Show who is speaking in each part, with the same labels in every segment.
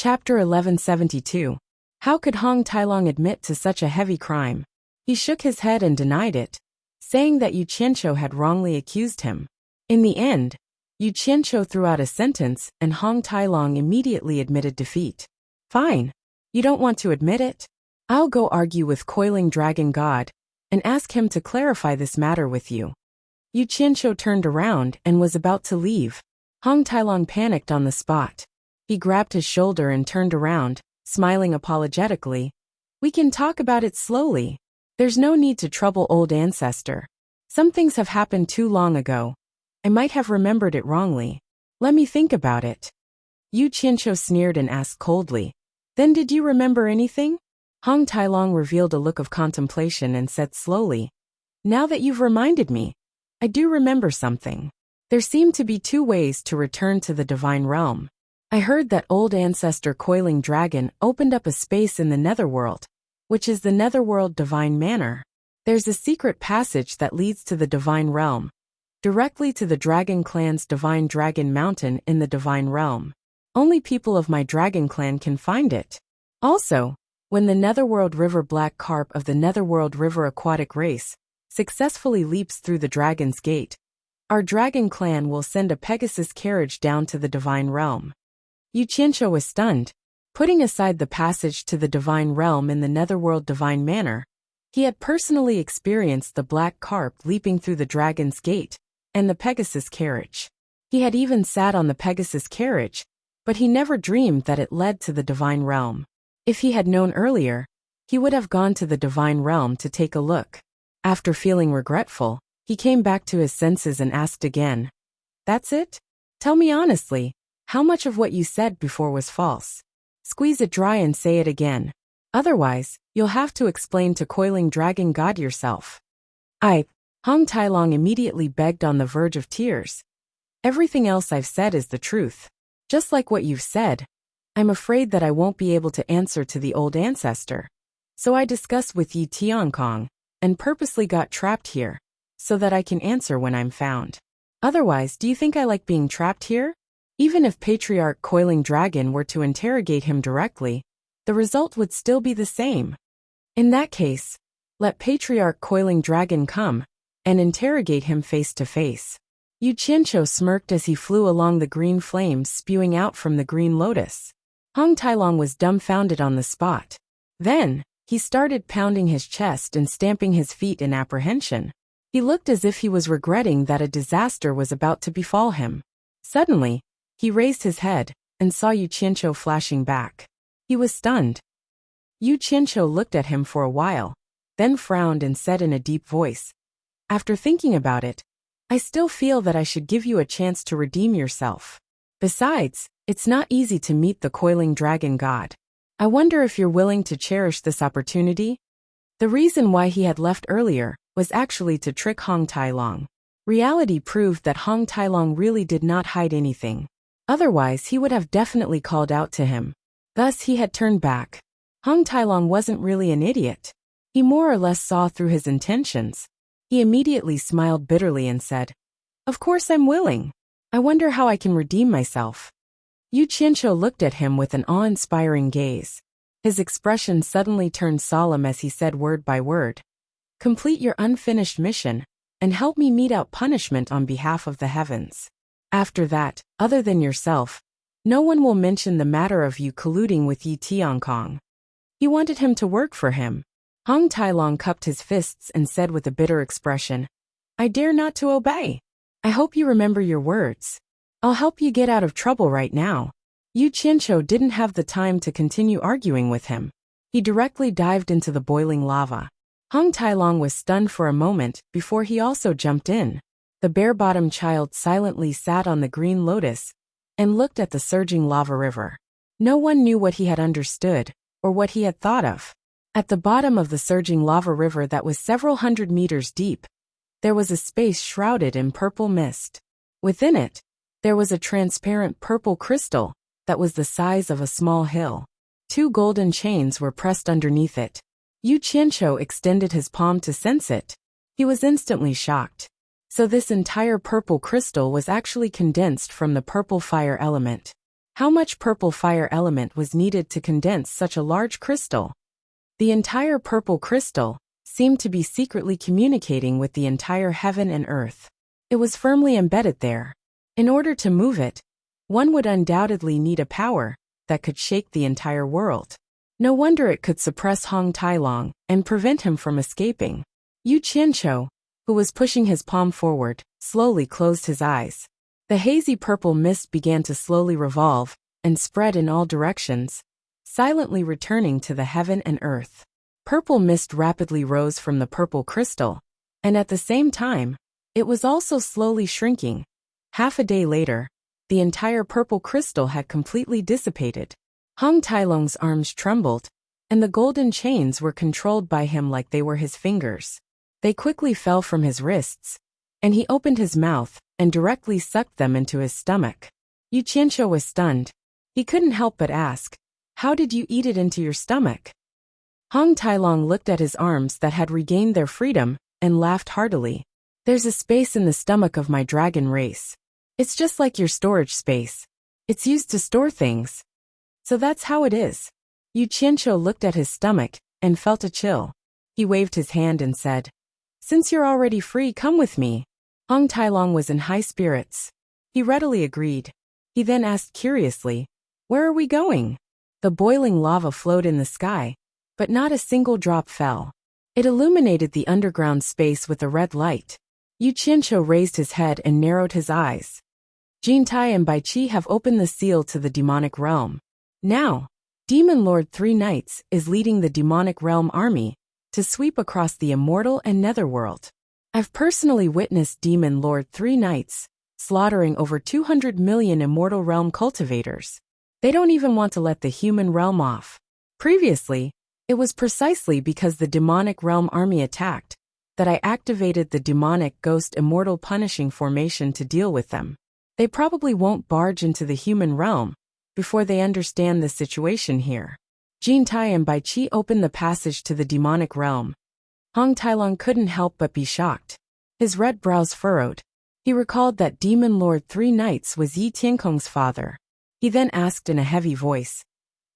Speaker 1: Chapter 1172. How could Hong Tailong admit to such a heavy crime? He shook his head and denied it, saying that Yu Qianqiu had wrongly accused him. In the end, Yu Qianqiu threw out a sentence and Hong Tailong immediately admitted defeat. Fine. You don't want to admit it? I'll go argue with Coiling Dragon God and ask him to clarify this matter with you. Yu Qianqiu turned around and was about to leave. Hong Tailong panicked on the spot. He grabbed his shoulder and turned around, smiling apologetically. We can talk about it slowly. There's no need to trouble old ancestor. Some things have happened too long ago. I might have remembered it wrongly. Let me think about it. Yu Qianqiu sneered and asked coldly. Then did you remember anything? Hong Tailong revealed a look of contemplation and said slowly. Now that you've reminded me, I do remember something. There seem to be two ways to return to the divine realm. I heard that old ancestor Coiling Dragon opened up a space in the Netherworld, which is the Netherworld Divine Manor. There's a secret passage that leads to the divine realm, directly to the Dragon Clan's Divine Dragon Mountain in the divine realm. Only people of my Dragon Clan can find it. Also, when the Netherworld River Black Carp of the Netherworld River Aquatic Race successfully leaps through the Dragon's Gate, our Dragon Clan will send a Pegasus carriage down to the divine realm. Yu Qianqiu was stunned. Putting aside the passage to the divine realm in the Netherworld Divine Manor, he had personally experienced the black carp leaping through the Dragon's Gate and the Pegasus carriage. He had even sat on the Pegasus carriage, but he never dreamed that it led to the divine realm. If he had known earlier, he would have gone to the divine realm to take a look. After feeling regretful, he came back to his senses and asked again. That's it? Tell me honestly, how much of what you said before was false? Squeeze it dry and say it again. Otherwise, you'll have to explain to Coiling Dragon God yourself. Hong Tailong immediately begged on the verge of tears. Everything else I've said is the truth. Just like what you've said, I'm afraid that I won't be able to answer to the old ancestor. So I discussed with Yi Tiankong and purposely got trapped here, so that I can answer when I'm found. Otherwise, do you think I like being trapped here? Even if Patriarch Coiling Dragon were to interrogate him directly, the result would still be the same. In that case, let Patriarch Coiling Dragon come and interrogate him face to face. Yu Qianqiu smirked as he flew along the green flames spewing out from the green lotus. Hong Tailong was dumbfounded on the spot. Then, he started pounding his chest and stamping his feet in apprehension. He looked as if he was regretting that a disaster was about to befall him. Suddenly, he raised his head and saw Yu Qianqiu flashing back. He was stunned. Yu Qianqiu looked at him for a while, then frowned and said in a deep voice, After thinking about it, I still feel that I should give you a chance to redeem yourself. Besides, it's not easy to meet the Coiling Dragon God. I wonder if you're willing to cherish this opportunity? The reason why he had left earlier was actually to trick Hong Tailong. Reality proved that Hong Tailong really did not hide anything. Otherwise, he would have definitely called out to him. Thus, he had turned back. Hong Tailong wasn't really an idiot. He more or less saw through his intentions. He immediately smiled bitterly and said, Of course I'm willing. I wonder how I can redeem myself. Yu Qianqiu looked at him with an awe-inspiring gaze. His expression suddenly turned solemn as he said word by word, Complete your unfinished mission, and help me mete out punishment on behalf of the heavens. After that, other than yourself, no one will mention the matter of you colluding with Yi Tiankong. He wanted him to work for him. Hong Tailong cupped his fists and said with a bitter expression, I dare not to obey. I hope you remember your words. I'll help you get out of trouble right now. Yu Qianqiu didn't have the time to continue arguing with him. He directly dived into the boiling lava. Hong Tailong was stunned for a moment before he also jumped in. The bare-bottomed child silently sat on the green lotus and looked at the surging lava river. No one knew what he had understood or what he had thought of. At the bottom of the surging lava river that was several hundred meters deep, there was a space shrouded in purple mist. Within it, there was a transparent purple crystal that was the size of a small hill. 2 golden chains were pressed underneath it. Yu Qianqiu extended his palm to sense it. He was instantly shocked. So this entire purple crystal was actually condensed from the purple fire element. How much purple fire element was needed to condense such a large crystal? The entire purple crystal seemed to be secretly communicating with the entire heaven and earth. It was firmly embedded there. In order to move it, one would undoubtedly need a power that could shake the entire world. No wonder it could suppress Hong Tailong and prevent him from escaping. Yu Qianqiu, who was pushing his palm forward, slowly closed his eyes. The hazy purple mist began to slowly revolve and spread in all directions, silently returning to the heaven and earth. Purple mist rapidly rose from the purple crystal, and at the same time, it was also slowly shrinking. Half a day later, the entire purple crystal had completely dissipated. Hong Tailong's arms trembled, and the golden chains were controlled by him like they were his fingers. They quickly fell from his wrists, and he opened his mouth and directly sucked them into his stomach. Yu Qianqiu was stunned. He couldn't help but ask, "How did you eat it into your stomach?" Hong Tailong looked at his arms that had regained their freedom and laughed heartily. "There's a space in the stomach of my dragon race. It's just like your storage space. It's used to store things. So that's how it is." Yu Qianqiu looked at his stomach and felt a chill. He waved his hand and said, "Since you're already free, come with me." Hong Tailong was in high spirits. He readily agreed. He then asked curiously, "Where are we going?" The boiling lava flowed in the sky, but not a single drop fell. It illuminated the underground space with a red light. Yu Qianqiu raised his head and narrowed his eyes. Jin Tai and Bai Qi have opened the seal to the demonic realm. Now, Demon Lord Three Knights is leading the demonic realm army to sweep across the immortal and netherworld. I've personally witnessed Demon Lord Three Knights slaughtering over 200 million immortal realm cultivators. They don't even want to let the human realm off. Previously, it was precisely because the demonic realm army attacked that I activated the demonic ghost immortal punishing formation to deal with them. They probably won't barge into the human realm before they understand the situation here. Jin Tai and Bai Qi opened the passage to the demonic realm. Hong Tailong couldn't help but be shocked. His red brows furrowed. He recalled that Demon Lord Three Knights was Yi Tiankong's father. He then asked in a heavy voice,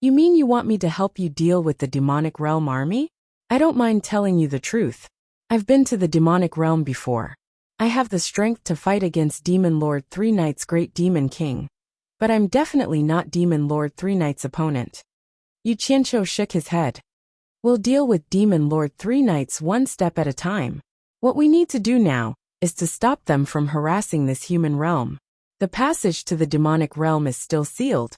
Speaker 1: "You mean you want me to help you deal with the demonic realm army?" "I don't mind telling you the truth. I've been to the demonic realm before. I have the strength to fight against Demon Lord Three Knights' great demon king. But I'm definitely not Demon Lord Three Knights' opponent." Yu Qianqiu shook his head. "We'll deal with Demon Lord Three Knights one step at a time. What we need to do now is to stop them from harassing this human realm. The passage to the demonic realm is still sealed,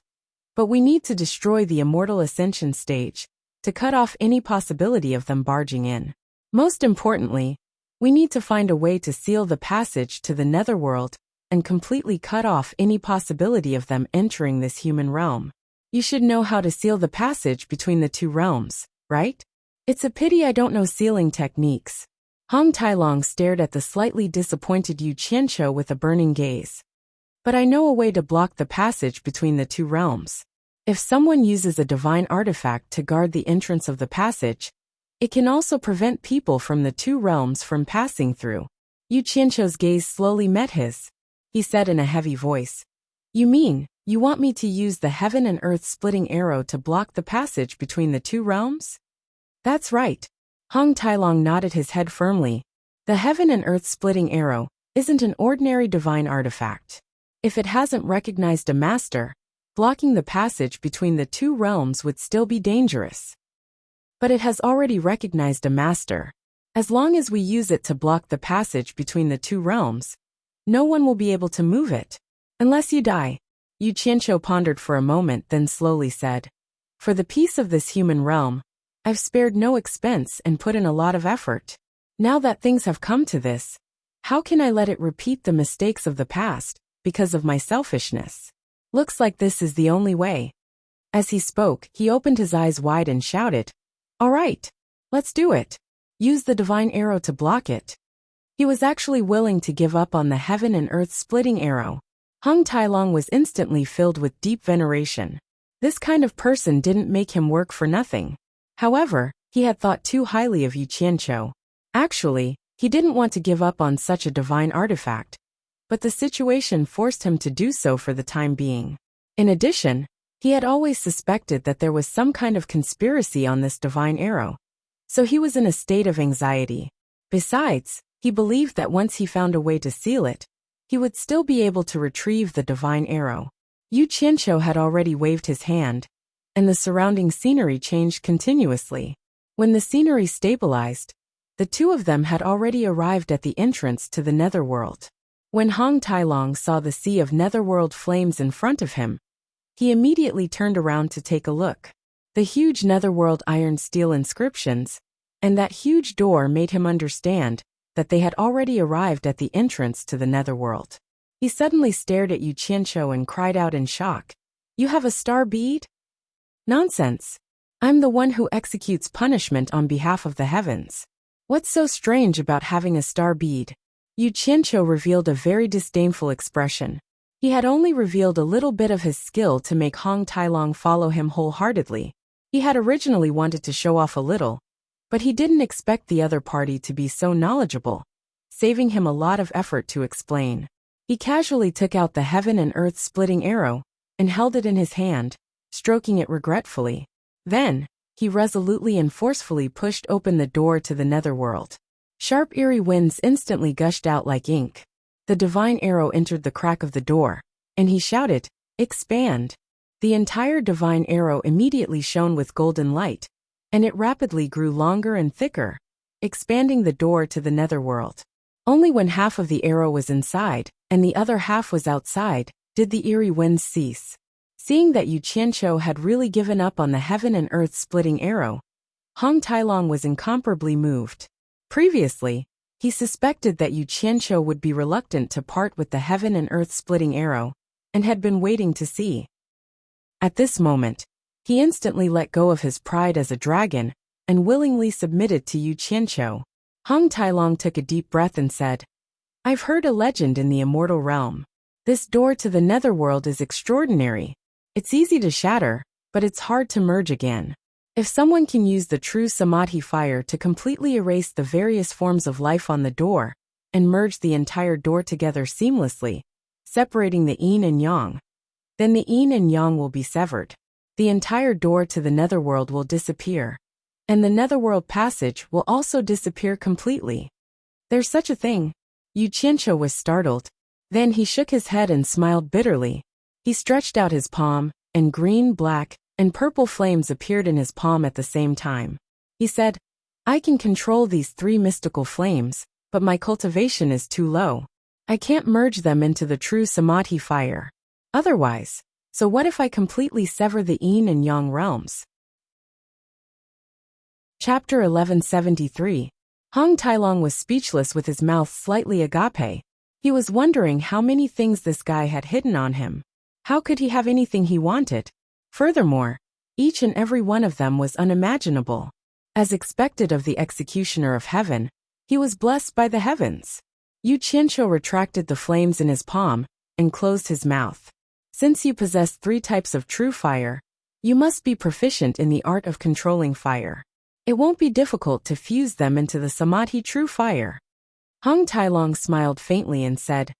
Speaker 1: but we need to destroy the immortal Ascension stage to cut off any possibility of them barging in. Most importantly, we need to find a way to seal the passage to the netherworld and completely cut off any possibility of them entering this human realm. You should know how to seal the passage between the two realms, right? It's a pity I don't know sealing techniques." Hong Tailong stared at the slightly disappointed Yu Qianqiu with a burning gaze. "But I know a way to block the passage between the two realms. If someone uses a divine artifact to guard the entrance of the passage, it can also prevent people from the two realms from passing through." Yu Qianqiu's gaze slowly met his. He said in a heavy voice, "You mean, you want me to use the heaven and earth splitting arrow to block the passage between the two realms?" "That's right." Hong Tailong nodded his head firmly. "The heaven and earth splitting arrow isn't an ordinary divine artifact. If it hasn't recognized a master, blocking the passage between the two realms would still be dangerous. But it has already recognized a master. As long as we use it to block the passage between the two realms, no one will be able to move it. Unless you die." Yu Qianqiu pondered for a moment, then slowly said, "For the peace of this human realm, I've spared no expense and put in a lot of effort. Now that things have come to this, how can I let it repeat the mistakes of the past because of my selfishness? Looks like this is the only way." As he spoke, he opened his eyes wide and shouted, "All right, let's do it. Use the divine arrow to block it." He was actually willing to give up on the heaven and earth splitting arrow. Hong Tailong was instantly filled with deep veneration. This kind of person didn't make him work for nothing. However, he had thought too highly of Yu Qianqiu. Actually, he didn't want to give up on such a divine artifact, but the situation forced him to do so for the time being. In addition, he had always suspected that there was some kind of conspiracy on this divine arrow, so he was in a state of anxiety. Besides, he believed that once he found a way to seal it, he would still be able to retrieve the divine arrow. Yu Qianqiu had already waved his hand, and the surrounding scenery changed continuously. When the scenery stabilized, the two of them had already arrived at the entrance to the netherworld. When Hong Tailong saw the sea of netherworld flames in front of him, he immediately turned around to take a look. The huge netherworld iron steel inscriptions and that huge door made him understand that they had already arrived at the entrance to the netherworld. He suddenly stared at Yu Qianqiu and cried out in shock, "You have a star bead? Nonsense! I'm the one who executes punishment on behalf of the heavens. What's so strange about having a star bead?" Yu Qianqiu revealed a very disdainful expression. He had only revealed a little bit of his skill to make Hong Tailong follow him wholeheartedly. He had originally wanted to show off a little, but he didn't expect the other party to be so knowledgeable, saving him a lot of effort to explain. He casually took out the heaven and earth splitting arrow and held it in his hand, stroking it regretfully. Then, he resolutely and forcefully pushed open the door to the netherworld. Sharp eerie winds instantly gushed out like ink. The divine arrow entered the crack of the door, and he shouted, "Expand!" The entire divine arrow immediately shone with golden light, and it rapidly grew longer and thicker, expanding the door to the netherworld. Only when half of the arrow was inside, and the other half was outside, did the eerie winds cease. Seeing that Yu Qianqiu had really given up on the heaven and earth splitting arrow, Hong Tailong was incomparably moved. Previously, he suspected that Yu Qianqiu would be reluctant to part with the heaven and earth splitting arrow, and had been waiting to see. At this moment, he instantly let go of his pride as a dragon, and willingly submitted to Yu Qianqiu. Hong Tailong took a deep breath and said, "I've heard a legend in the immortal realm. This door to the netherworld is extraordinary. It's easy to shatter, but it's hard to merge again. If someone can use the true Samadhi fire to completely erase the various forms of life on the door, and merge the entire door together seamlessly, separating the yin and yang, then the yin and yang will be severed. The entire door to the netherworld will disappear, and the netherworld passage will also disappear completely. There's such a thing." Yu Qianqiu was startled. Then he shook his head and smiled bitterly. He stretched out his palm, and green, black, and purple flames appeared in his palm at the same time. He said, "I can control these three mystical flames, but my cultivation is too low. I can't merge them into the true Samadhi fire. Otherwise, so what if I completely sever the yin and yang realms?" Chapter 1173. Hong Tailong was speechless with his mouth slightly agape. He was wondering how many things this guy had hidden on him. How could he have anything he wanted? Furthermore, each and every one of them was unimaginable. As expected of the executioner of heaven, he was blessed by the heavens. Yu Qianqiu retracted the flames in his palm and closed his mouth. "Since you possess three types of true fire, you must be proficient in the art of controlling fire. It won't be difficult to fuse them into the Samadhi true fire." Hong Tailong smiled faintly and said,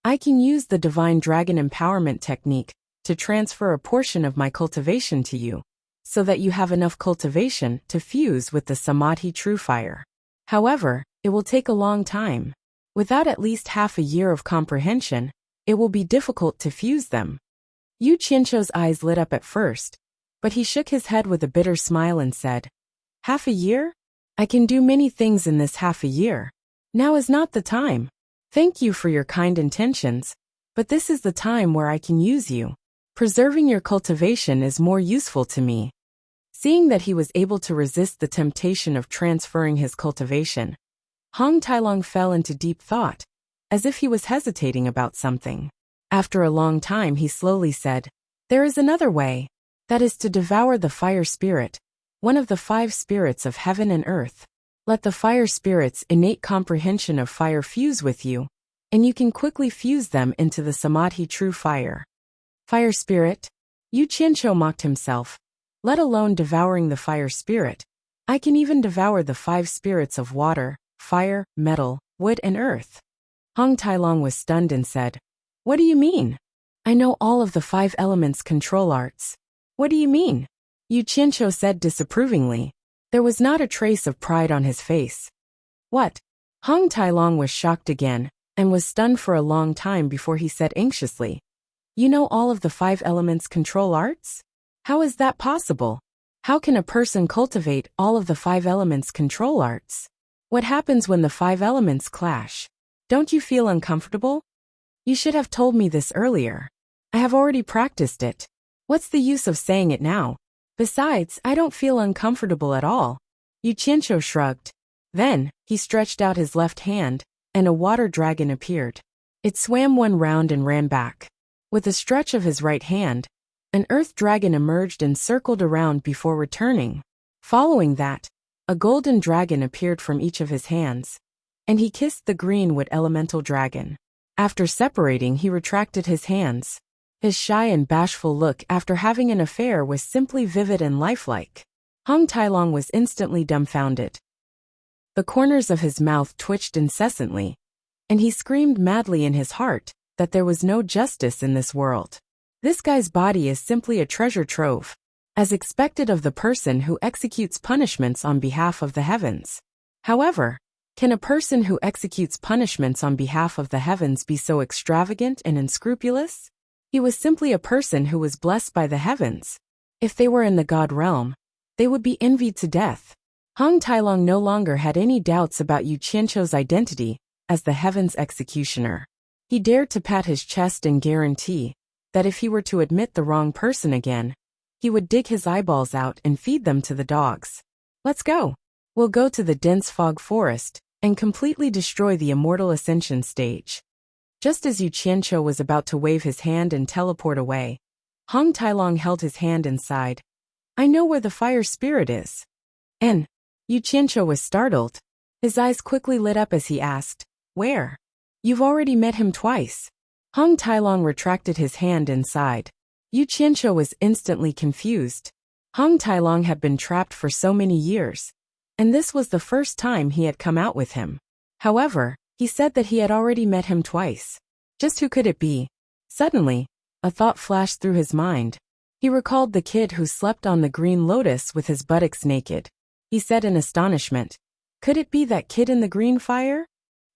Speaker 1: "I can use the divine dragon empowerment technique to transfer a portion of my cultivation to you, so that you have enough cultivation to fuse with the Samadhi true fire. However, it will take a long time. Without at least half a year of comprehension, it will be difficult to fuse them." Yu Qianqiu's eyes lit up at first, but he shook his head with a bitter smile and said, "Half a year? I can do many things in this half a year. Now is not the time. Thank you for your kind intentions, but this is the time where I can use you. Preserving your cultivation is more useful to me." Seeing that he was able to resist the temptation of transferring his cultivation, Hong Tailong fell into deep thought, as if he was hesitating about something. After a long time he slowly said, "There is another way. That is to devour the fire spirit, one of the 5 spirits of heaven and earth. Let the fire spirit's innate comprehension of fire fuse with you, and you can quickly fuse them into the Samadhi true fire." Fire spirit? Yu Qianqiu mocked himself. Let alone devouring the fire spirit, I can even devour the 5 spirits of water, fire, metal, wood and earth. Hong Tailong was stunned and said, "What do you mean?" I know all of the 5 elements control arts. What do you mean? Yu Qianqiu said disapprovingly. There was not a trace of pride on his face. What? Hong Tailong was shocked again, and was stunned for a long time before he said anxiously. You know all of the 5 elements control arts? How is that possible? How can a person cultivate all of the 5 elements control arts? What happens when the 5 elements clash? Don't you feel uncomfortable? You should have told me this earlier. I have already practiced it. What's the use of saying it now? Besides, I don't feel uncomfortable at all. Yu Qianqiu shrugged. Then, he stretched out his left hand, and a water dragon appeared. It swam one round and ran back. With a stretch of his right hand, an earth dragon emerged and circled around before returning. Following that, a golden dragon appeared from each of his hands, and he kissed the greenwood elemental dragon. After separating, he retracted his hands. His shy and bashful look after having an affair was simply vivid and lifelike. Hong Tailong was instantly dumbfounded. The corners of his mouth twitched incessantly, and he screamed madly in his heart that there was no justice in this world. This guy's body is simply a treasure trove, as expected of the person who executes punishments on behalf of the heavens. However, can a person who executes punishments on behalf of the heavens be so extravagant and unscrupulous? He was simply a person who was blessed by the heavens. If they were in the god realm, they would be envied to death. Hong Tailong no longer had any doubts about Yu Qianqiu's identity as the heavens executioner. He dared to pat his chest and guarantee that if he were to admit the wrong person again, he would dig his eyeballs out and feed them to the dogs. Let's go. We'll go to the dense fog forest and completely destroy the immortal Ascension stage. Just as Yu Qianqiu was about to wave his hand and teleport away, Hong Tailong held his hand inside. I know where the fire spirit is. And Yu Qianqiu was startled. His eyes quickly lit up as he asked, Where? You've already met him twice. Hong Tailong retracted his hand inside. Yu Qianqiu was instantly confused. Hong Tailong had been trapped for so many years, and this was the first time he had come out with him. However, he said that he had already met him twice. Just who could it be? Suddenly, a thought flashed through his mind. He recalled the kid who slept on the green lotus with his buttocks naked. He said in astonishment, Could it be that kid in the green fire?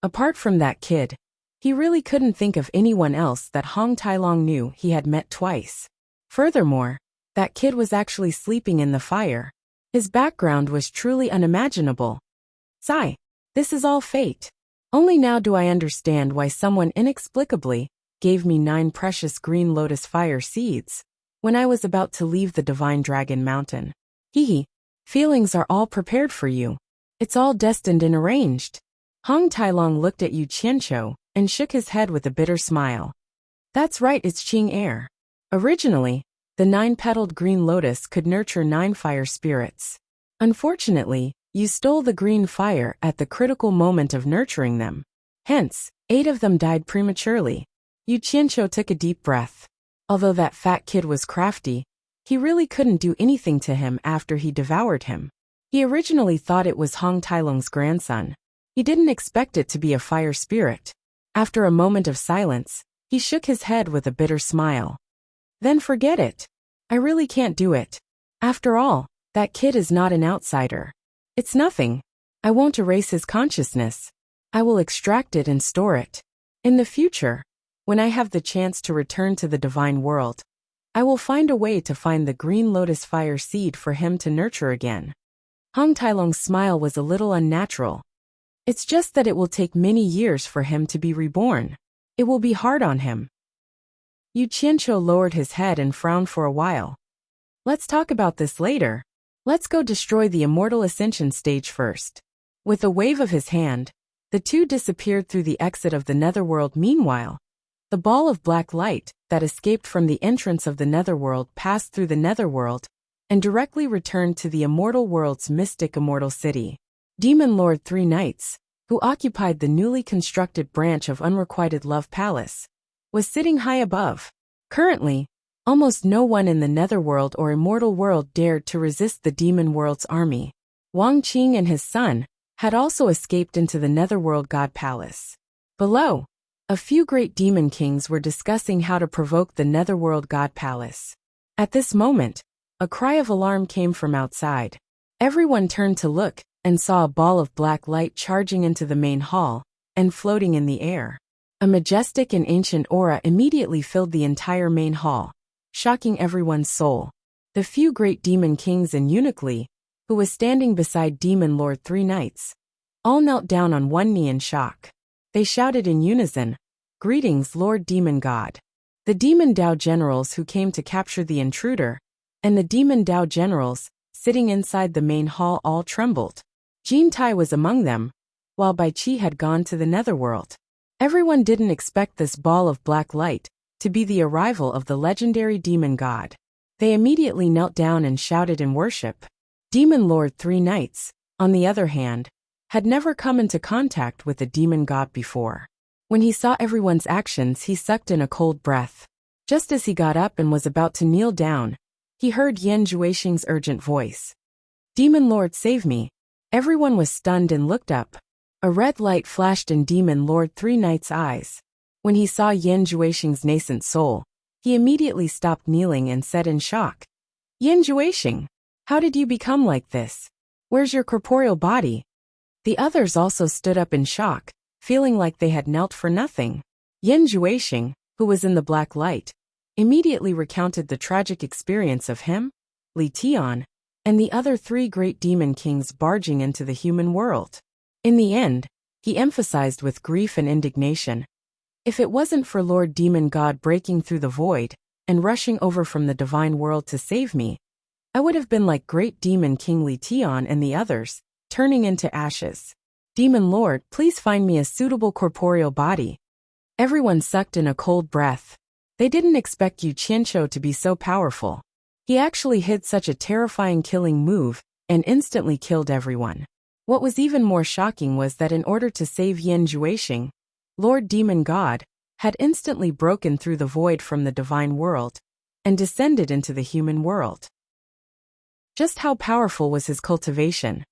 Speaker 1: Apart from that kid, he really couldn't think of anyone else that Hong Tailong knew he had met twice. Furthermore, that kid was actually sleeping in the fire. His background was truly unimaginable. Sigh, this is all fate. Only now do I understand why someone inexplicably gave me 9 precious green lotus fire seeds when I was about to leave the divine dragon mountain. Hee, feelings are all prepared for you. It's all destined and arranged. Hong Tailong looked at Yu Qianqiu and shook his head with a bitter smile. That's right, it's Qing air. Originally, the 9-petaled green lotus could nurture 9 fire spirits. Unfortunately, you stole the green fire at the critical moment of nurturing them. Hence, 8 of them died prematurely. Yu Qianqiu took a deep breath. Although that fat kid was crafty, he really couldn't do anything to him after he devoured him. He originally thought it was Hong Tailong's grandson. He didn't expect it to be a fire spirit. After a moment of silence, he shook his head with a bitter smile. Then forget it. I really can't do it. After all, that kid is not an outsider. It's nothing. I won't erase his consciousness. I will extract it and store it. In the future, when I have the chance to return to the divine world, I will find a way to find the green lotus fire seed for him to nurture again. Hong Tailong's smile was a little unnatural. It's just that it will take many years for him to be reborn. It will be hard on him. Yu Qianqiu lowered his head and frowned for a while. Let's talk about this later. Let's go destroy the immortal Ascension stage first. With a wave of his hand, the two disappeared through the exit of the netherworld. Meanwhile, the ball of black light that escaped from the entrance of the netherworld passed through the netherworld and directly returned to the immortal world's mystic immortal city. Demon Lord 3 Knights, who occupied the newly constructed branch of Unrequited Love Palace, was sitting high above. Currently, almost no one in the netherworld or immortal world dared to resist the demon world's army. Wang Qing and his son had also escaped into the netherworld god palace. Below, A few great demon kings were discussing how to provoke the netherworld god palace. At this moment, a cry of alarm came from outside. Everyone turned to look and saw a ball of black light charging into the main hall and floating in the air. A majestic and ancient aura immediately filled the entire main hall, shocking everyone's soul. The few great demon kings and uniquely, who was standing beside Demon Lord 3 Knights, all knelt down on one knee in shock. They shouted in unison, "Greetings, Lord Demon God." The Demon Dao generals who came to capture the intruder, and the Demon Dao generals, sitting inside the main hall, all trembled. Jin Tai was among them, while Bai Qi had gone to the netherworld. Everyone didn't expect this ball of black light to be the arrival of the legendary demon god. They immediately knelt down and shouted in worship. Demon Lord 3 Knights, on the other hand, had never come into contact with the demon god before. When he saw everyone's actions, he sucked in a cold breath. Just as he got up and was about to kneel down, he heard Yan Juixing's urgent voice. "Demon Lord, save me." Everyone was stunned and looked up. A red light flashed in Demon Lord 3 Knights' eyes. When he saw Yan Juixing's nascent soul, he immediately stopped kneeling and said in shock, "Yan Juixing, how did you become like this? Where's your corporeal body?" The others also stood up in shock, feeling like they had knelt for nothing. Yan Juixing, who was in the black light, immediately recounted the tragic experience of him, Li Tian, and the other 3 great demon kings barging into the human world. In the end, he emphasized with grief and indignation, "If it wasn't for Lord Demon God breaking through the void and rushing over from the divine world to save me, I would have been like great demon King Li Tian and the others, turning into ashes. Demon Lord, please find me a suitable corporeal body." Everyone sucked in a cold breath. They didn't expect Yu Qianqiu to be so powerful. He actually hit such a terrifying killing move and instantly killed everyone. What was even more shocking was that in order to save Yan Juixing, Lord Demon God had instantly broken through the void from the divine world and descended into the human world. Just how powerful was his cultivation?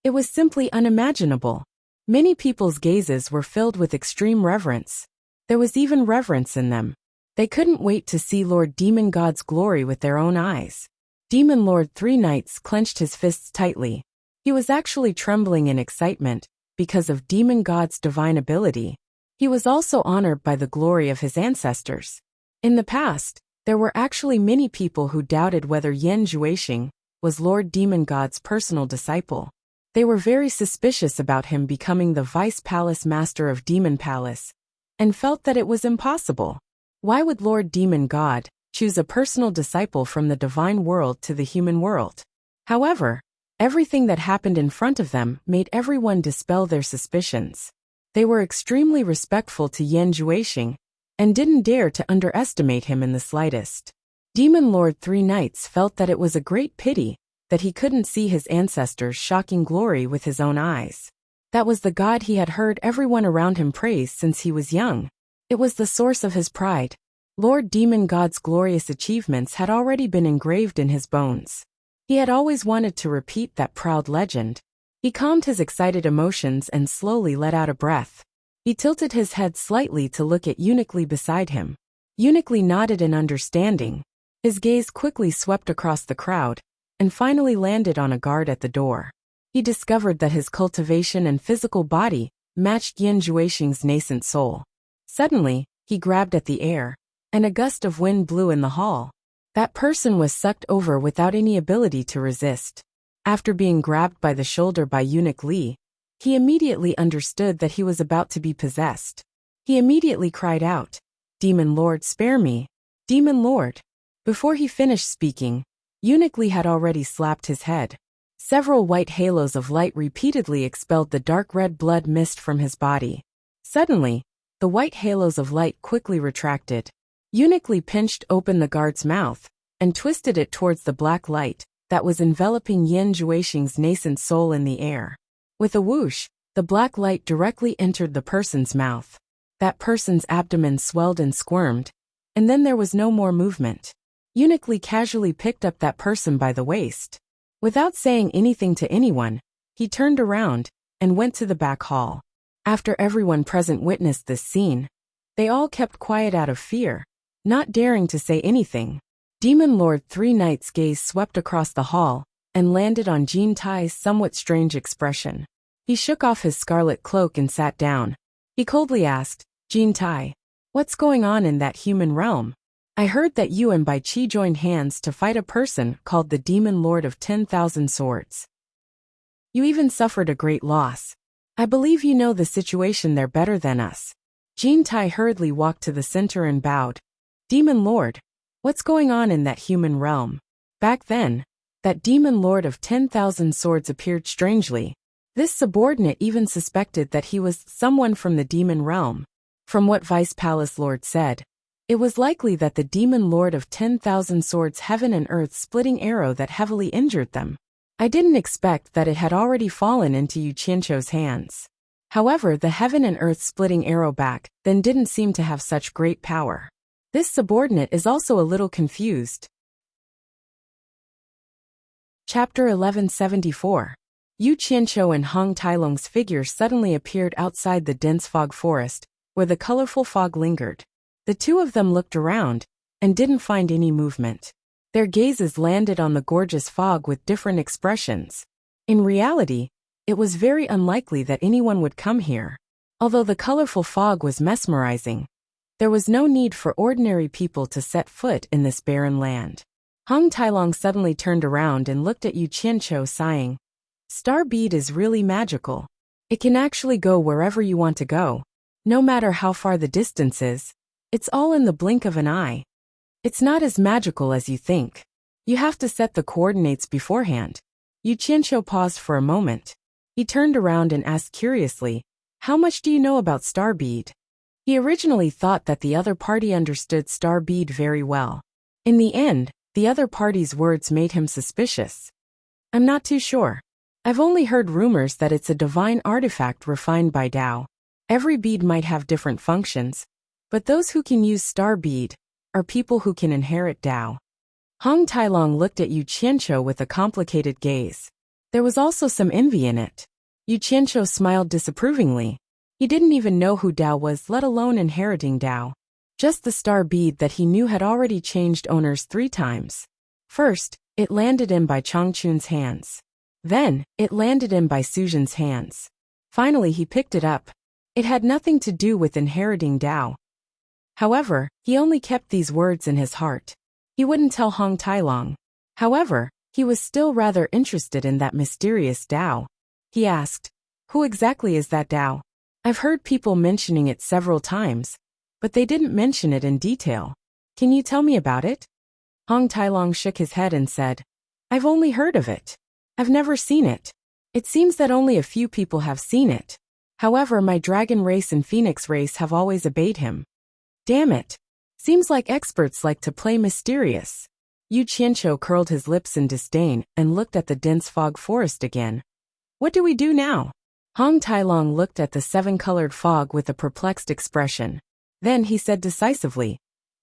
Speaker 1: It was simply unimaginable. Many people's gazes were filled with extreme reverence. There was even reverence in them. They couldn't wait to see Lord Demon God's glory with their own eyes. Demon Lord 3 Knights clenched his fists tightly. He was actually trembling in excitement because of Demon God's divine ability. He was also honored by the glory of his ancestors. In the past, there were actually many people who doubted whether Yan Juixing was Lord Demon God's personal disciple. They were very suspicious about him becoming the Vice Palace Master of Demon Palace, and felt that it was impossible. Why would Lord Demon God choose a personal disciple from the divine world to the human world? However, everything that happened in front of them made everyone dispel their suspicions. They were extremely respectful to Yan Juixing and didn't dare to underestimate him in the slightest. Demon Lord 3 Knights felt that it was a great pity that he couldn't see his ancestors' shocking glory with his own eyes. That was the god he had heard everyone around him praise since he was young. It was the source of his pride. Lord Demon God's glorious achievements had already been engraved in his bones. He had always wanted to repeat that proud legend. He calmed his excited emotions and slowly let out a breath. He tilted his head slightly to look at Uniquely beside him. Uniquely nodded in understanding. His gaze quickly swept across the crowd and finally landed on a guard at the door. He discovered that his cultivation and physical body matched Yan Juixing's nascent soul. Suddenly, he grabbed at the air, and a gust of wind blew in the hall. That person was sucked over without any ability to resist. After being grabbed by the shoulder by Eunuch Li, he immediately understood that he was about to be possessed. He immediately cried out, "Demon Lord, spare me! Demon Lord!" Before he finished speaking, Eunuch Li had already slapped his head. Several white halos of light repeatedly expelled the dark red blood mist from his body. Suddenly, the white halos of light quickly retracted. Eunuch Li pinched open the guard's mouth and twisted it towards the black light that was enveloping Yan Juixing's nascent soul in the air. With a whoosh, the black light directly entered the person's mouth. That person's abdomen swelled and squirmed, and then there was no more movement. Eunuch Li casually picked up that person by the waist. Without saying anything to anyone, he turned around and went to the back hall. After everyone present witnessed this scene, They all kept quiet out of fear, not daring to say anything. Demon Lord Three Knights' gaze swept across the hall and landed on Jean Tai's somewhat strange expression. He shook off his scarlet cloak and sat down. He coldly asked, Jean Tai, what's going on in that human realm? I heard that you and Bai Qi joined hands to fight a person called the Demon Lord of 10,000 Swords. You even suffered a great loss. I believe you know the situation there better than us. Jean Tai hurriedly walked to the center and bowed. Demon Lord, what's going on in that human realm? Back then, that Demon Lord of 10,000 Swords appeared strangely. This subordinate even suspected that he was someone from the demon realm. From what Vice Palace Lord said, it was likely that the Demon Lord of 10,000 Swords' heaven and earth splitting arrow that heavily injured them. I didn't expect that it had already fallen into Yu Qianqiu's hands. However, the heaven and earth splitting arrow back then didn't seem to have such great power. This subordinate is also a little confused. Chapter 1174. Yu Qianqiu and Hong Tailong's figures suddenly appeared outside the dense fog forest, where the colorful fog lingered. The two of them looked around and didn't find any movement. Their gazes landed on the gorgeous fog with different expressions. In reality, it was very unlikely that anyone would come here. Although the colorful fog was mesmerizing, there was no need for ordinary people to set foot in this barren land. Hong Tailong suddenly turned around and looked at Yu Qianqiu, sighing. Star bead is really magical. It can actually go wherever you want to go. No matter how far the distance is, it's all in the blink of an eye. It's not as magical as you think. You have to set the coordinates beforehand. Yu Qianqiu paused for a moment. He turned around and asked curiously, how much do you know about star bead? He originally thought that the other party understood star bead very well. In the end, the other party's words made him suspicious. I'm not too sure. I've only heard rumors that it's a divine artifact refined by Tao. Every bead might have different functions, but those who can use star bead are people who can inherit Tao. Hong Tailong looked at Yu Qianqiu with a complicated gaze. There was also some envy in it. Yu Qianqiu smiled disapprovingly. He didn't even know who Tao was, let alone inheriting Tao. Just the star bead that he knew had already changed owners 3 times. First, it landed in Bai Changchun's hands. Then, it landed in Bai Suzhen's hands. Finally, he picked it up. It had nothing to do with inheriting Tao. However, he only kept these words in his heart. He wouldn't tell Hong Tailong. However, he was still rather interested in that mysterious Tao. He asked, who exactly is that Tao? I've heard people mentioning it several times, but they didn't mention it in detail. Can you tell me about it? Hong Tailong shook his head and said, I've only heard of it. I've never seen it. It seems that only a few people have seen it. However, my dragon race and phoenix race have always obeyed him. Damn it. Seems like experts like to play mysterious. Yu Qianqiu curled his lips in disdain and looked at the dense fog forest again. What do we do now? Hong Tailong looked at the 7-colored fog with a perplexed expression. Then he said decisively,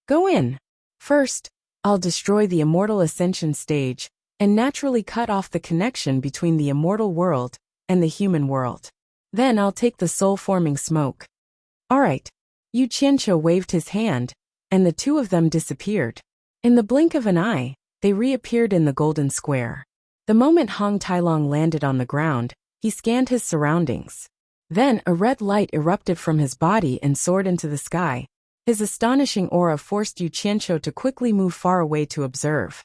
Speaker 1: go in. First, I'll destroy the immortal Ascension stage and naturally cut off the connection between the immortal world and the human world. Then I'll take the soul-forming smoke. All right. Yu Qianqiu waved his hand, and the two of them disappeared. In the blink of an eye, they reappeared in the golden square. The moment Hong Tailong landed on the ground, he scanned his surroundings. Then a red light erupted from his body and soared into the sky. His astonishing aura forced Yu Qianqiu to quickly move far away to observe.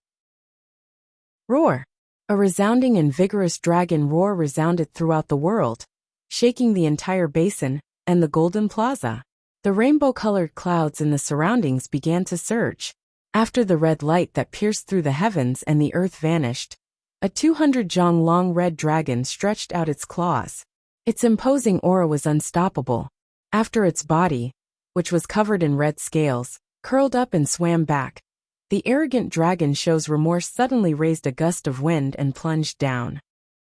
Speaker 1: Roar! A resounding and vigorous dragon roar resounded throughout the world, shaking the entire basin and the Golden Plaza. The rainbow-colored clouds in the surroundings began to surge. After the red light that pierced through the heavens and the earth vanished, a 200-jong-long red dragon stretched out its claws. Its imposing aura was unstoppable. After its body, which was covered in red scales, curled up and swam back, the arrogant dragon shows remorse suddenly raised a gust of wind and plunged down.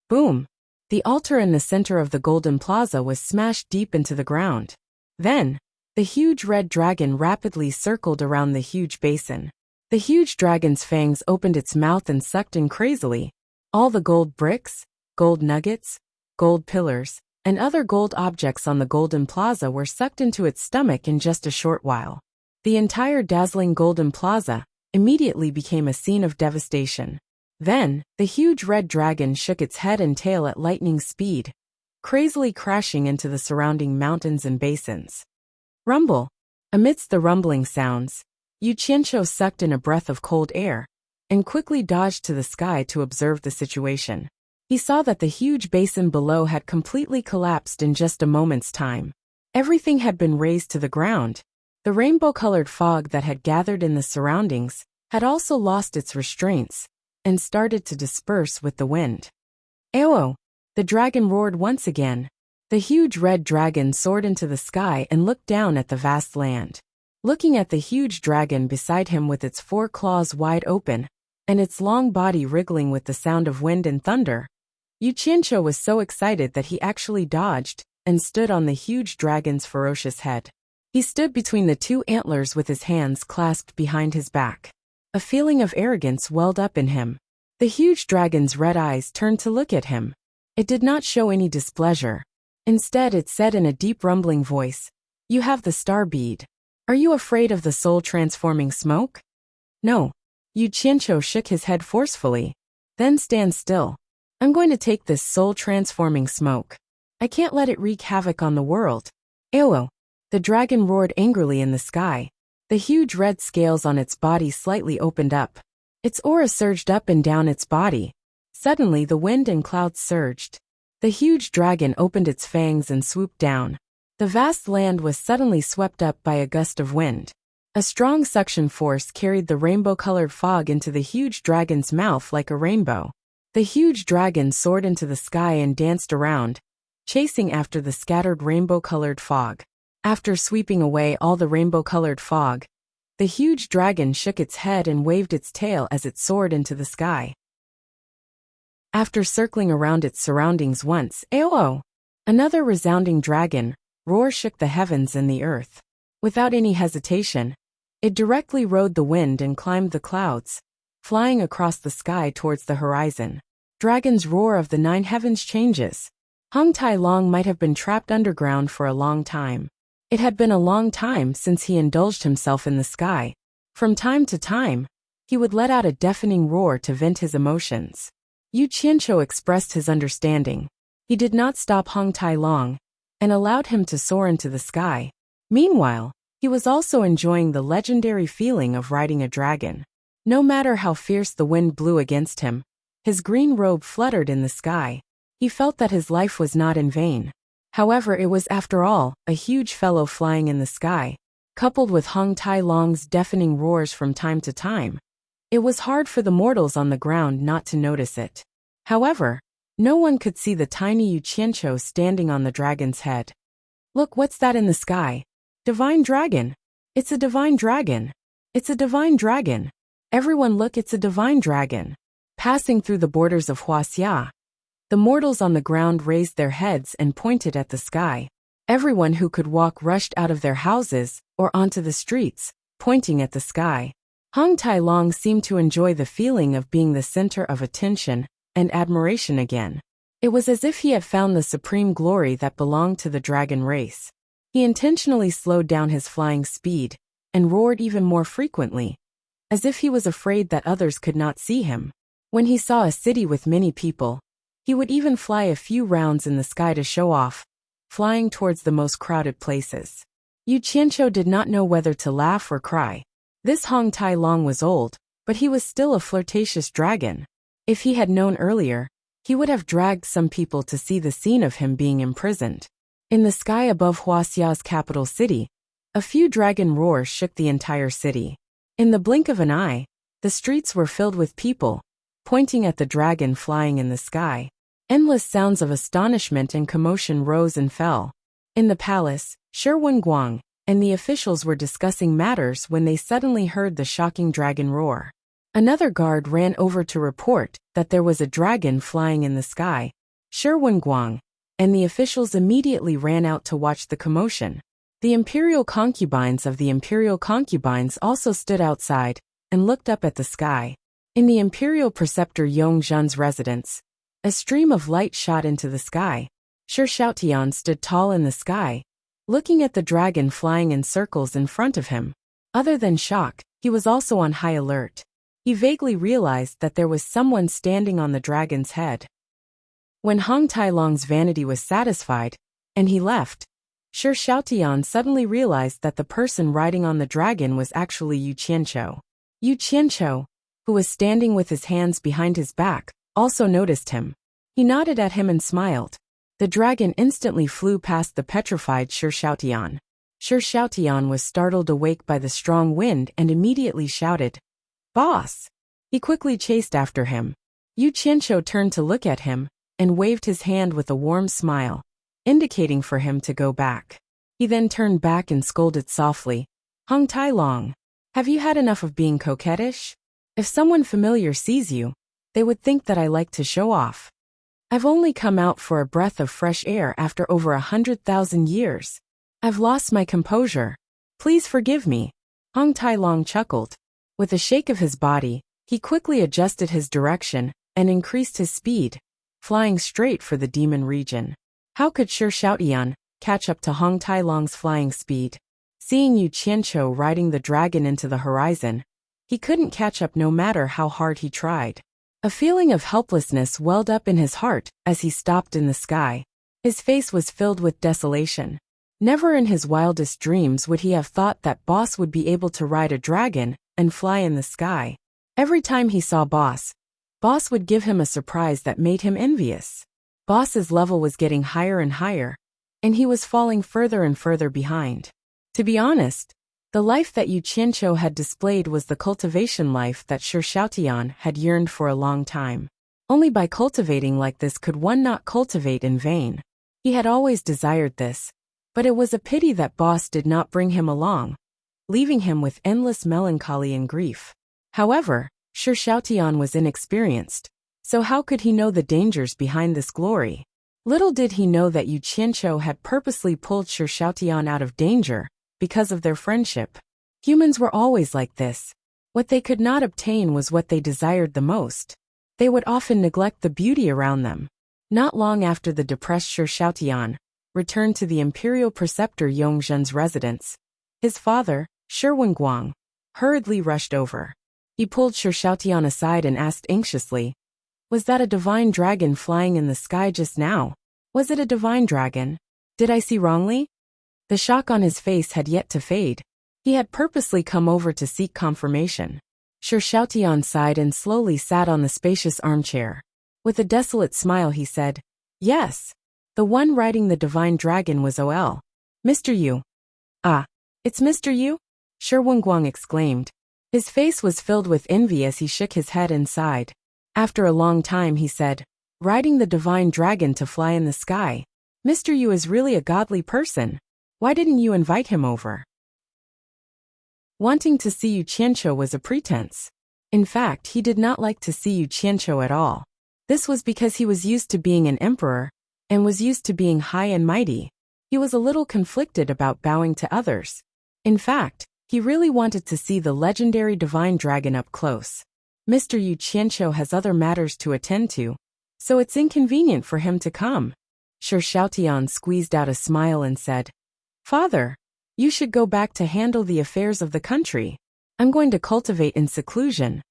Speaker 1: Boom! The altar in the center of the Golden Plaza was smashed deep into the ground. Then, the huge red dragon rapidly circled around the huge basin. The huge dragon's fangs opened its mouth and sucked in crazily. All the gold bricks, gold nuggets, gold pillars, and other gold objects on the Golden Plaza were sucked into its stomach in just a short while. The entire dazzling Golden Plaza immediately became a scene of devastation. Then, the huge red dragon shook its head and tail at lightning speed, crazily crashing into the surrounding mountains and basins. Rumble. Amidst the rumbling sounds, Yu Qianqiu sucked in a breath of cold air and quickly dodged to the sky to observe the situation. He saw that the huge basin below had completely collapsed in just a moment's time. Everything had been razed to the ground. The rainbow-colored fog that had gathered in the surroundings had also lost its restraints and started to disperse with the wind. Ayo! The dragon roared once again. The huge red dragon soared into the sky and looked down at the vast land. Looking at the huge dragon beside him with its 4 claws wide open and its long body wriggling with the sound of wind and thunder, Yu Qianqiu was so excited that he actually dodged and stood on the huge dragon's ferocious head. He stood between the 2 antlers with his hands clasped behind his back. A feeling of arrogance welled up in him. The huge dragon's red eyes turned to look at him. It did not show any displeasure. Instead, it said in a deep rumbling voice, "You have the star bead. Are you afraid of the soul-transforming smoke?" "No." Yu Qianqiu shook his head forcefully. "Then stand still. I'm going to take this soul-transforming smoke. I can't let it wreak havoc on the world." "Ewo!" The dragon roared angrily in the sky. The huge red scales on its body slightly opened up. Its aura surged up and down its body. Suddenly the wind and clouds surged. The huge dragon opened its fangs and swooped down. The vast land was suddenly swept up by a gust of wind. A strong suction force carried the rainbow-colored fog into the huge dragon's mouth like a rainbow. The huge dragon soared into the sky and danced around, chasing after the scattered rainbow-colored fog. After sweeping away all the rainbow-colored fog, the huge dragon shook its head and waved its tail as it soared into the sky. After circling around its surroundings once, "Ayo!" Another resounding dragon roar shook the heavens and the earth. Without any hesitation, it directly rode the wind and climbed the clouds, flying across the sky towards the horizon. Dragon's roar of the 9 heavens changes. Hong Tai Long might have been trapped underground for a long time. It had been a long time since he indulged himself in the sky. From time to time, he would let out a deafening roar to vent his emotions. Yu Qianqiu expressed his understanding. He did not stop Hong Tai Long and allowed him to soar into the sky. Meanwhile, he was also enjoying the legendary feeling of riding a dragon. No matter how fierce the wind blew against him, his green robe fluttered in the sky. He felt that his life was not in vain. However, it was after all a huge fellow flying in the sky, coupled with Hong Tai Long's deafening roars from time to time. It was hard for the mortals on the ground not to notice it. However, no one could see the tiny Yu Qianqiu standing on the dragon's head. "Look, what's that in the sky? Divine dragon! It's a divine dragon! It's a divine dragon! Everyone look, it's a divine dragon!" Passing through the borders of Huaxia, the mortals on the ground raised their heads and pointed at the sky. Everyone who could walk rushed out of their houses or onto the streets, pointing at the sky. Hong Tai Long seemed to enjoy the feeling of being the center of attention and admiration again. It was as if he had found the supreme glory that belonged to the dragon race. He intentionally slowed down his flying speed and roared even more frequently, as if he was afraid that others could not see him. When he saw a city with many people, he would even fly a few rounds in the sky to show off, flying towards the most crowded places. Yu Qianqiu did not know whether to laugh or cry. This Hong Tai Long was old, but he was still a flirtatious dragon. If he had known earlier, he would have dragged some people to see the scene of him being imprisoned. In the sky above Huaxia's capital city, a few dragon roars shook the entire city. In the blink of an eye, the streets were filled with people, pointing at the dragon flying in the sky. Endless sounds of astonishment and commotion rose and fell. In the palace, Shi Wenguang and the officials were discussing matters when they suddenly heard the shocking dragon roar. Another guard ran over to report that there was a dragon flying in the sky. Shi Wenguang and the officials immediately ran out to watch the commotion. The imperial concubines of the imperial concubines also stood outside and looked up at the sky. In the imperial preceptor Yong Zhen's residence, a stream of light shot into the sky. Sure Xiaotian stood tall in the sky, looking at the dragon flying in circles in front of him. Other than shock, he was also on high alert. He vaguely realized that there was someone standing on the dragon's head. When Hong Tailong's vanity was satisfied, and he left, Sure Xiaotian suddenly realized that the person riding on the dragon was actually Yu Qianqiu. Yu Qianqiu, who was standing with his hands behind his back, also noticed him. He nodded at him and smiled. The dragon instantly flew past the petrified Sure Xiaotian. Sure Xiaotian was startled awake by the strong wind and immediately shouted, "Boss!" He quickly chased after him. Yu Qianqiu turned to look at him, and waved his hand with a warm smile, indicating for him to go back. He then turned back and scolded softly, "Hong Tailong, have you had enough of being coquettish? If someone familiar sees you, they would think that I like to show off. I've only come out for a breath of fresh air after over 100,000 years. I've lost my composure. Please forgive me." Hong Tailong chuckled. With a shake of his body, he quickly adjusted his direction and increased his speed, flying straight for the demon region. How could Sure Xiaotian catch up to Hong Tailong's flying speed? Seeing Yu Qianqiu riding the dragon into the horizon, he couldn't catch up no matter how hard he tried. A feeling of helplessness welled up in his heart as he stopped in the sky. His face was filled with desolation. Never in his wildest dreams would he have thought that Boss would be able to ride a dragon and fly in the sky. Every time he saw Boss would give him a surprise that made him envious. Boss's level was getting higher and higher, and he was falling further and further behind. To be honest, the life that Yu Qianqiu had displayed was the cultivation life that Sure Xiaotian had yearned for a long time. Only by cultivating like this could one not cultivate in vain. He had always desired this, but it was a pity that Boss did not bring him along, leaving him with endless melancholy and grief. However, Sure Xiaotian was inexperienced, so how could he know the dangers behind this glory? Little did he know that Yu Qianqiu had purposely pulled Sure Xiaotian out of danger because of their friendship. Humans were always like this. What they could not obtain was what they desired the most. They would often neglect the beauty around them. Not long after the depressed Sure Xiaotian returned to the imperial preceptor Yongzhen's residence, his father, Sure Wenguang, hurriedly rushed over. He pulled Sure Xiaotian aside and asked anxiously, "Was that a divine dragon flying in the sky just now? Was it a divine dragon? Did I see wrongly?" The shock on his face had yet to fade. He had purposely come over to seek confirmation. Sure Xiaotian sighed and slowly sat on the spacious armchair. With a desolate smile he said, "Yes. The one riding the divine dragon was Ol. Mr. Yu." "Ah, it's Mr. Yu?" Sure Wenguang exclaimed. His face was filled with envy as he shook his head and sighed. After a long time he said, "Riding the divine dragon to fly in the sky. Mr. Yu is really a godly person. Why didn't you invite him over?" Wanting to see Yu Qianqiu was a pretense. In fact, he did not like to see Yu Qianqiu at all. This was because he was used to being an emperor, and was used to being high and mighty. He was a little conflicted about bowing to others. In fact, he really wanted to see the legendary divine dragon up close. Mr. Yu Qianqiu has other matters to attend to, so it's inconvenient for him to come. Sure Xiaotian squeezed out a smile and said, "Father, you should go back to handle the affairs of the country. I'm going to cultivate in seclusion."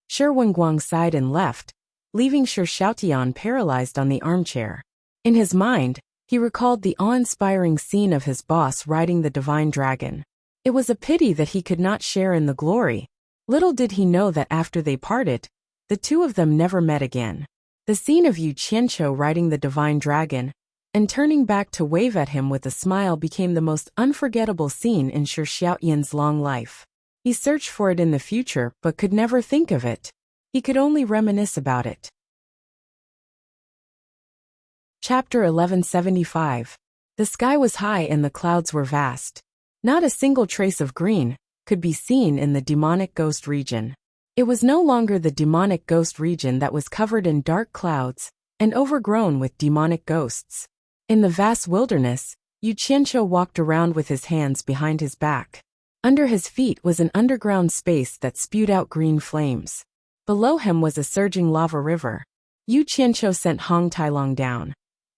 Speaker 1: Sure Wenguang sighed and left, leaving Sure Xiaotian paralyzed on the armchair. In his mind, he recalled the awe-inspiring scene of his boss riding the divine dragon. It was a pity that he could not share in the glory. Little did he know that after they parted, the two of them never met again. The scene of Yu Qianqiu riding the divine dragon and turning back to wave at him with a smile became the most unforgettable scene in Sure Xiaotian's long life. He searched for it in the future but could never think of it. He could only reminisce about it. Chapter 1175. The sky was high and the clouds were vast. Not a single trace of green could be seen in the demonic ghost region. It was no longer the demonic ghost region that was covered in dark clouds and overgrown with demonic ghosts. In the vast wilderness, Yu Qianqiu walked around with his hands behind his back. Under his feet was an underground space that spewed out green flames. Below him was a surging lava river. Yu Qianqiu sent Hong Tailong down.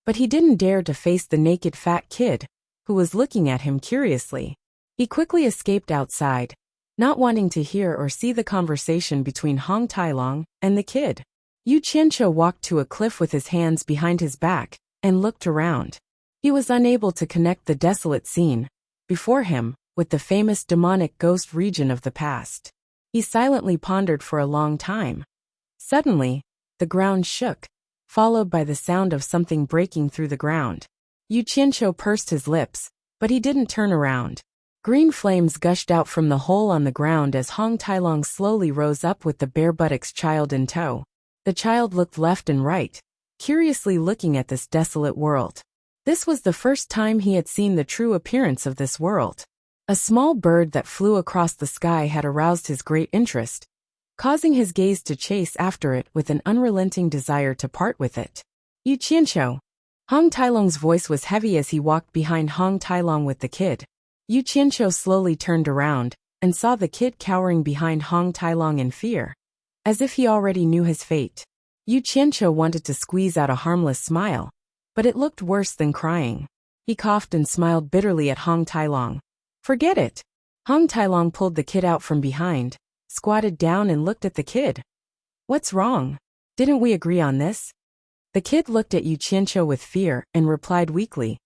Speaker 1: But he didn't dare to face the naked fat kid, who was looking at him curiously. He quickly escaped outside, not wanting to hear or see the conversation between Hong Tailong and the kid. Yu Qianqiu walked to a cliff with his hands behind his back and looked around. He was unable to connect the desolate scene before him with the famous demonic ghost region of the past. He silently pondered for a long time. Suddenly, the ground shook, followed by the sound of something breaking through the ground. Yu Qianqiu pursed his lips, but he didn't turn around. Green flames gushed out from the hole on the ground as Hong Tailong slowly rose up with the bare buttocks child in tow. The child looked left and right, curiously looking at this desolate world. This was the first time he had seen the true appearance of this world. A small bird that flew across the sky had aroused his great interest, causing his gaze to chase after it with an unrelenting desire to part with it. Yu Qianqiu. Hong Tailong's voice was heavy as he walked behind Hong Tailong with the kid. Yu Qianqiu slowly turned around and saw the kid cowering behind Hong Tailong in fear, as if he already knew his fate. Yu Qianqiu wanted to squeeze out a harmless smile, but it looked worse than crying. He coughed and smiled bitterly at Hong Tailong. Forget it. Hong Tailong pulled the kid out from behind, squatted down and looked at the kid. What's wrong? Didn't we agree on this? The kid looked at Yu Qianqiu with fear and replied weakly,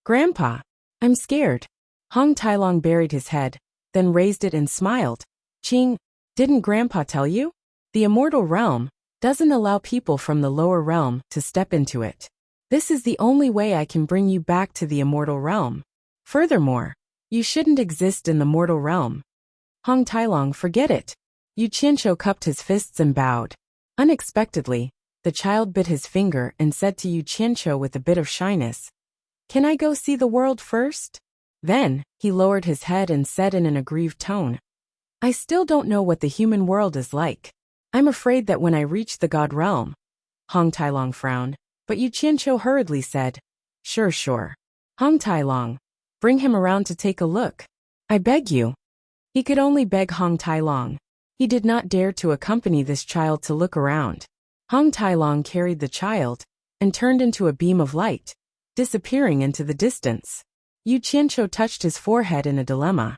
Speaker 1: Grandpa, I'm scared. Hong Tailong buried his head, then raised it and smiled. Ching, didn't Grandpa tell you? The immortal realm doesn't allow people from the lower realm to step into it. This is the only way I can bring you back to the immortal realm. Furthermore, you shouldn't exist in the mortal realm. Hong Tailong, forget it. Yu Qianqiu cupped his fists and bowed. Unexpectedly, the child bit his finger and said to Yu Qianqiu with a bit of shyness, Can I go see the world first? Then, he lowered his head and said in an aggrieved tone, I still don't know what the human world is like. I'm afraid that when I reach the god realm. Hong Tailong frowned, but Yu Qianqiu hurriedly said, Sure. Hong Tailong, bring him around to take a look. I beg you. He could only beg Hong Tailong. He did not dare to accompany this child to look around. Hong Tailong carried the child and turned into a beam of light, disappearing into the distance. Yu Qianqiu touched his forehead in a dilemma.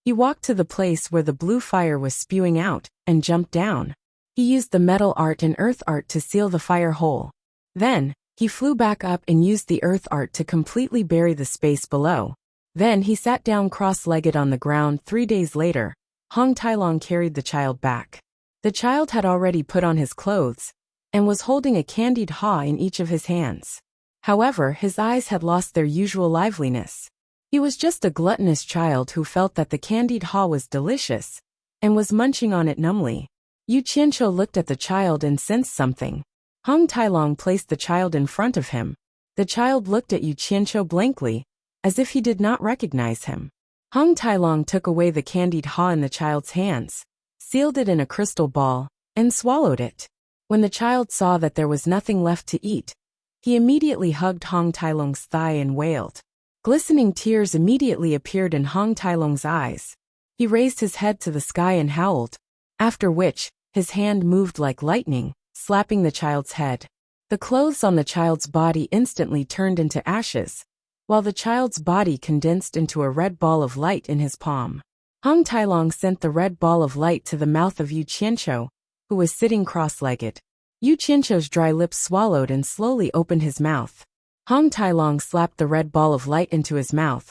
Speaker 1: He walked to the place where the blue fire was spewing out and jumped down. He used the metal art and earth art to seal the fire hole. Then, he flew back up and used the earth art to completely bury the space below. Then he sat down cross-legged on the ground. 3 days later, Hong Tailong carried the child back. The child had already put on his clothes and was holding a candied haw in each of his hands. However, his eyes had lost their usual liveliness. He was just a gluttonous child who felt that the candied haw was delicious and was munching on it numbly. Yu Qianqiu looked at the child and sensed something. Hong Tailong placed the child in front of him. The child looked at Yu Qianqiu blankly, as if he did not recognize him. Hong Tailong took away the candied haw in the child's hands, sealed it in a crystal ball, and swallowed it. When the child saw that there was nothing left to eat, he immediately hugged Hong Tailong's thigh and wailed. Glistening tears immediately appeared in Hong Tailong's eyes. He raised his head to the sky and howled, after which, his hand moved like lightning, slapping the child's head. The clothes on the child's body instantly turned into ashes, while the child's body condensed into a red ball of light in his palm. Hong Tailong sent the red ball of light to the mouth of Yu Qianqiu, who was sitting cross-legged. Yu Qianqiu's dry lips swallowed and slowly opened his mouth. Hong Tailong slapped the red ball of light into his mouth,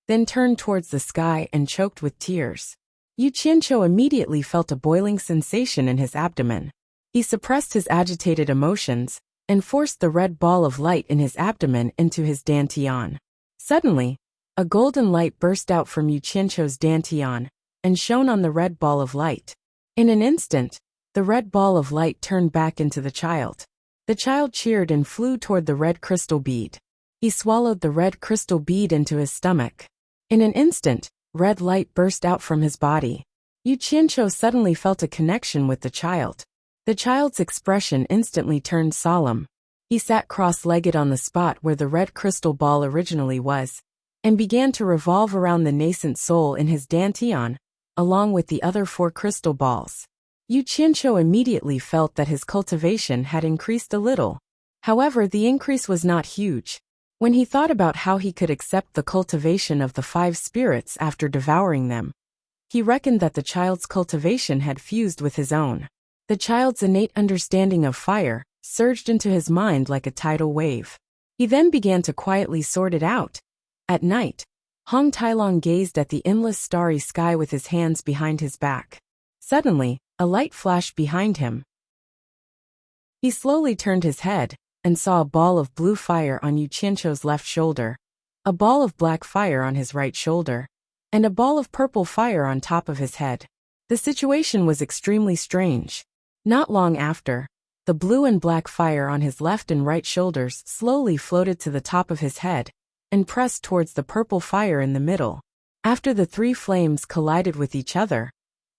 Speaker 1: then turned towards the sky and choked with tears. Yu Qianqiu immediately felt a boiling sensation in his abdomen. He suppressed his agitated emotions and forced the red ball of light in his abdomen into his dantian. Suddenly, a golden light burst out from Yu Qianqiu's dantian and shone on the red ball of light. In an instant, the red ball of light turned back into the child. The child cheered and flew toward the red crystal bead. He swallowed the red crystal bead into his stomach. In an instant, red light burst out from his body. Yu Qianqiu suddenly felt a connection with the child. The child's expression instantly turned solemn. He sat cross-legged on the spot where the red crystal ball originally was, and began to revolve around the nascent soul in his dantian, along with the other 4 crystal balls. Yu Qianqiu immediately felt that his cultivation had increased a little. However, the increase was not huge. When he thought about how he could accept the cultivation of the 5 spirits after devouring them, he reckoned that the child's cultivation had fused with his own. The child's innate understanding of fire surged into his mind like a tidal wave. He then began to quietly sort it out. At night, Hong Tailong gazed at the endless starry sky with his hands behind his back. Suddenly, a light flashed behind him. He slowly turned his head and saw a ball of blue fire on Yu Qianqiu's left shoulder, a ball of black fire on his right shoulder, and a ball of purple fire on top of his head. The situation was extremely strange. Not long after, the blue and black fire on his left and right shoulders slowly floated to the top of his head and pressed towards the purple fire in the middle. After the 3 flames collided with each other,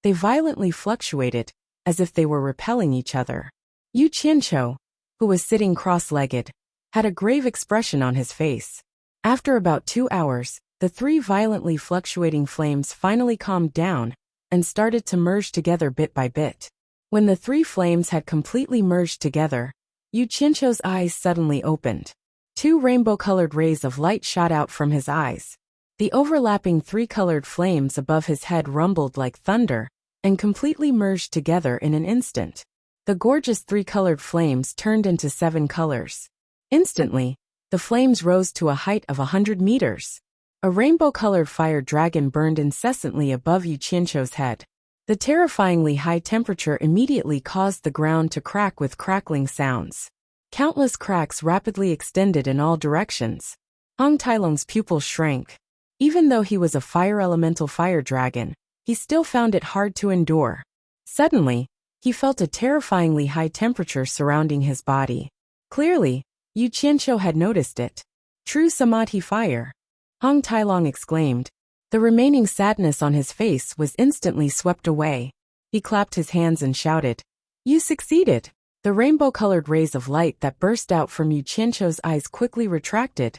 Speaker 1: they violently fluctuated, as if they were repelling each other. Yu Qianqiu, who was sitting cross-legged, had a grave expression on his face. After about 2 hours, the 3 violently fluctuating flames finally calmed down and started to merge together bit by bit. When the 3 flames had completely merged together, Yu Qianqiu's eyes suddenly opened. 2 rainbow-colored rays of light shot out from his eyes. The overlapping 3-colored flames above his head rumbled like thunder and completely merged together in an instant. The gorgeous 3-colored flames turned into 7 colors. Instantly, the flames rose to a height of 100 meters. A rainbow-colored fire dragon burned incessantly above Yu Qianqiu's head. The terrifyingly high temperature immediately caused the ground to crack with crackling sounds. Countless cracks rapidly extended in all directions. Hong Tailong's pupils shrank. Even though he was a fire elemental fire dragon, he still found it hard to endure. Suddenly, he felt a terrifyingly high temperature surrounding his body. Clearly, Yu Qianqiu had noticed it. True Samadhi fire! Hong Tailong exclaimed. The remaining sadness on his face was instantly swept away. He clapped his hands and shouted, "You succeeded!" The rainbow-colored rays of light that burst out from Yu Qianqiu's eyes quickly retracted,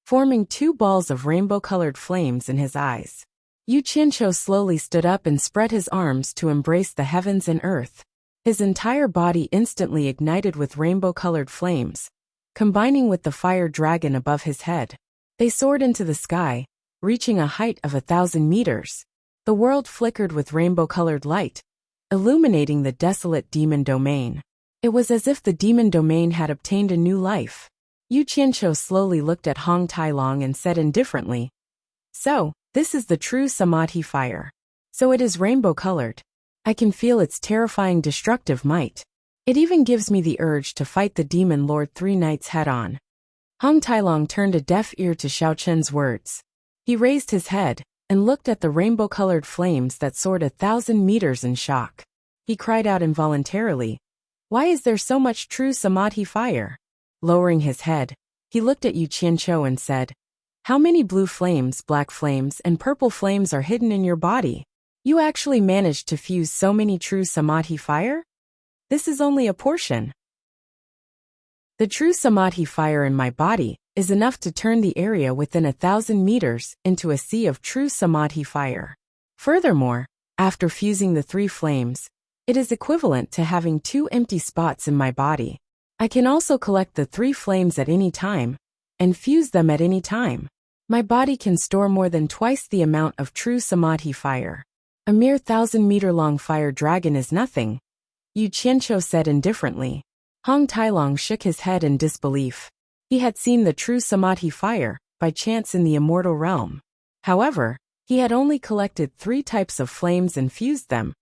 Speaker 1: forming 2 balls of rainbow-colored flames in his eyes. Yu Qianqiu slowly stood up and spread his arms to embrace the heavens and earth. His entire body instantly ignited with rainbow-colored flames, combining with the fire dragon above his head. They soared into the sky, reaching a height of 1,000 meters. The world flickered with rainbow-colored light, illuminating the desolate demon domain. It was as if the demon domain had obtained a new life. Yu Qianqiu slowly looked at Hong Tailong and said indifferently, "So, this is the true Samadhi fire. So it is rainbow-colored. I can feel its terrifying destructive might. It even gives me the urge to fight the demon lord 3 nights head-on." Hong Tailong turned a deaf ear to Xiao Chen's words. He raised his head and looked at the rainbow-colored flames that soared 1,000 meters in shock. He cried out involuntarily, "Why is there so much true Samadhi fire?" Lowering his head, he looked at Yu Qianqiu and said, "How many blue flames, black flames, and purple flames are hidden in your body? You actually managed to fuse so many true Samadhi fire? This is only a portion. The true Samadhi fire in my body is enough to turn the area within 1,000 meters into a sea of true Samadhi fire. Furthermore, after fusing the 3 flames, it is equivalent to having 2 empty spots in my body. I can also collect the 3 flames at any time and fuse them at any time. My body can store more than twice the amount of true Samadhi fire. A mere 1,000-meter-long fire dragon is nothing," Yu Qianqiu said indifferently. Hong Tailong shook his head in disbelief. He had seen the true Samadhi fire, by chance in the immortal realm. However, he had only collected 3 types of flames and fused them,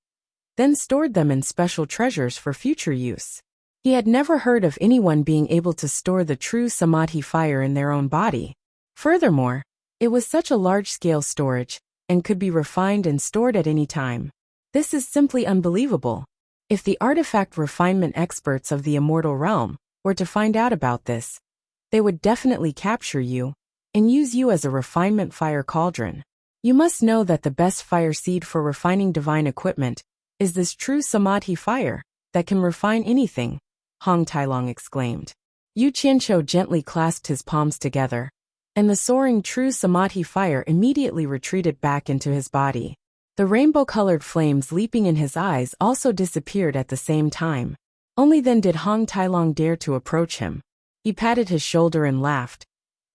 Speaker 1: then stored them in special treasures for future use. He had never heard of anyone being able to store the true Samadhi fire in their own body. Furthermore, it was such a large-scale storage, and could be refined and stored at any time. This is simply unbelievable. If the artifact refinement experts of the immortal realm were to find out about this, they would definitely capture you and use you as a refinement fire cauldron. You must know that the best fire seed for refining divine equipment is this true Samadhi fire that can refine anything," Hong Tailong exclaimed. Yu Qianqiu gently clasped his palms together, and the soaring true Samadhi fire immediately retreated back into his body. The rainbow-colored flames leaping in his eyes also disappeared at the same time. Only then did Hong Tailong dare to approach him. He patted his shoulder and laughed.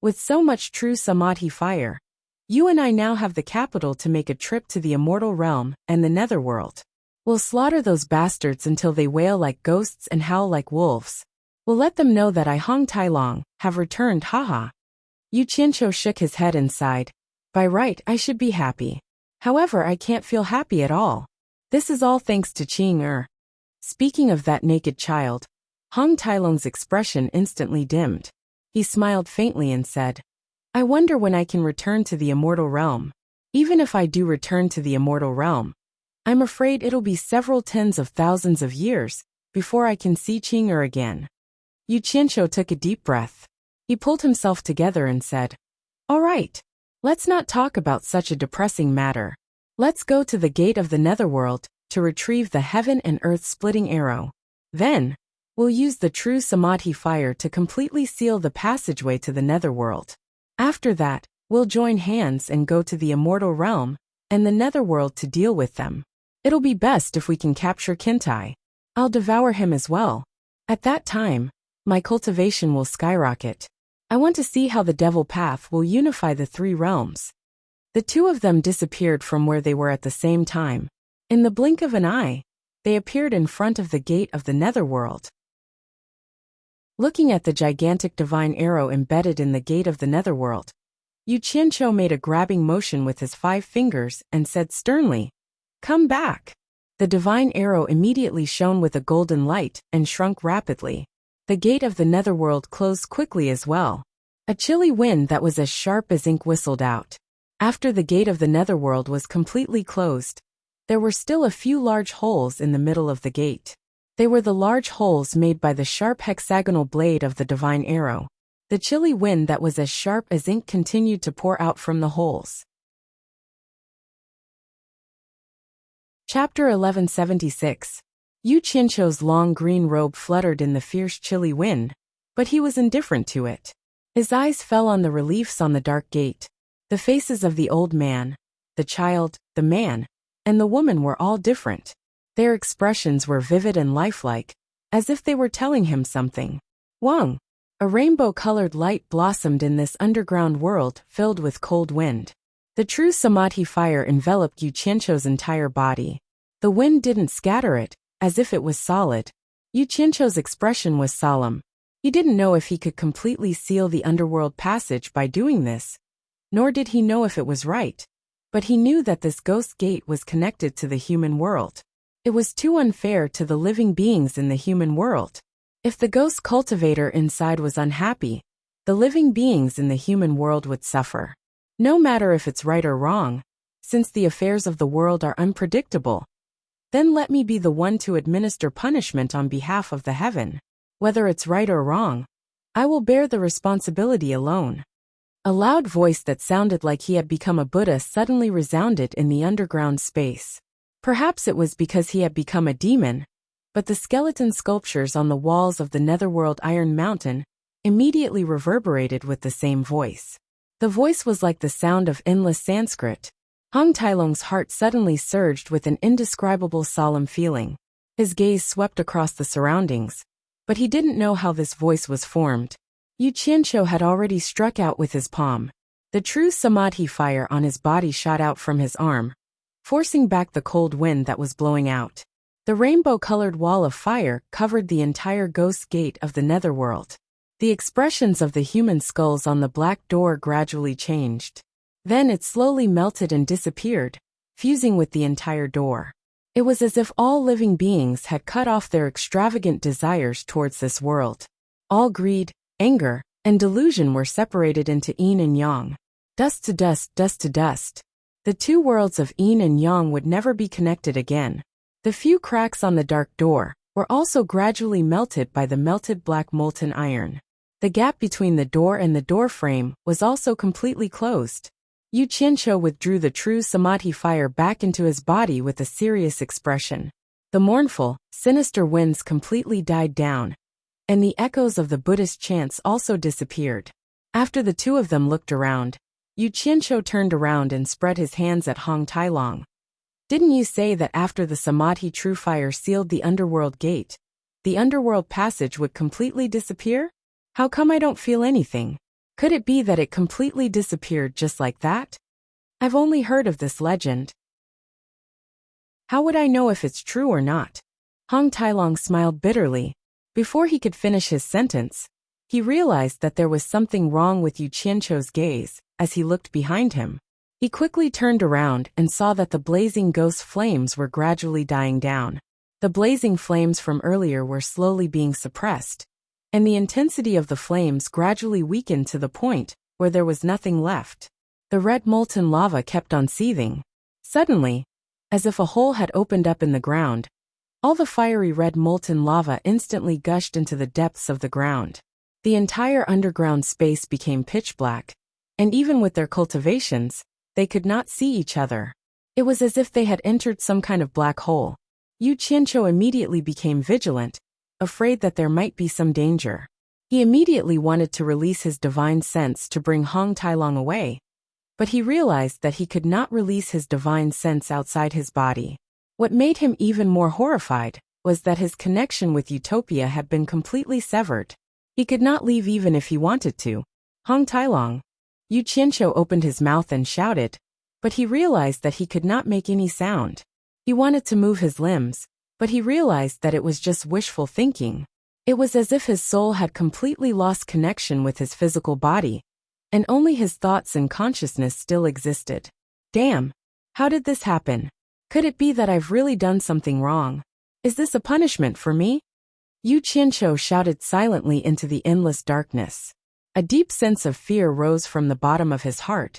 Speaker 1: With so much true samadhi fire, you and I now have the capital to make a trip to the immortal realm and the netherworld. We'll slaughter those bastards until they wail like ghosts and howl like wolves. We'll let them know that I, Hong Tai-long, have returned, haha. Yu Qianqiu shook his head and sighed. By right, I should be happy. However, I can't feel happy at all. This is all thanks to Qing. Speaking of that naked child, Hong Tai-long's expression instantly dimmed. He smiled faintly and said, I wonder when I can return to the immortal realm. Even if I do return to the immortal realm, I'm afraid it'll be several tens of thousands of years before I can see Qing again. Yu Qianqiu took a deep breath. He pulled himself together and said, All right, let's not talk about such a depressing matter. Let's go to the gate of the netherworld to retrieve the heaven and earth splitting arrow. Then, we'll use the true samadhi fire to completely seal the passageway to the netherworld. After that, we'll join hands and go to the immortal realm and the netherworld to deal with them. It'll be best if we can capture Kintai. I'll devour him as well. At that time, my cultivation will skyrocket. I want to see how the devil path will unify the three realms. The two of them disappeared from where they were at the same time. In the blink of an eye, they appeared in front of the gate of the netherworld. Looking at the gigantic divine arrow embedded in the gate of the netherworld, Yu Qianqiu made a grabbing motion with his 5 fingers and said sternly, Come back. The divine arrow immediately shone with a golden light and shrunk rapidly. The gate of the netherworld closed quickly as well. A chilly wind that was as sharp as ink whistled out. After the gate of the netherworld was completely closed, there were still a few large holes in the middle of the gate. They were the large holes made by the sharp hexagonal blade of the divine arrow. The chilly wind that was as sharp as ink continued to pour out from the holes. Chapter 1176. Yu Qianqiu's long green robe fluttered in the fierce chilly wind, but he was indifferent to it. His eyes fell on the reliefs on the dark gate. The faces of the old man, the child, the man, and the woman were all different. Their expressions were vivid and lifelike, as if they were telling him something. Wang! A rainbow-colored light blossomed in this underground world filled with cold wind. The true samadhi fire enveloped Yu Qianqiu's entire body. The wind didn't scatter it, as if it was solid. Yu Qianqiu's expression was solemn. He didn't know if he could completely seal the underworld passage by doing this, nor did he know if it was right. But he knew that this ghost gate was connected to the human world. It was too unfair to the living beings in the human world. If the ghost cultivator inside was unhappy, the living beings in the human world would suffer. No matter if it's right or wrong, since the affairs of the world are unpredictable, then let me be the one to administer punishment on behalf of the heaven. Whether it's right or wrong, I will bear the responsibility alone. A loud voice that sounded like he had become a Buddha suddenly resounded in the underground space. Perhaps it was because he had become a demon, but the skeleton sculptures on the walls of the netherworld Iron Mountain immediately reverberated with the same voice. The voice was like the sound of endless Sanskrit. Hong Tai-long's heart suddenly surged with an indescribable solemn feeling. His gaze swept across the surroundings, but he didn't know how this voice was formed. Yu Qianqiu had already struck out with his palm. The true samadhi fire on his body shot out from his arm, forcing back the cold wind that was blowing out. The rainbow-colored wall of fire covered the entire ghost gate of the netherworld. The expressions of the human skulls on the black door gradually changed. Then it slowly melted and disappeared, fusing with the entire door. It was as if all living beings had cut off their extravagant desires towards this world. All greed, anger, and delusion were separated into yin and yang. Dust to dust, dust to dust. The two worlds of yin and yang would never be connected again. The few cracks on the dark door were also gradually melted by the melted black molten iron. The gap between the door and the door frame was also completely closed. Yu Qianqiu withdrew the true samadhi fire back into his body with a serious expression. The mournful, sinister winds completely died down, and the echoes of the Buddhist chants also disappeared. After the two of them looked around, Yu Qianqiu turned around and spread his hands at Hong Tai-long. Didn't you say that after the samadhi true fire sealed the underworld gate, the underworld passage would completely disappear? How come I don't feel anything? Could it be that it completely disappeared just like that? I've only heard of this legend. How would I know if it's true or not? Hong Tailong smiled bitterly. Before he could finish his sentence, he realized that there was something wrong with Yu Qianqiu's gaze as he looked behind him. He quickly turned around and saw that the blazing ghost flames were gradually dying down. The blazing flames from earlier were slowly being suppressed, and the intensity of the flames gradually weakened to the point where there was nothing left. The red molten lava kept on seething. Suddenly, as if a hole had opened up in the ground, all the fiery red molten lava instantly gushed into the depths of the ground. The entire underground space became pitch black, and even with their cultivations, they could not see each other. It was as if they had entered some kind of black hole. Yu Qianqiu immediately became vigilant, afraid that there might be some danger. He immediately wanted to release his divine sense to bring Hong Tailong away, but he realized that he could not release his divine sense outside his body. What made him even more horrified was that his connection with Utopia had been completely severed. He could not leave even if he wanted to. Hong Tailong. Yu Qianqiu opened his mouth and shouted, but he realized that he could not make any sound. He wanted to move his limbs, but he realized that it was just wishful thinking. It was as if his soul had completely lost connection with his physical body, and only his thoughts and consciousness still existed. Damn! How did this happen? Could it be that I've really done something wrong? Is this a punishment for me? Yu Qianqiu shouted silently into the endless darkness. A deep sense of fear rose from the bottom of his heart,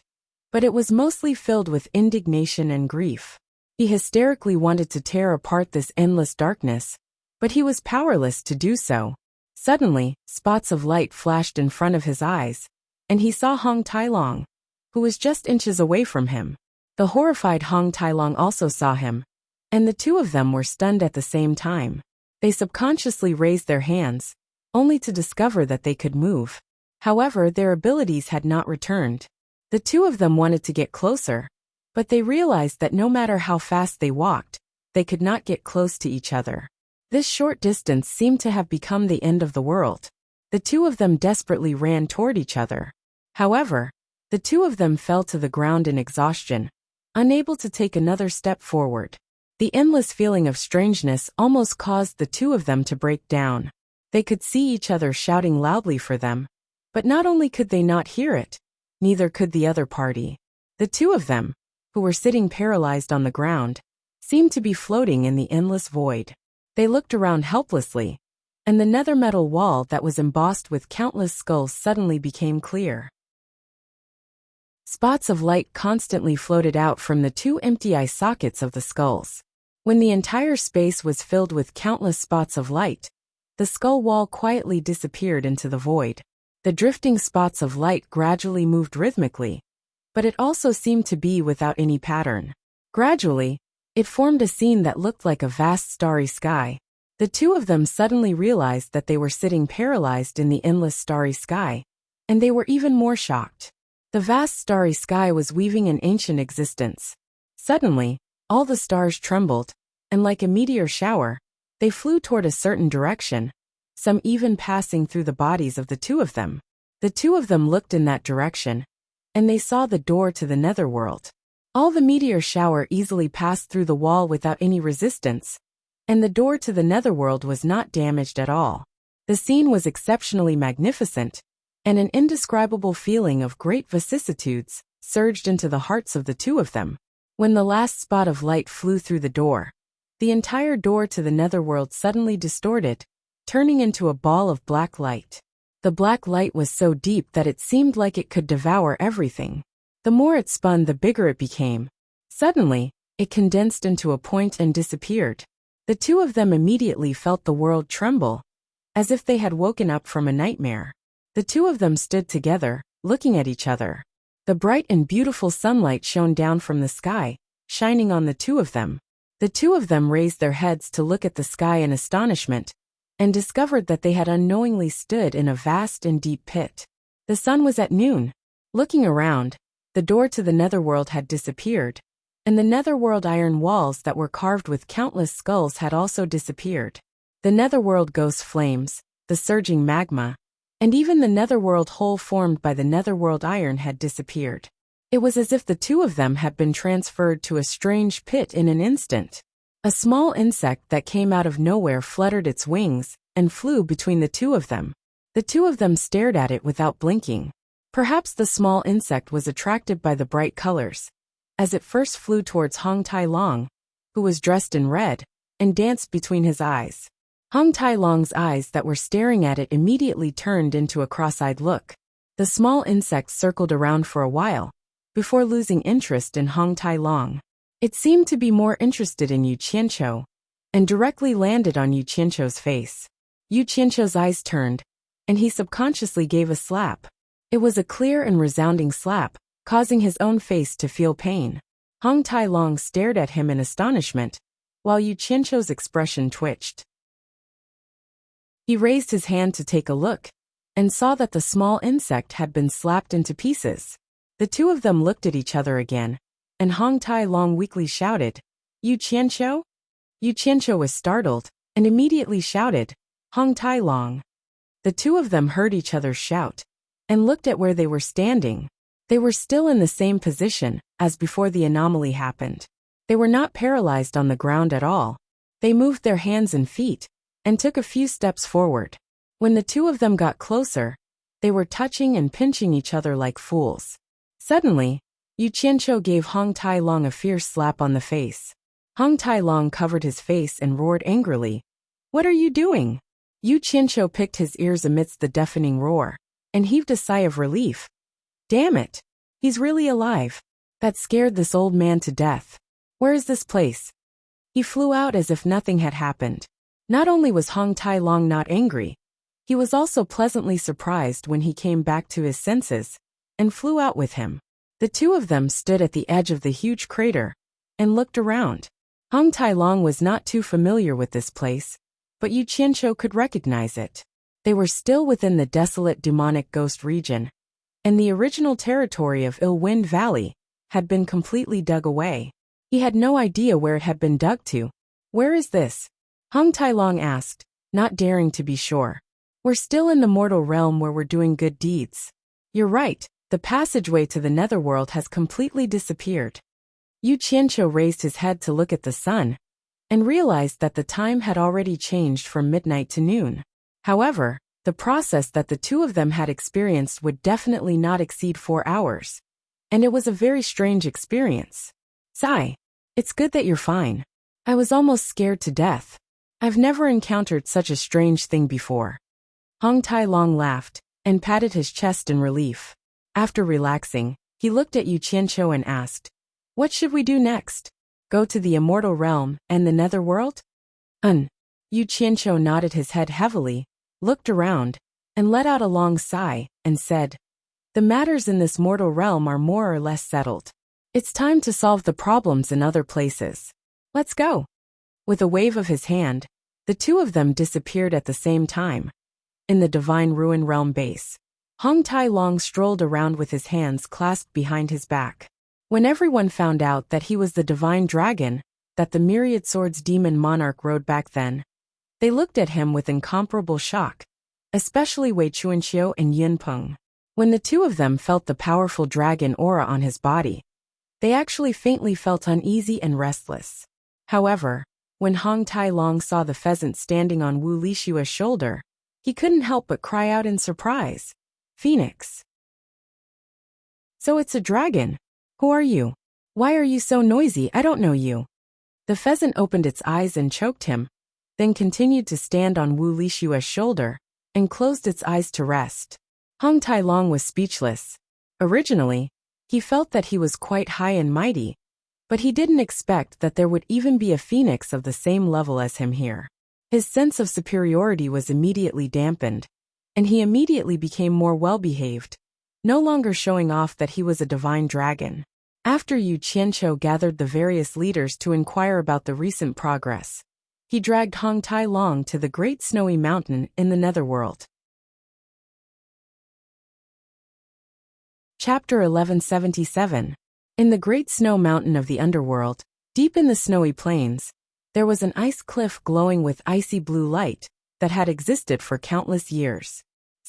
Speaker 1: but it was mostly filled with indignation and grief. He hysterically wanted to tear apart this endless darkness, but he was powerless to do so. Suddenly, spots of light flashed in front of his eyes, and he saw Hong Tailong, who was just inches away from him. The horrified Hong Tailong also saw him, and the two of them were stunned at the same time. They subconsciously raised their hands, only to discover that they could move. However, their abilities had not returned. The two of them wanted to get closer, but they realized that no matter how fast they walked, they could not get close to each other. This short distance seemed to have become the end of the world. The two of them desperately ran toward each other. However, the two of them fell to the ground in exhaustion, unable to take another step forward. The endless feeling of strangeness almost caused the two of them to break down. They could see each other shouting loudly for them, but not only could they not hear it, neither could the other party. The two of them, who were sitting paralyzed on the ground, seemed to be floating in the endless void. They looked around helplessly, and the nether metal wall that was embossed with countless skulls suddenly became clear. Spots of light constantly floated out from the two empty eye sockets of the skulls. When the entire space was filled with countless spots of light, the skull wall quietly disappeared into the void. The drifting spots of light gradually moved rhythmically, but it also seemed to be without any pattern. Gradually, it formed a scene that looked like a vast starry sky. The two of them suddenly realized that they were sitting paralyzed in the endless starry sky, and they were even more shocked. The vast starry sky was weaving an ancient existence. Suddenly, all the stars trembled, and like a meteor shower, they flew toward a certain direction, some even passing through the bodies of the two of them. The two of them looked in that direction, and they saw the door to the netherworld. All the meteor shower easily passed through the wall without any resistance, and the door to the netherworld was not damaged at all. The scene was exceptionally magnificent, and an indescribable feeling of great vicissitudes surged into the hearts of the two of them. When the last spot of light flew through the door, the entire door to the netherworld suddenly distorted, turning into a ball of black light. The black light was so deep that it seemed like it could devour everything. The more it spun, the bigger it became. Suddenly, it condensed into a point and disappeared. The two of them immediately felt the world tremble, as if they had woken up from a nightmare. The two of them stood together, looking at each other. The bright and beautiful sunlight shone down from the sky, shining on the two of them. The two of them raised their heads to look at the sky in astonishment, and discovered that they had unknowingly stood in a vast and deep pit. The sun was at noon. Looking around, the door to the netherworld had disappeared, and the netherworld iron walls that were carved with countless skulls had also disappeared. The netherworld ghost flames, the surging magma, and even the netherworld hole formed by the netherworld iron had disappeared. It was as if the two of them had been transferred to a strange pit in an instant. A small insect that came out of nowhere fluttered its wings and flew between the two of them. The two of them stared at it without blinking. Perhaps the small insect was attracted by the bright colors, as it first flew towards Hong Tai Long, who was dressed in red, and danced between his eyes. Hong Tai Long's eyes that were staring at it immediately turned into a cross-eyed look. The small insect circled around for a while, before losing interest in Hong Tai Long. It seemed to be more interested in Yu Qianqiu, and directly landed on Yu Qianqiu's face. Yu Qianqiu's eyes turned, and he subconsciously gave a slap. It was a clear and resounding slap, causing his own face to feel pain. Hong Tai Long stared at him in astonishment, while Yu Qianqiu's expression twitched. He raised his hand to take a look, and saw that the small insect had been slapped into pieces. The two of them looked at each other again, and Hong Tai Long weakly shouted, "Yu Qianqiu?" Yu Qianqiu was startled, and immediately shouted, "Hong Tai Long." The two of them heard each other shout, and looked at where they were standing. They were still in the same position as before the anomaly happened. They were not paralyzed on the ground at all. They moved their hands and feet, and took a few steps forward. When the two of them got closer, they were touching and pinching each other like fools. Suddenly, Yu Qianqiu gave Hong Tai Long a fierce slap on the face. Hong Tai Long covered his face and roared angrily, "What are you doing?" Yu Qianqiu picked his ears amidst the deafening roar, and heaved a sigh of relief. "Damn it! He's really alive. That scared this old man to death. Where is this place?" He flew out as if nothing had happened. Not only was Hong Tai Long not angry, he was also pleasantly surprised when he came back to his senses, and flew out with him. The two of them stood at the edge of the huge crater, and looked around. Hong Tai Long was not too familiar with this place, but Yu Qianqiu could recognize it. They were still within the desolate demonic ghost region, and the original territory of Ill Wind Valley had been completely dug away. He had no idea where it had been dug to. "Where is this?" Hong Tai Long asked, not daring to be sure. "We're still in the mortal realm where we're doing good deeds." "You're right, the passageway to the netherworld has completely disappeared." Yu Qianqiu raised his head to look at the sun, and realized that the time had already changed from midnight to noon. However, the process that the two of them had experienced would definitely not exceed 4 hours. And it was a very strange experience. "Sigh. It's good that you're fine. I was almost scared to death. I've never encountered such a strange thing before." Hong Tai Long laughed, and patted his chest in relief. After relaxing, he looked at Yu Qianqiu and asked, "What should we do next? Go to the immortal realm and the netherworld?" Yu Qianqiu nodded his head heavily, looked around, and let out a long sigh, and said, "The matters in this mortal realm are more or less settled. It's time to solve the problems in other places. Let's go." With a wave of his hand, the two of them disappeared at the same time. In the Divine Ruin Realm base, Hong Tai Long strolled around with his hands clasped behind his back. When everyone found out that he was the Divine Dragon that the Myriad Swords Demon Monarch rode back then, they looked at him with incomparable shock, especially Wei Chuanqiu and Yin Peng. When the two of them felt the powerful dragon aura on his body, they actually faintly felt uneasy and restless. However, when Hong Tai Long saw the pheasant standing on Wu Lishua's shoulder, he couldn't help but cry out in surprise, "Phoenix! So it's a dragon. Who are you? Why are you so noisy? I don't know you." The pheasant opened its eyes and choked him, then continued to stand on Wu Lishua's shoulder, and closed its eyes to rest. Hong Tai Long was speechless. Originally, he felt that he was quite high and mighty, but he didn't expect that there would even be a phoenix of the same level as him here. His sense of superiority was immediately dampened, and he immediately became more well-behaved, no longer showing off that he was a divine dragon. After Yu Qianqiu gathered the various leaders to inquire about the recent progress, he dragged Hong Tai Long to the Great Snowy Mountain in the Netherworld. Chapter 1177. In the Great Snow Mountain of the Underworld, deep in the snowy plains, there was an ice cliff glowing with icy blue light that had existed for countless years.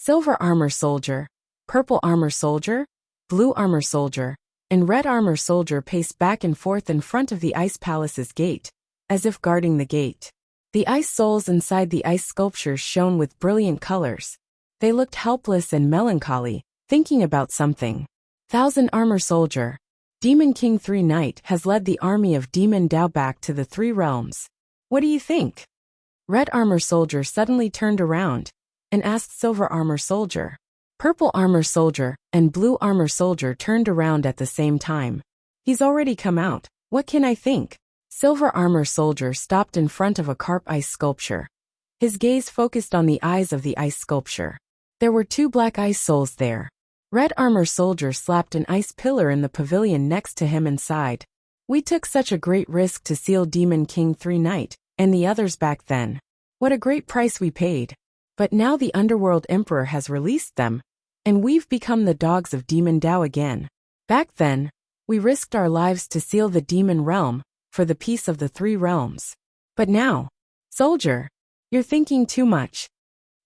Speaker 1: Silver armor soldier, purple armor soldier, blue armor soldier, and red armor soldier paced back and forth in front of the ice palace's gate, as if guarding the gate. The ice souls inside the ice sculptures shone with brilliant colors. They looked helpless and melancholy, thinking about something. Thousand armor soldier, Demon King 3 Knight has led the army of Demon Dao back to the 3 realms. What do you think? Red armor soldier suddenly turned around and asked silver armor soldier. Purple armor soldier and blue armor soldier turned around at the same time. He's already come out. What can I think? Silver armor soldier stopped in front of a carp ice sculpture. His gaze focused on the eyes of the ice sculpture. There were 2 black ice souls there. Red armor soldier slapped an ice pillar in the pavilion next to him and sighed. We took such a great risk to seal Demon King 3 Knight and the others back then. What a great price we paid. But now the Underworld Emperor has released them, and we've become the dogs of Demon Dao again. Back then, we risked our lives to seal the demon realm, for the peace of the 3 realms. But now, soldier, you're thinking too much.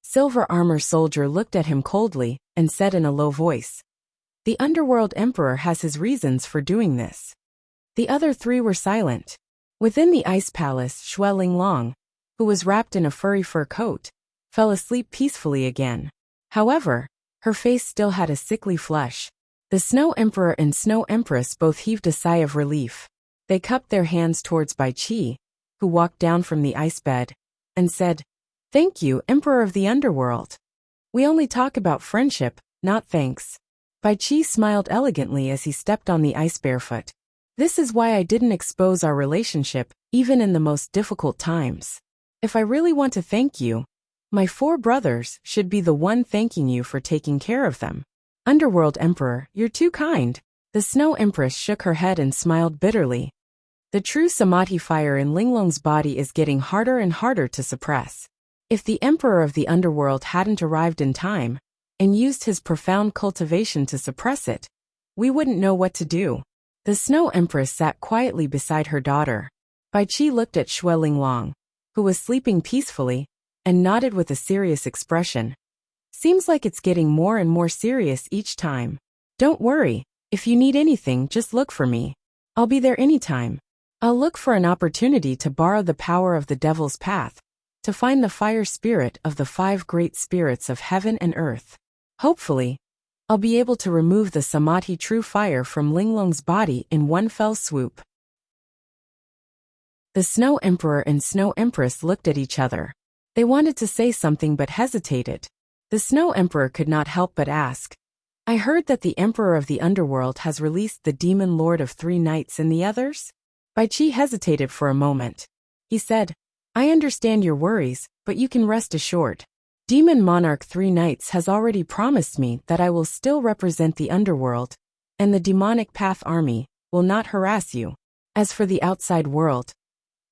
Speaker 1: Silver armor soldier looked at him coldly, and said in a low voice. The Underworld Emperor has his reasons for doing this. The other 3 were silent. Within the ice palace, Xue Linglong, who was wrapped in a furry fur coat, fell asleep peacefully again. However, her face still had a sickly flush. The Snow Emperor and Snow Empress both heaved a sigh of relief. They cupped their hands towards Bai Qi, who walked down from the ice bed, and said, Thank you, Emperor of the Underworld. We only talk about friendship, not thanks. Bai Qi smiled elegantly as he stepped on the ice barefoot. This is why I didn't expose our relationship, even in the most difficult times. If I really want to thank you, my 4 brothers should be the one thanking you for taking care of them. Underworld Emperor, you're too kind. The Snow Empress shook her head and smiled bitterly. The true Samadhi fire in Linglong's body is getting harder and harder to suppress. If the Emperor of the Underworld hadn't arrived in time, and used his profound cultivation to suppress it, we wouldn't know what to do. The Snow Empress sat quietly beside her daughter. Bai Qi looked at Xue Linglong, who was sleeping peacefully, and nodded with a serious expression. Seems like it's getting more and more serious each time. Don't worry, if you need anything, just look for me. I'll be there anytime. I'll look for an opportunity to borrow the power of the Devil's Path, to find the fire spirit of the 5 great spirits of heaven and earth. Hopefully, I'll be able to remove the Samadhi true fire from Linglong's body in one fell swoop. The Snow Emperor and Snow Empress looked at each other. They wanted to say something but hesitated. The Snow Emperor could not help but ask, I heard that the Emperor of the Underworld has released the Demon Lord of 3 Knights and the others? Bai Qi hesitated for a moment. He said, I understand your worries, but you can rest assured. Demon Monarch 3 Knights has already promised me that I will still represent the Underworld, and the Demonic Path Army will not harass you. As for the outside world,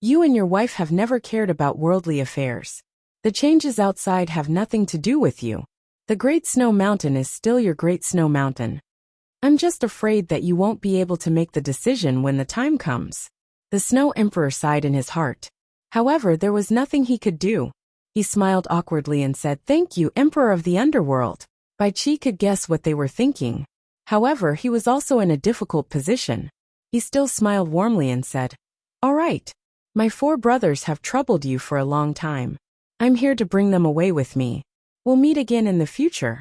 Speaker 1: you and your wife have never cared about worldly affairs. The changes outside have nothing to do with you. The Great Snow Mountain is still your Great Snow Mountain. I'm just afraid that you won't be able to make the decision when the time comes. The Snow Emperor sighed in his heart. However, there was nothing he could do. He smiled awkwardly and said, Thank you, Emperor of the Underworld. Bai Qi could guess what they were thinking. However, he was also in a difficult position. He still smiled warmly and said, All right. My 4 brothers have troubled you for a long time. I'm here to bring them away with me. We'll meet again in the future.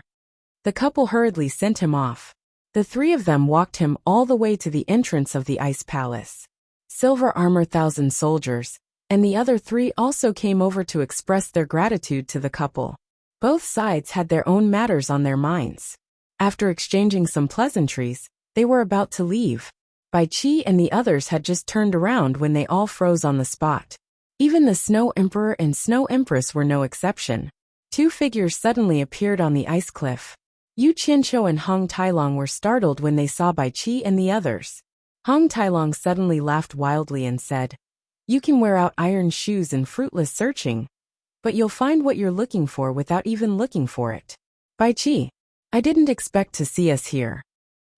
Speaker 1: The couple hurriedly sent him off. The 3 of them walked him all the way to the entrance of the ice palace. Silver Armor 1,000 soldiers, and the other 3 also came over to express their gratitude to the couple. Both sides had their own matters on their minds. After exchanging some pleasantries, they were about to leave. Bai Qi and the others had just turned around when they all froze on the spot. Even the Snow Emperor and Snow Empress were no exception. 2 figures suddenly appeared on the ice cliff. Yu Qianqiu and Hong Tailong were startled when they saw Bai Qi and the others. Hong Tailong suddenly laughed wildly and said, You can wear out iron shoes in fruitless searching, but you'll find what you're looking for without even looking for it. Bai Qi, I didn't expect to see us here.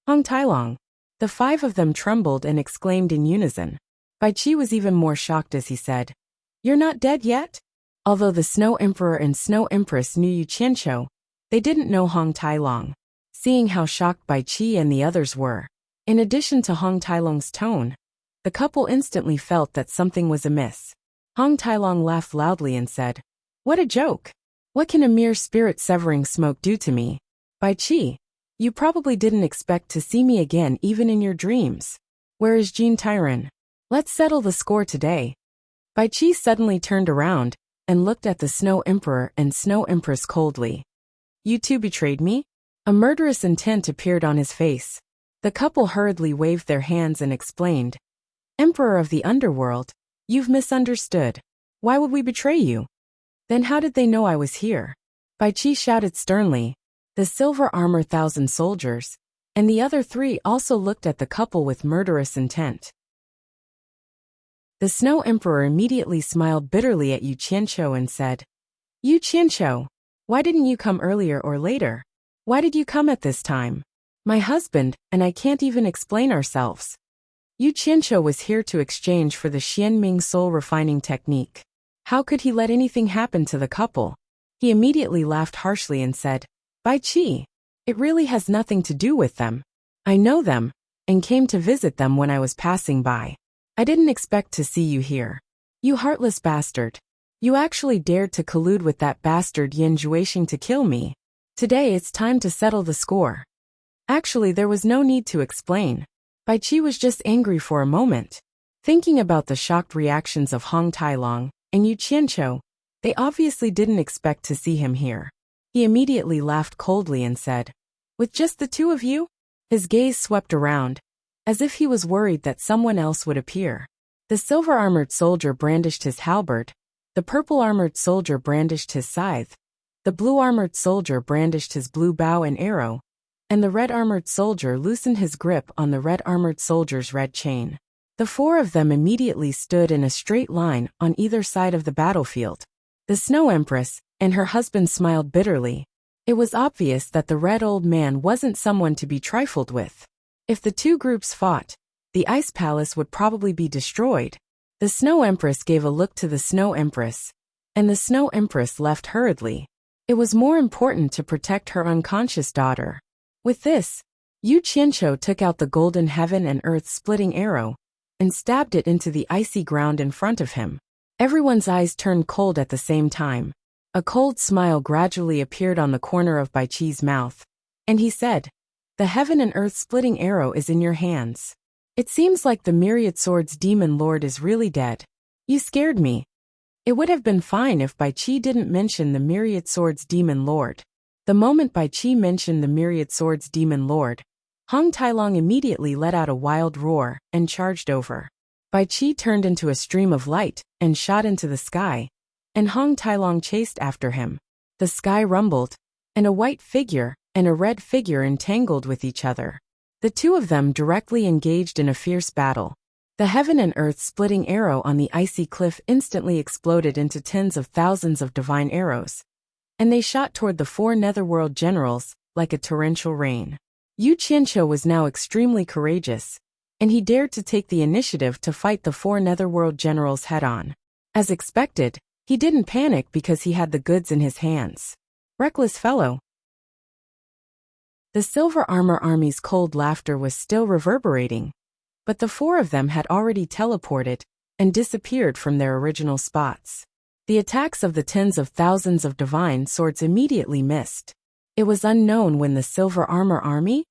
Speaker 1: Hong Tailong. The 5 of them trembled and exclaimed in unison. Bai Qi was even more shocked as he said, You're not dead yet? Although the Snow Emperor and Snow Empress knew Yu Qianqiu, They didn't know Hong Tailong. Seeing how shocked Bai Qi and the others were, in addition to Hong Tailong's tone, the couple instantly felt that something was amiss. Hong Tailong laughed loudly and said, "What a joke! What can a mere spirit-severing smoke do to me? Bai Qi, you probably didn't expect to see me again even in your dreams. Where is Jean Tyron? Let's settle the score today." Bai Qi suddenly turned around and looked at the Snow Emperor and Snow Empress coldly. "You two betrayed me?" A murderous intent appeared on his face. The couple hurriedly waved their hands and explained, "Emperor of the Underworld, you've misunderstood. Why would we betray you?" "Then how did they know I was here?" Bai Qi shouted sternly. The silver armor 1,000 soldiers, and the other 3 also looked at the couple with murderous intent. The Snow Emperor immediately smiled bitterly at Yu Qianqiu and said, "Yu Qianqiu, why didn't you come earlier or later? Why did you come at this time? My husband and I can't even explain ourselves." Yu Qianqiu was here to exchange for the Xianming soul refining technique. How could he let anything happen to the couple? He immediately laughed harshly and said, "Bai Qi, it really has nothing to do with them. I know them, and came to visit them when I was passing by. I didn't expect to see you here. You heartless bastard. You actually dared to collude with that bastard Yin Juexing to kill me. Today it's time to settle the score." Actually, there was no need to explain. Bai Qi was just angry for a moment. Thinking about the shocked reactions of Hong Tailong and Yu Qianqiu, they obviously didn't expect to see him here. He immediately laughed coldly and said, "With just the two of you?" His gaze swept around, as if he was worried that someone else would appear. The silver-armored soldier brandished his halberd, the purple-armored soldier brandished his scythe, the blue-armored soldier brandished his blue bow and arrow, and the red-armored soldier loosened his grip on the red-armored soldier's red chain. The 4 of them immediately stood in a straight line on either side of the battlefield. The Snow Empress and her husband smiled bitterly. It was obvious that the red old man wasn't someone to be trifled with. If the 2 groups fought, the Ice Palace would probably be destroyed. The Snow Empress gave a look to the Snow Empress, and the Snow Empress left hurriedly. It was more important to protect her unconscious daughter. With this, Yu Qianqiu took out the golden heaven and earth splitting arrow and stabbed it into the icy ground in front of him. Everyone's eyes turned cold at the same time. A cold smile gradually appeared on the corner of Bai Qi's mouth, and he said, "The heaven and earth splitting arrow is in your hands. It seems like the Myriad Swords Demon Lord is really dead. You scared me." It would have been fine if Bai Qi didn't mention the Myriad Swords Demon Lord. The moment Bai Qi mentioned the Myriad Swords Demon Lord, Hong Tailong immediately let out a wild roar and charged over. Bai Qi turned into a stream of light and shot into the sky, and Hong Tailong chased after him. The sky rumbled, and a white figure and a red figure entangled with each other. The 2 of them directly engaged in a fierce battle. The heaven and earth splitting arrow on the icy cliff instantly exploded into tens of thousands of divine arrows, and they shot toward the 4 netherworld generals like a torrential rain. Yu Qianqiu was now extremely courageous, and he dared to take the initiative to fight the 4 netherworld generals head-on. As expected, he didn't panic because he had the goods in his hands. Reckless fellow. The Silver Armor Army's cold laughter was still reverberating, but the 4 of them had already teleported and disappeared from their original spots. The attacks of the tens of thousands of divine swords immediately missed. It was unknown when the Silver Armor Army,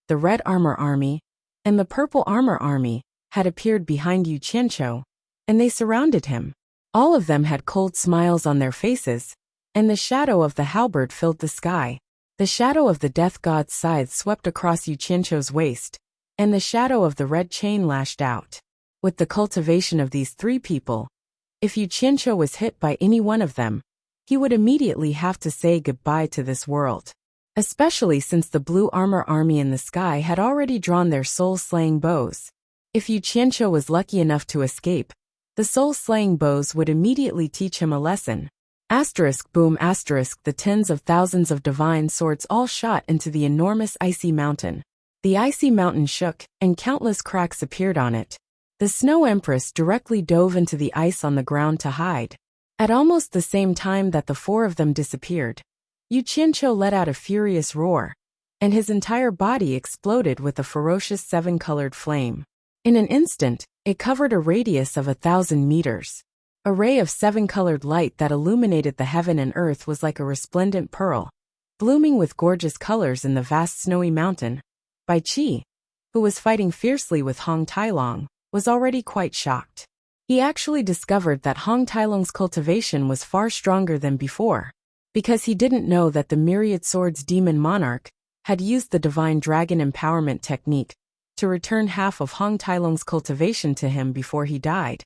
Speaker 1: the Red Armor Army, and the Purple Armor Army had appeared behind Yu Qianqiu, and they surrounded him. All of them had cold smiles on their faces, and the shadow of the halberd filled the sky. The shadow of the death god's scythe swept across Yu Qianqiu's waist, and the shadow of the red chain lashed out. With the cultivation of these 3 people, if Yu Qianqiu was hit by any one of them, he would immediately have to say goodbye to this world. Especially since the Blue Armor Army in the sky had already drawn their soul-slaying bows. If Yu Qianqiu was lucky enough to escape, the soul-slaying bows would immediately teach him a lesson. Asterisk boom asterisk the tens of thousands of divine swords all shot into the enormous icy mountain. The icy mountain shook, and countless cracks appeared on it. The Snow Empress directly dove into the ice on the ground to hide. At almost the same time that the 4 of them disappeared, Yu Qianqiu let out a furious roar, and his entire body exploded with a ferocious seven-colored flame. In an instant, it covered a radius of 1,000 meters. A ray of seven-colored light that illuminated the heaven and earth was like a resplendent pearl, blooming with gorgeous colors in the vast snowy mountain. Bai Qi, who was fighting fiercely with Hong Tailong, was already quite shocked. He actually discovered that Hong Tailong's cultivation was far stronger than before, because he didn't know that the Myriad Swords Demon Monarch had used the Divine Dragon Empowerment technique to return half of Hong Tailong's cultivation to him before he died.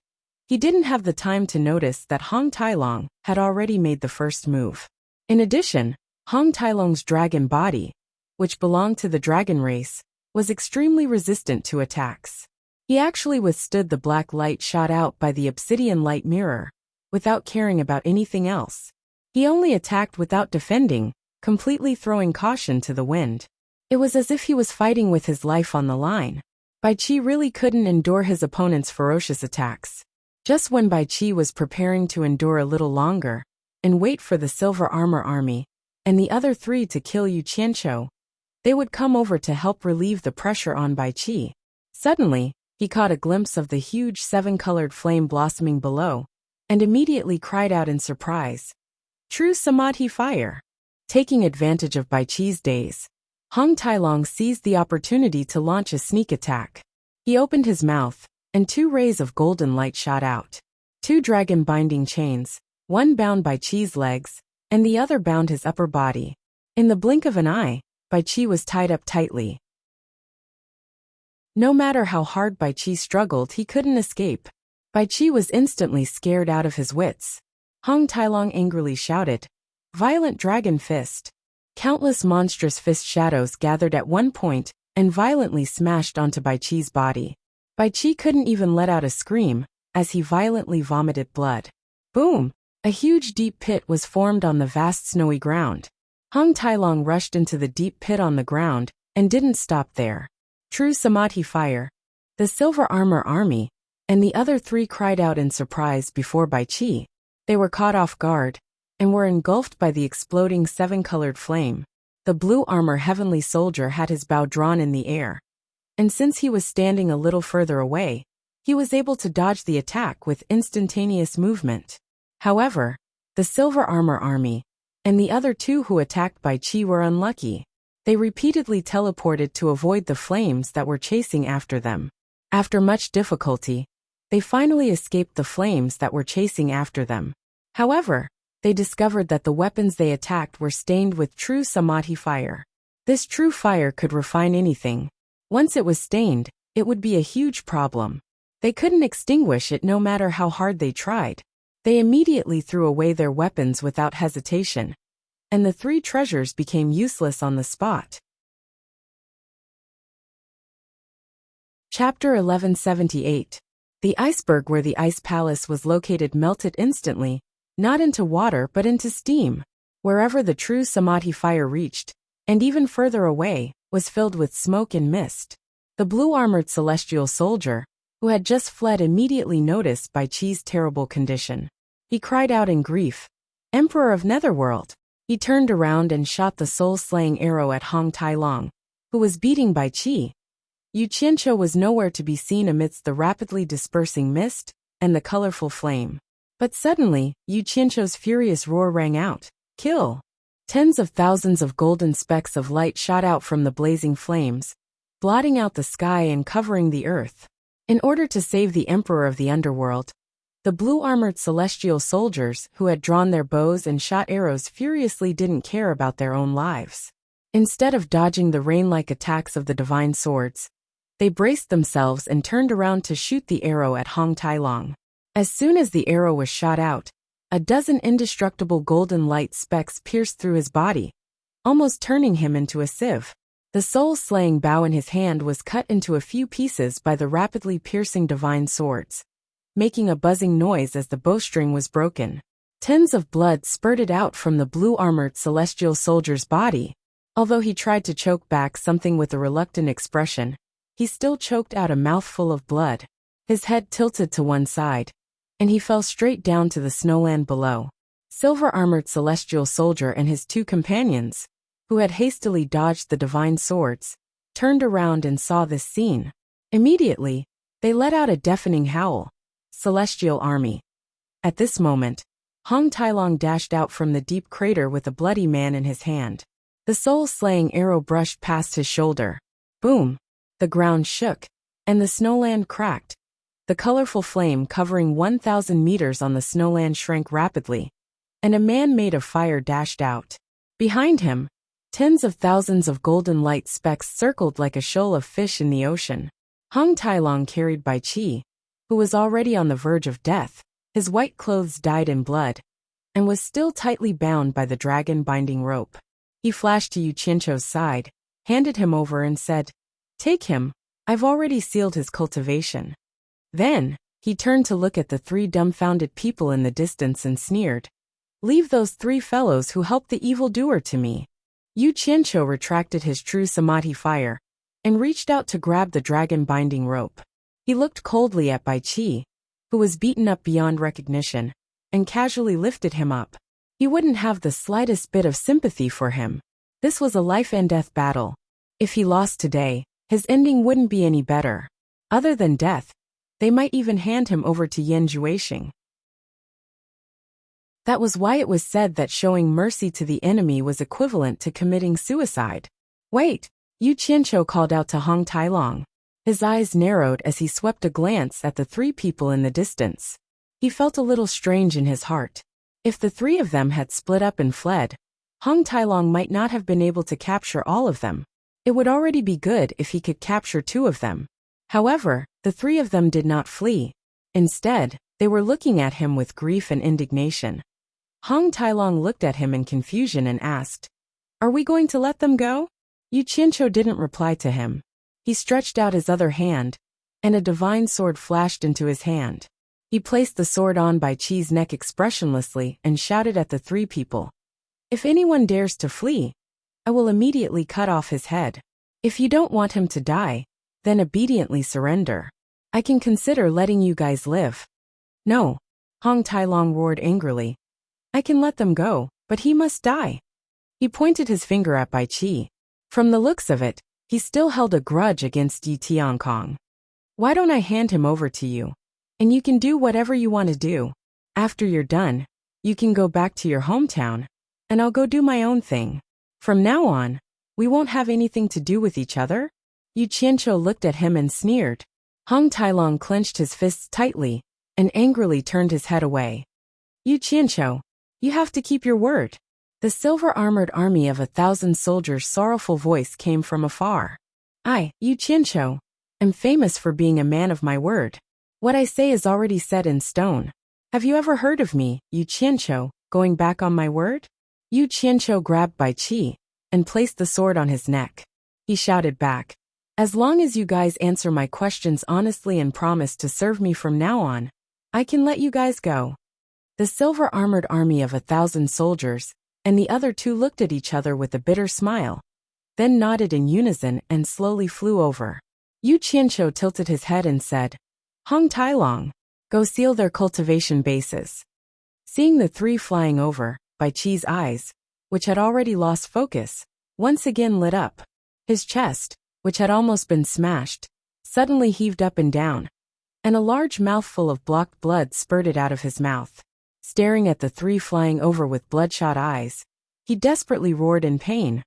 Speaker 1: He didn't have the time to notice that Hong Tailong had already made the first move. In addition, Hong Tailong's dragon body, which belonged to the dragon race, was extremely resistant to attacks. He actually withstood the black light shot out by the obsidian light mirror, without caring about anything else. He only attacked without defending, completely throwing caution to the wind. It was as if he was fighting with his life on the line. Bai Qi really couldn't endure his opponent's ferocious attacks. Just when Bai Qi was preparing to endure a little longer, and wait for the Silver Armor Army, and the other three to kill Yu Qianqiu, they would come over to help relieve the pressure on Bai Qi. Suddenly, he caught a glimpse of the huge seven-colored flame blossoming below, and immediately cried out in surprise. True Samadhi fire! Taking advantage of Bai Qi's daze, Hong Tailong seized the opportunity to launch a sneak attack. He opened his mouth, and two rays of golden light shot out. Two dragon binding chains, one bound Bai Qi's legs, and the other bound his upper body. In the blink of an eye, Bai Qi was tied up tightly. No matter how hard Bai Qi struggled, he couldn't escape. Bai Qi was instantly scared out of his wits. Hong Tailong angrily shouted, "Violent dragon fist!" Countless monstrous fist shadows gathered at one point and violently smashed onto Bai Qi's body. Bai Qi couldn't even let out a scream, as he violently vomited blood. Boom! A huge deep pit was formed on the vast snowy ground. Hong Tailong rushed into the deep pit on the ground, and didn't stop there. True Samadhi fire! The Silver Armor Army, and the other three cried out in surprise before Bai Qi. They were caught off guard, and were engulfed by the exploding seven-colored flame. The blue armor heavenly soldier had his bow drawn in the air, and since he was standing a little further away, he was able to dodge the attack with instantaneous movement. However, the Silver Armor Army, and the other two who attacked Bai Qi were unlucky. They repeatedly teleported to avoid the flames that were chasing after them. After much difficulty, they finally escaped the flames that were chasing after them. However, they discovered that the weapons they attacked were stained with true Samadhi fire. This true fire could refine anything. Once it was stained, it would be a huge problem. They couldn't extinguish it no matter how hard they tried. They immediately threw away their weapons without hesitation, and the three treasures became useless on the spot. Chapter 1178. The iceberg where the ice palace was located melted instantly, not into water but into steam. Wherever the true Samadhi fire reached, and even further away, was filled with smoke and mist. The blue-armored celestial soldier, who had just fled, immediately noticed Bai Qi's terrible condition. He cried out in grief, "Emperor of Netherworld!" He turned around and shot the soul-slaying arrow at Hong Tailong, who was beating Bai Qi. Yu Qianqiu was nowhere to be seen amidst the rapidly dispersing mist and the colorful flame. But suddenly, Yu Qianqiu's furious roar rang out, "Kill!" Tens of thousands of golden specks of light shot out from the blazing flames, blotting out the sky and covering the earth. In order to save the Emperor of the Underworld, the blue-armored celestial soldiers who had drawn their bows and shot arrows furiously didn't care about their own lives. Instead of dodging the rain-like attacks of the divine swords, they braced themselves and turned around to shoot the arrow at Hong Tailong. As soon as the arrow was shot out, a dozen indestructible golden light specks pierced through his body, almost turning him into a sieve. The soul-slaying bow in his hand was cut into a few pieces by the rapidly piercing divine swords, making a buzzing noise as the bowstring was broken. Tins of blood spurted out from the blue-armored celestial soldier's body. Although he tried to choke back something with a reluctant expression, he still choked out a mouthful of blood. His head tilted to one side, and he fell straight down to the snowland below. silver-armored celestial soldier and his two companions, who had hastily dodged the divine swords, turned around and saw this scene. Immediately, they let out a deafening howl. Celestial army. At this moment, Hong Tailong dashed out from the deep crater with a bloody man in his hand. The soul-slaying arrow brushed past his shoulder. Boom! The ground shook, and the snowland cracked. The colorful flame covering 1,000 meters on the snowland shrank rapidly, and a man made of fire dashed out. Behind him, tens of thousands of golden light specks circled like a shoal of fish in the ocean. Hong Tailong carried Bai Qi, who was already on the verge of death. His white clothes dyed in blood, and was still tightly bound by the dragon-binding rope. He flashed to Yu Qianqiu's side, handed him over and said, "Take him, I've already sealed his cultivation." Then, he turned to look at the three dumbfounded people in the distance and sneered, "Leave those three fellows who helped the evildoer to me." Yu Qianqiu retracted his true samadhi fire, and reached out to grab the dragon-binding rope. He looked coldly at Bai Qi, who was beaten up beyond recognition, and casually lifted him up. He wouldn't have the slightest bit of sympathy for him. This was a life-and-death battle. If he lost today, his ending wouldn't be any better. Other than death, they might even hand him over to Yan Juexing. That was why it was said that showing mercy to the enemy was equivalent to committing suicide. "Wait!" Yu Qianqiu called out to Hong Tailong. His eyes narrowed as he swept a glance at the three people in the distance. He felt a little strange in his heart. If the three of them had split up and fled, Hong Tailong might not have been able to capture all of them. It would already be good if he could capture two of them. However, the three of them did not flee. Instead, they were looking at him with grief and indignation. Hong Tailong looked at him in confusion and asked, "Are we going to let them go?" Yu Qianqiu didn't reply to him. He stretched out his other hand, and a divine sword flashed into his hand. He placed the sword on Bai Qi's neck expressionlessly and shouted at the three people, "If anyone dares to flee, I will immediately cut off his head. If you don't want him to die, then obediently surrender. I can consider letting you guys live." "No," Hong Tailong roared angrily. "I can let them go, but he must die." He pointed his finger at Bai Qi. From the looks of it, he still held a grudge against Yi Tiankong. "Why don't I hand him over to you? And you can do whatever you want to do. After you're done, you can go back to your hometown, and I'll go do my own thing. From now on, we won't have anything to do with each other?" Yu Qianqiu looked at him and sneered. Hong Tailong clenched his fists tightly, and angrily turned his head away. "Yu Qianqiu, you have to keep your word." The silver-armored army of 1,000 soldiers' sorrowful voice came from afar. "I, Yu Qianqiu, am famous for being a man of my word. What I say is already set in stone. Have you ever heard of me, Yu Qianqiu, going back on my word?" Yu Qianqiu grabbed Bai Qi and placed the sword on his neck. He shouted back, "As long as you guys answer my questions honestly and promise to serve me from now on, I can let you guys go." The silver-armored army of 1,000 soldiers and the other two looked at each other with a bitter smile, then nodded in unison and slowly flew over. Yu Qianqiu tilted his head and said, "Hong Tailong, go seal their cultivation bases." Seeing the three flying over, Bai Qi's eyes, which had already lost focus, once again lit up. His chest, which had almost been smashed, suddenly heaved up and down, and a large mouthful of blocked blood spurted out of his mouth. Staring at the three flying over with bloodshot eyes, he desperately roared in pain,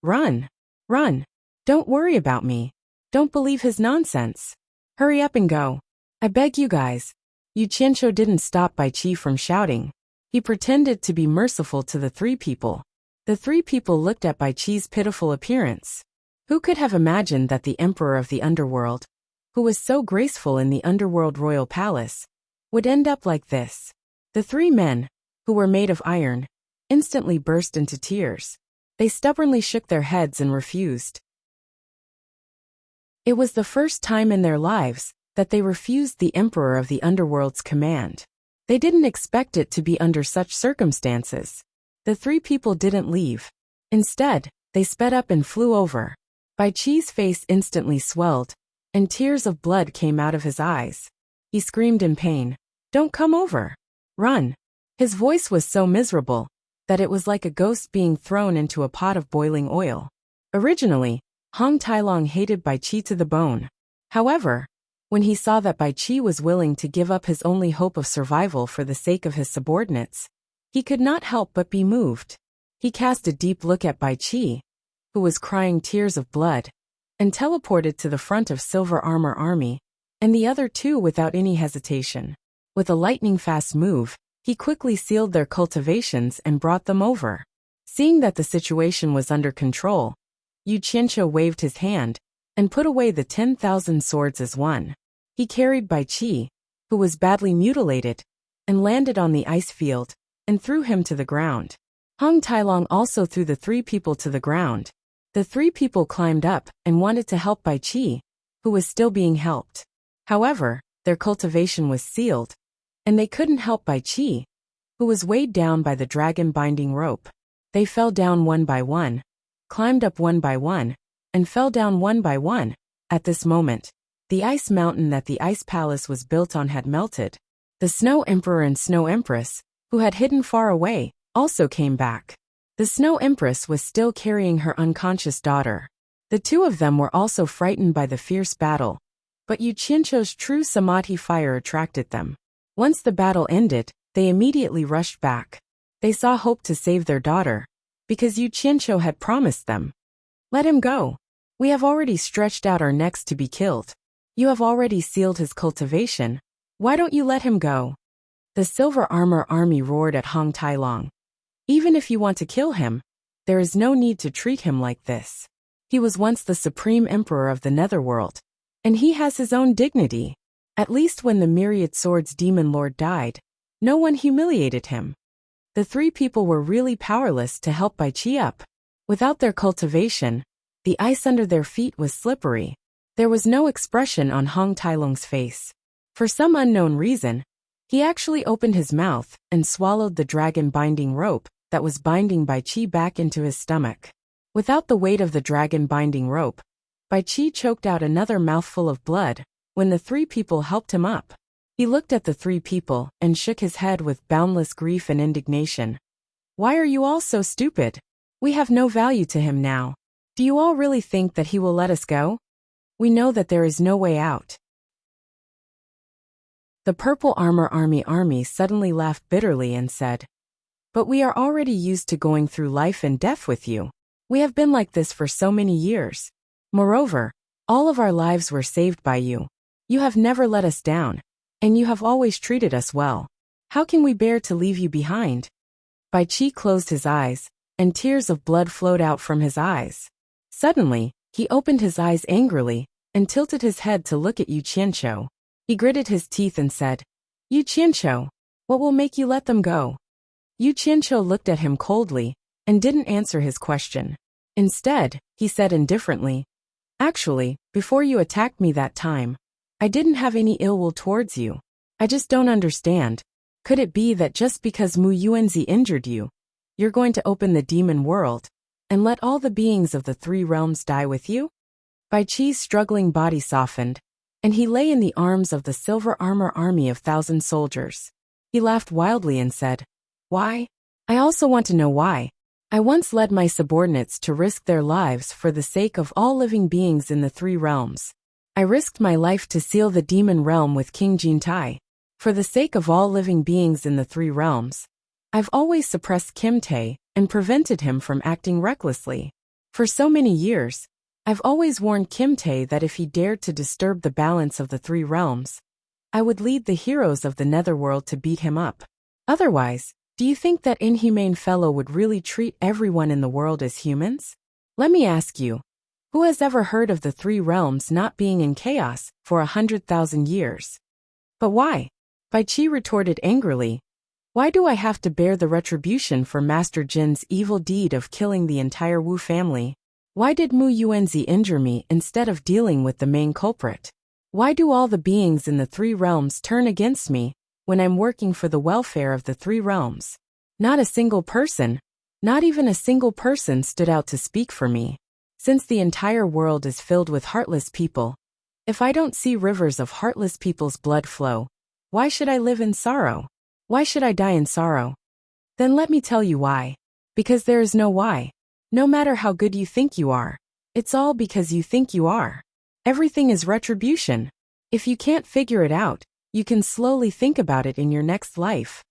Speaker 1: "Run! Run! Don't worry about me. Don't believe his nonsense. Hurry up and go. I beg you guys." Yu Qianqiu didn't stop Bai Qi from shouting. He pretended to be merciful to the three people. The three people looked at Bai Qi's pitiful appearance. Who could have imagined that the emperor of the underworld, who was so graceful in the underworld royal palace, would end up like this? The three men, who were made of iron, instantly burst into tears. They stubbornly shook their heads and refused. It was the first time in their lives that they refused the emperor of the underworld's command. They didn't expect it to be under such circumstances. The three people didn't leave. Instead, they sped up and flew over. Bai Qi's face instantly swelled, and tears of blood came out of his eyes. He screamed in pain, "Don't come over! Run! His voice was so miserable that it was like a ghost being thrown into a pot of boiling oil. Originally, Hong Tailong hated Bai Qi to the bone. However, when he saw that Bai Qi was willing to give up his only hope of survival for the sake of his subordinates, he could not help but be moved. He cast a deep look at Bai Qi, who was crying tears of blood, and teleported to the front of Silver Armor Army, and the other two without any hesitation. With a lightning-fast move, he quickly sealed their cultivations and brought them over. Seeing that the situation was under control, Yu Qianqiu waved his hand and put away the 10,000 swords as one. He carried Bai Qi, who was badly mutilated, and landed on the ice field, and threw him to the ground. Hong Tailong also threw the three people to the ground. The three people climbed up and wanted to help Bai Qi, who was still being helped. However, their cultivation was sealed, and they couldn't help Bai Qi, who was weighed down by the dragon binding rope. They fell down one by one, climbed up one by one, and fell down one by one. At this moment, the ice mountain that the ice palace was built on had melted. The Snow Emperor and Snow Empress, who had hidden far away, also came back. The Snow Empress was still carrying her unconscious daughter. The two of them were also frightened by the fierce battle, but Yu Qianqiu's true samadhi fire attracted them. Once the battle ended, they immediately rushed back. They saw hope to save their daughter, because Yu Qianqiu had promised them. Let him go. We have already stretched out our necks to be killed. You have already sealed his cultivation. Why don't you let him go? The Silver Armor Army roared at Hong Tailong. Even if you want to kill him, there is no need to treat him like this. He was once the supreme emperor of the Netherworld, and he has his own dignity. At least when the Myriad Swords Demon Lord died, no one humiliated him. The three people were really powerless to help Bai Qi up. Without their cultivation, the ice under their feet was slippery. There was no expression on Hong Tailong's face. For some unknown reason, he actually opened his mouth and swallowed the dragon binding rope that was binding Bai Qi back into his stomach. Without the weight of the dragon binding rope, Bai Qi choked out another mouthful of blood when the three people helped him up. He looked at the three people and shook his head with boundless grief and indignation. Why are you all so stupid? We have no value to him now. Do you all really think that he will let us go? We know that there is no way out. The Purple Armor Army suddenly laughed bitterly and said, But we are already used to going through life and death with you. We have been like this for so many years. Moreover, all of our lives were saved by you. You have never let us down, and you have always treated us well. How can we bear to leave you behind? Bai Qi closed his eyes, and tears of blood flowed out from his eyes. Suddenly, he opened his eyes angrily, and tilted his head to look at Yu Qianqiu. He gritted his teeth and said, Yu Qianqiu, what will make you let them go? Yu Qianqiu looked at him coldly, and didn't answer his question. Instead, he said indifferently, Actually, before you attacked me that time, I didn't have any ill will towards you. I just don't understand. Could it be that just because Mu Yuanzi injured you, you're going to open the demon world, and let all the beings of the three realms die with you? Bai Qi's struggling body softened, and he lay in the arms of the Silver Armor Army of 1,000 soldiers. He laughed wildly and said, Why? I also want to know why. I once led my subordinates to risk their lives for the sake of all living beings in the three realms. I risked my life to seal the demon realm with King Jintai. For the sake of all living beings in the three realms, I've always suppressed Kim Tae and prevented him from acting recklessly. For so many years, I've always warned Kim Tae that if he dared to disturb the balance of the three realms, I would lead the heroes of the Netherworld to beat him up. Otherwise, do you think that inhumane fellow would really treat everyone in the world as humans? Let me ask you, who has ever heard of the three realms not being in chaos for 100,000 years? But why? Bai Qi retorted angrily. Why do I have to bear the retribution for Master Jin's evil deed of killing the entire Wu family? Why did Mu Yuanzi injure me instead of dealing with the main culprit? Why do all the beings in the three realms turn against me when I'm working for the welfare of the three realms? Not a single person, not even a single person stood out to speak for me. Since the entire world is filled with heartless people, if I don't see rivers of heartless people's blood flow, why should I live in sorrow? Why should I die in sorrow? Then let me tell you why. Because there is no why. No matter how good you think you are, it's all because you think you are. Everything is retribution. If you can't figure it out, you can slowly think about it in your next life.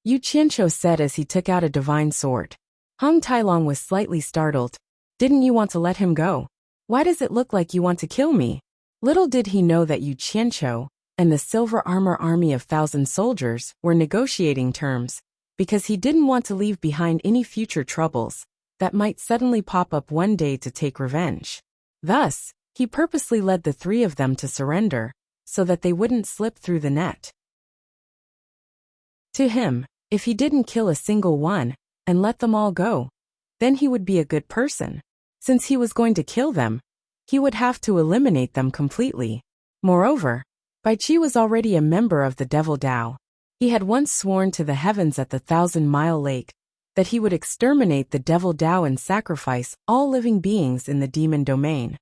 Speaker 1: Yu Qianqiu said as he took out a divine sword. Hong Tailong was slightly startled. Didn't you want to let him go? Why does it look like you want to kill me? Little did he know that Yu Qianqiu and the Silver Armor Army of 1,000 soldiers were negotiating terms, because he didn't want to leave behind any future troubles that might suddenly pop up one day to take revenge. Thus, he purposely led the three of them to surrender, so that they wouldn't slip through the net. To him, if he didn't kill a single one and let them all go, then he would be a good person. Since he was going to kill them, he would have to eliminate them completely. Moreover, Bai Qi was already a member of the Devil Dao. He had once sworn to the heavens at the 1,000-mile lake that he would exterminate the Devil Dao and sacrifice all living beings in the demon domain.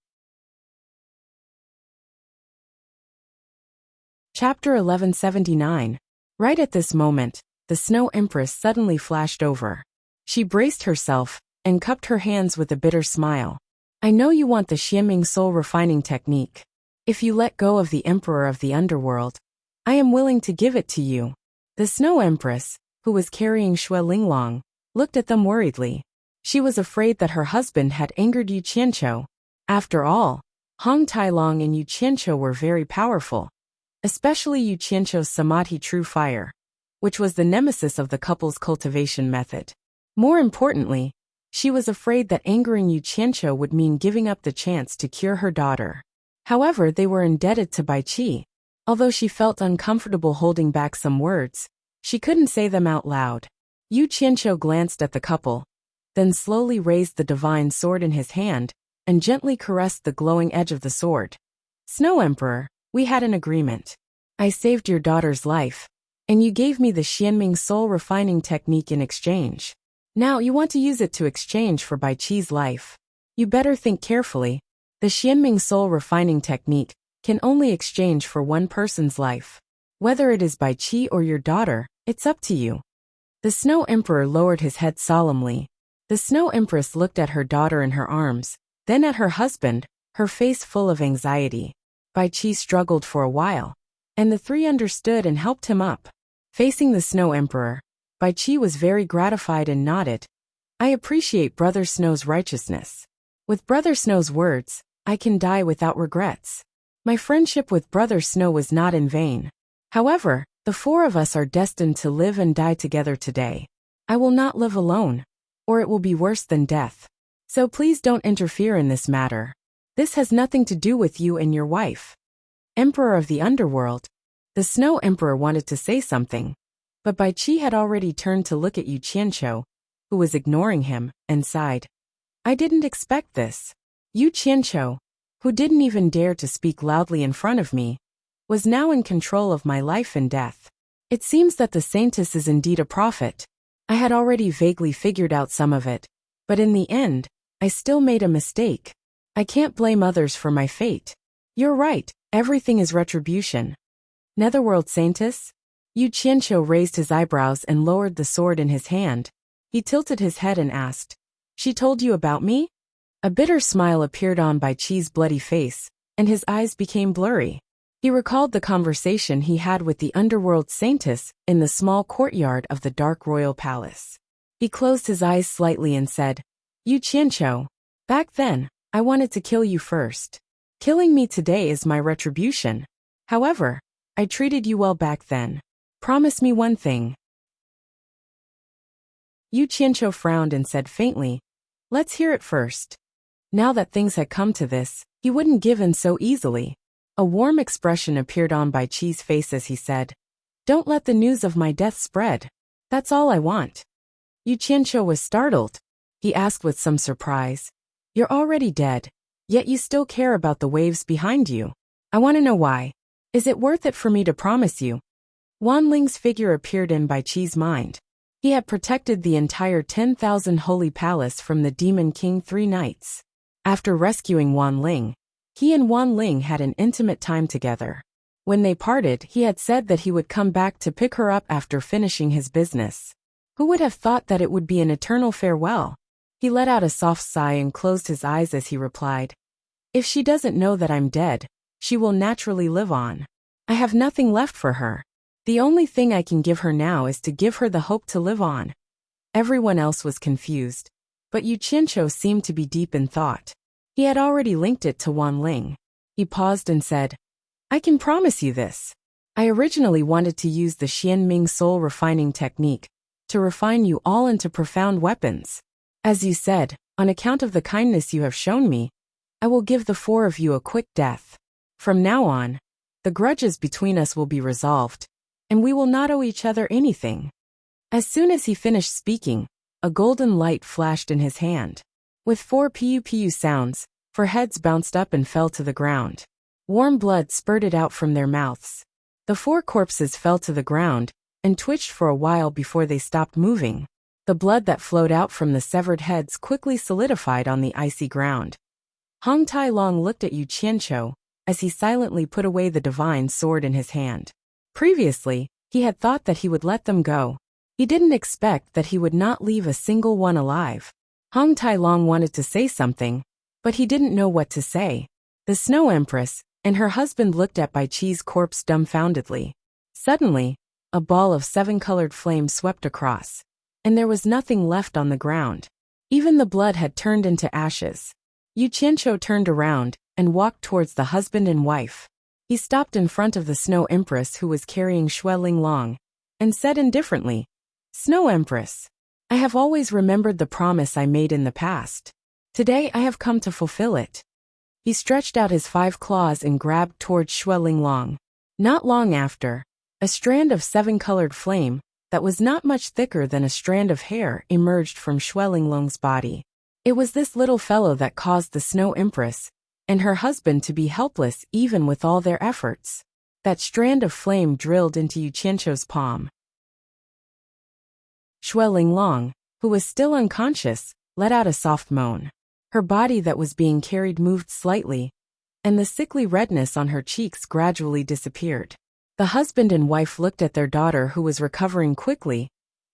Speaker 1: Chapter 1179. Right at this moment, the Snow Empress suddenly flashed over. She braced herself and cupped her hands with a bitter smile. I know you want the Xianming soul refining technique. If you let go of the Emperor of the Underworld, I am willing to give it to you. The Snow Empress, who was carrying Xue Linglong, looked at them worriedly. She was afraid that her husband had angered Yu Qianqiu. After all, Hong Tailong and Yu Qianqiu were very powerful, especially Yu Qianqiu's Samadhi True Fire, which was the nemesis of the couple's cultivation method. More importantly, she was afraid that angering Yu Qianqiu would mean giving up the chance to cure her daughter. However, they were indebted to Bai Qi. Although she felt uncomfortable holding back some words, she couldn't say them out loud. Yu Qianqiu glanced at the couple, then slowly raised the divine sword in his hand and gently caressed the glowing edge of the sword. Snow Emperor, we had an agreement. I saved your daughter's life, and you gave me the Xianming soul refining technique in exchange. Now you want to use it to exchange for Bai Qi's life. You better think carefully. The Xianming soul refining technique can only exchange for one person's life. Whether it is Bai Qi or your daughter, it's up to you. The Snow Emperor lowered his head solemnly. The Snow Empress looked at her daughter in her arms, then at her husband, her face full of anxiety. Bai Qi struggled for a while, and the three understood and helped him up. Facing the Snow Emperor, Bai Qi was very gratified and nodded. I appreciate Brother Snow's righteousness. With Brother Snow's words, I can die without regrets. My friendship with Brother Snow was not in vain. However, the four of us are destined to live and die together today. I will not live alone, or it will be worse than death. So please don't interfere in this matter. This has nothing to do with you and your wife. Emperor of the Underworld. The Snow Emperor wanted to say something, but Bai Qi had already turned to look at Yu Qianqiu, who was ignoring him, and sighed. I didn't expect this. Yu Qianqiu, who didn't even dare to speak loudly in front of me, was now in control of my life and death. It seems that the Saintess is indeed a prophet. I had already vaguely figured out some of it, but in the end, I still made a mistake. I can't blame others for my fate. You're right, everything is retribution. Netherworld Saintess? Yu Qianqiu raised his eyebrows and lowered the sword in his hand. He tilted his head and asked, She told you about me? A bitter smile appeared on Bai Qi's bloody face, and his eyes became blurry. He recalled the conversation he had with the Underworld Saintess in the small courtyard of the Dark Royal Palace. He closed his eyes slightly and said, Yu Qianqiu, back then, I wanted to kill you first. Killing me today is my retribution. However, I treated you well back then. Promise me one thing. Yu Qianqiu frowned and said faintly, Let's hear it first. Now that things had come to this, he wouldn't give in so easily. A warm expression appeared on Bai Qi's face as he said, Don't let the news of my death spread. That's all I want. Yu Qianqiu was startled. He asked with some surprise, You're already dead, yet you still care about the waves behind you. I want to know why. Is it worth it for me to promise you? Wan Ling's figure appeared in Bai Qi's mind. He had protected the entire 10,000 holy palace from the Demon King 3 nights. After rescuing Wan Ling, he and Wan Ling had an intimate time together. When they parted, he had said that he would come back to pick her up after finishing his business. Who would have thought that it would be an eternal farewell? He let out a soft sigh and closed his eyes as he replied, "If she doesn't know that I'm dead, she will naturally live on. I have nothing left for her. The only thing I can give her now is to give her the hope to live on." Everyone else was confused, but Yu Qianqiu seemed to be deep in thought. He had already linked it to Wan Ling. He paused and said, "I can promise you this. I originally wanted to use the Xianming soul refining technique to refine you all into profound weapons. As you said, on account of the kindness you have shown me, I will give the four of you a quick death. From now on, the grudges between us will be resolved, and we will not owe each other anything." As soon as he finished speaking, a golden light flashed in his hand. With 4 piu-piu sounds, 4 heads bounced up and fell to the ground. Warm blood spurted out from their mouths. The 4 corpses fell to the ground and twitched for a while before they stopped moving. The blood that flowed out from the severed heads quickly solidified on the icy ground. Hong Tai Long looked at Yu Qianqiu as he silently put away the divine sword in his hand. Previously, he had thought that he would let them go. He didn't expect that he would not leave a single one alive. Hong Tai Long wanted to say something, but he didn't know what to say. The Snow Empress and her husband looked at Bai Qi's corpse dumbfoundedly. Suddenly, a ball of 7-colored flame swept across, and there was nothing left on the ground. Even the blood had turned into ashes. Yu Qianqiu turned around and walked towards the husband and wife. He stopped in front of the Snow Empress who was carrying Xue Linglong, and said indifferently, "Snow Empress, I have always remembered the promise I made in the past. Today I have come to fulfill it." He stretched out his 5 claws and grabbed towards Xue Linglong. Not long after, a strand of 7-colored flame, that was not much thicker than a strand of hair, emerged from Xue Linglong's body. It was this little fellow that caused the Snow Empress and her husband to be helpless even with all their efforts. That strand of flame drilled into Yu Qianqiu's palm. Xue Linglong, who was still unconscious, let out a soft moan. Her body that was being carried moved slightly, and the sickly redness on her cheeks gradually disappeared. The husband and wife looked at their daughter who was recovering quickly,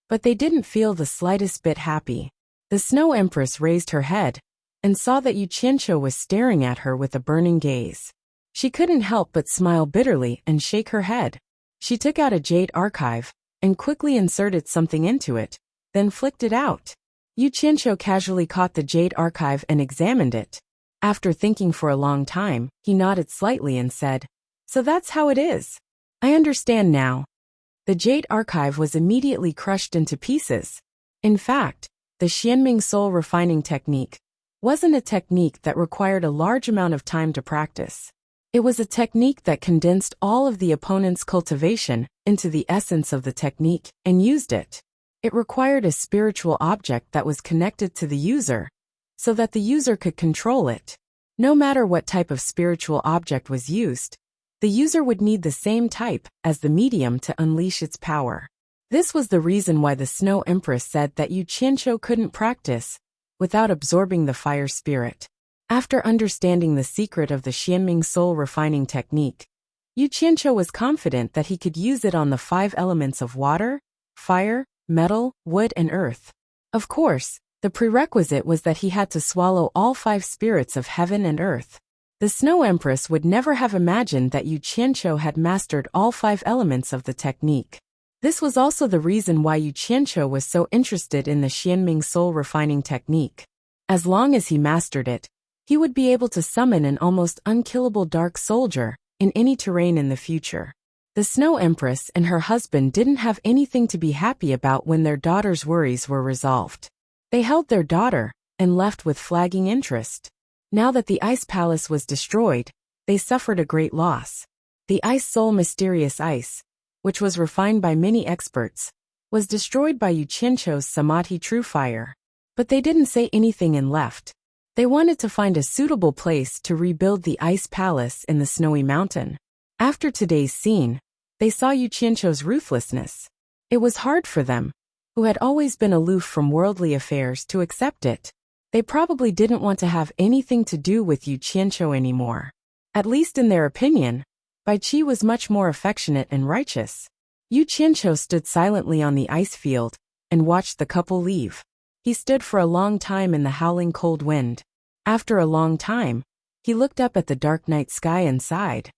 Speaker 1: but they didn't feel the slightest bit happy. The Snow Empress raised her head and saw that Yu Qianqiu was staring at her with a burning gaze. She couldn't help but smile bitterly and shake her head. She took out a jade archive and quickly inserted something into it, then flicked it out. Yu Qianqiu casually caught the jade archive and examined it. After thinking for a long time, he nodded slightly and said, "So that's how it is. I understand now." The jade archive was immediately crushed into pieces. In fact, the Xianming soul refining technique wasn't a technique that required a large amount of time to practice. It was a technique that condensed all of the opponent's cultivation into the essence of the technique and used it. It required a spiritual object that was connected to the user, so that the user could control it. No matter what type of spiritual object was used, the user would need the same type as the medium to unleash its power. This was the reason why the Snow Empress said that Yu Qianqiu couldn't practice without absorbing the fire spirit. After understanding the secret of the Xianming soul refining technique, Yu Qianqiu was confident that he could use it on the 5 elements of water, fire, metal, wood, and earth. Of course, the prerequisite was that he had to swallow all 5 spirits of heaven and earth. The Snow Empress would never have imagined that Yu Qianqiu had mastered all 5 elements of the technique. This was also the reason why Yu Qianqiu was so interested in the Xianming soul refining technique. As long as he mastered it, he would be able to summon an almost unkillable dark soldier in any terrain in the future. The Snow Empress and her husband didn't have anything to be happy about when their daughter's worries were resolved. They held their daughter and left with flagging interest. Now that the ice palace was destroyed, they suffered a great loss. The ice soul mysterious ice, which was refined by many experts, was destroyed by Yu Qianqiu's Samadhi true fire. But they didn't say anything and left. They wanted to find a suitable place to rebuild the ice palace in the snowy mountain. After today's scene, they saw Yu Qianqiu's ruthlessness. It was hard for them, who had always been aloof from worldly affairs, to accept it. They probably didn't want to have anything to do with Yu Qianqiu anymore. At least in their opinion, Bai Qi was much more affectionate and righteous. Yu Qianqiu stood silently on the ice field and watched the couple leave. He stood for a long time in the howling cold wind. After a long time, he looked up at the dark night sky and sighed.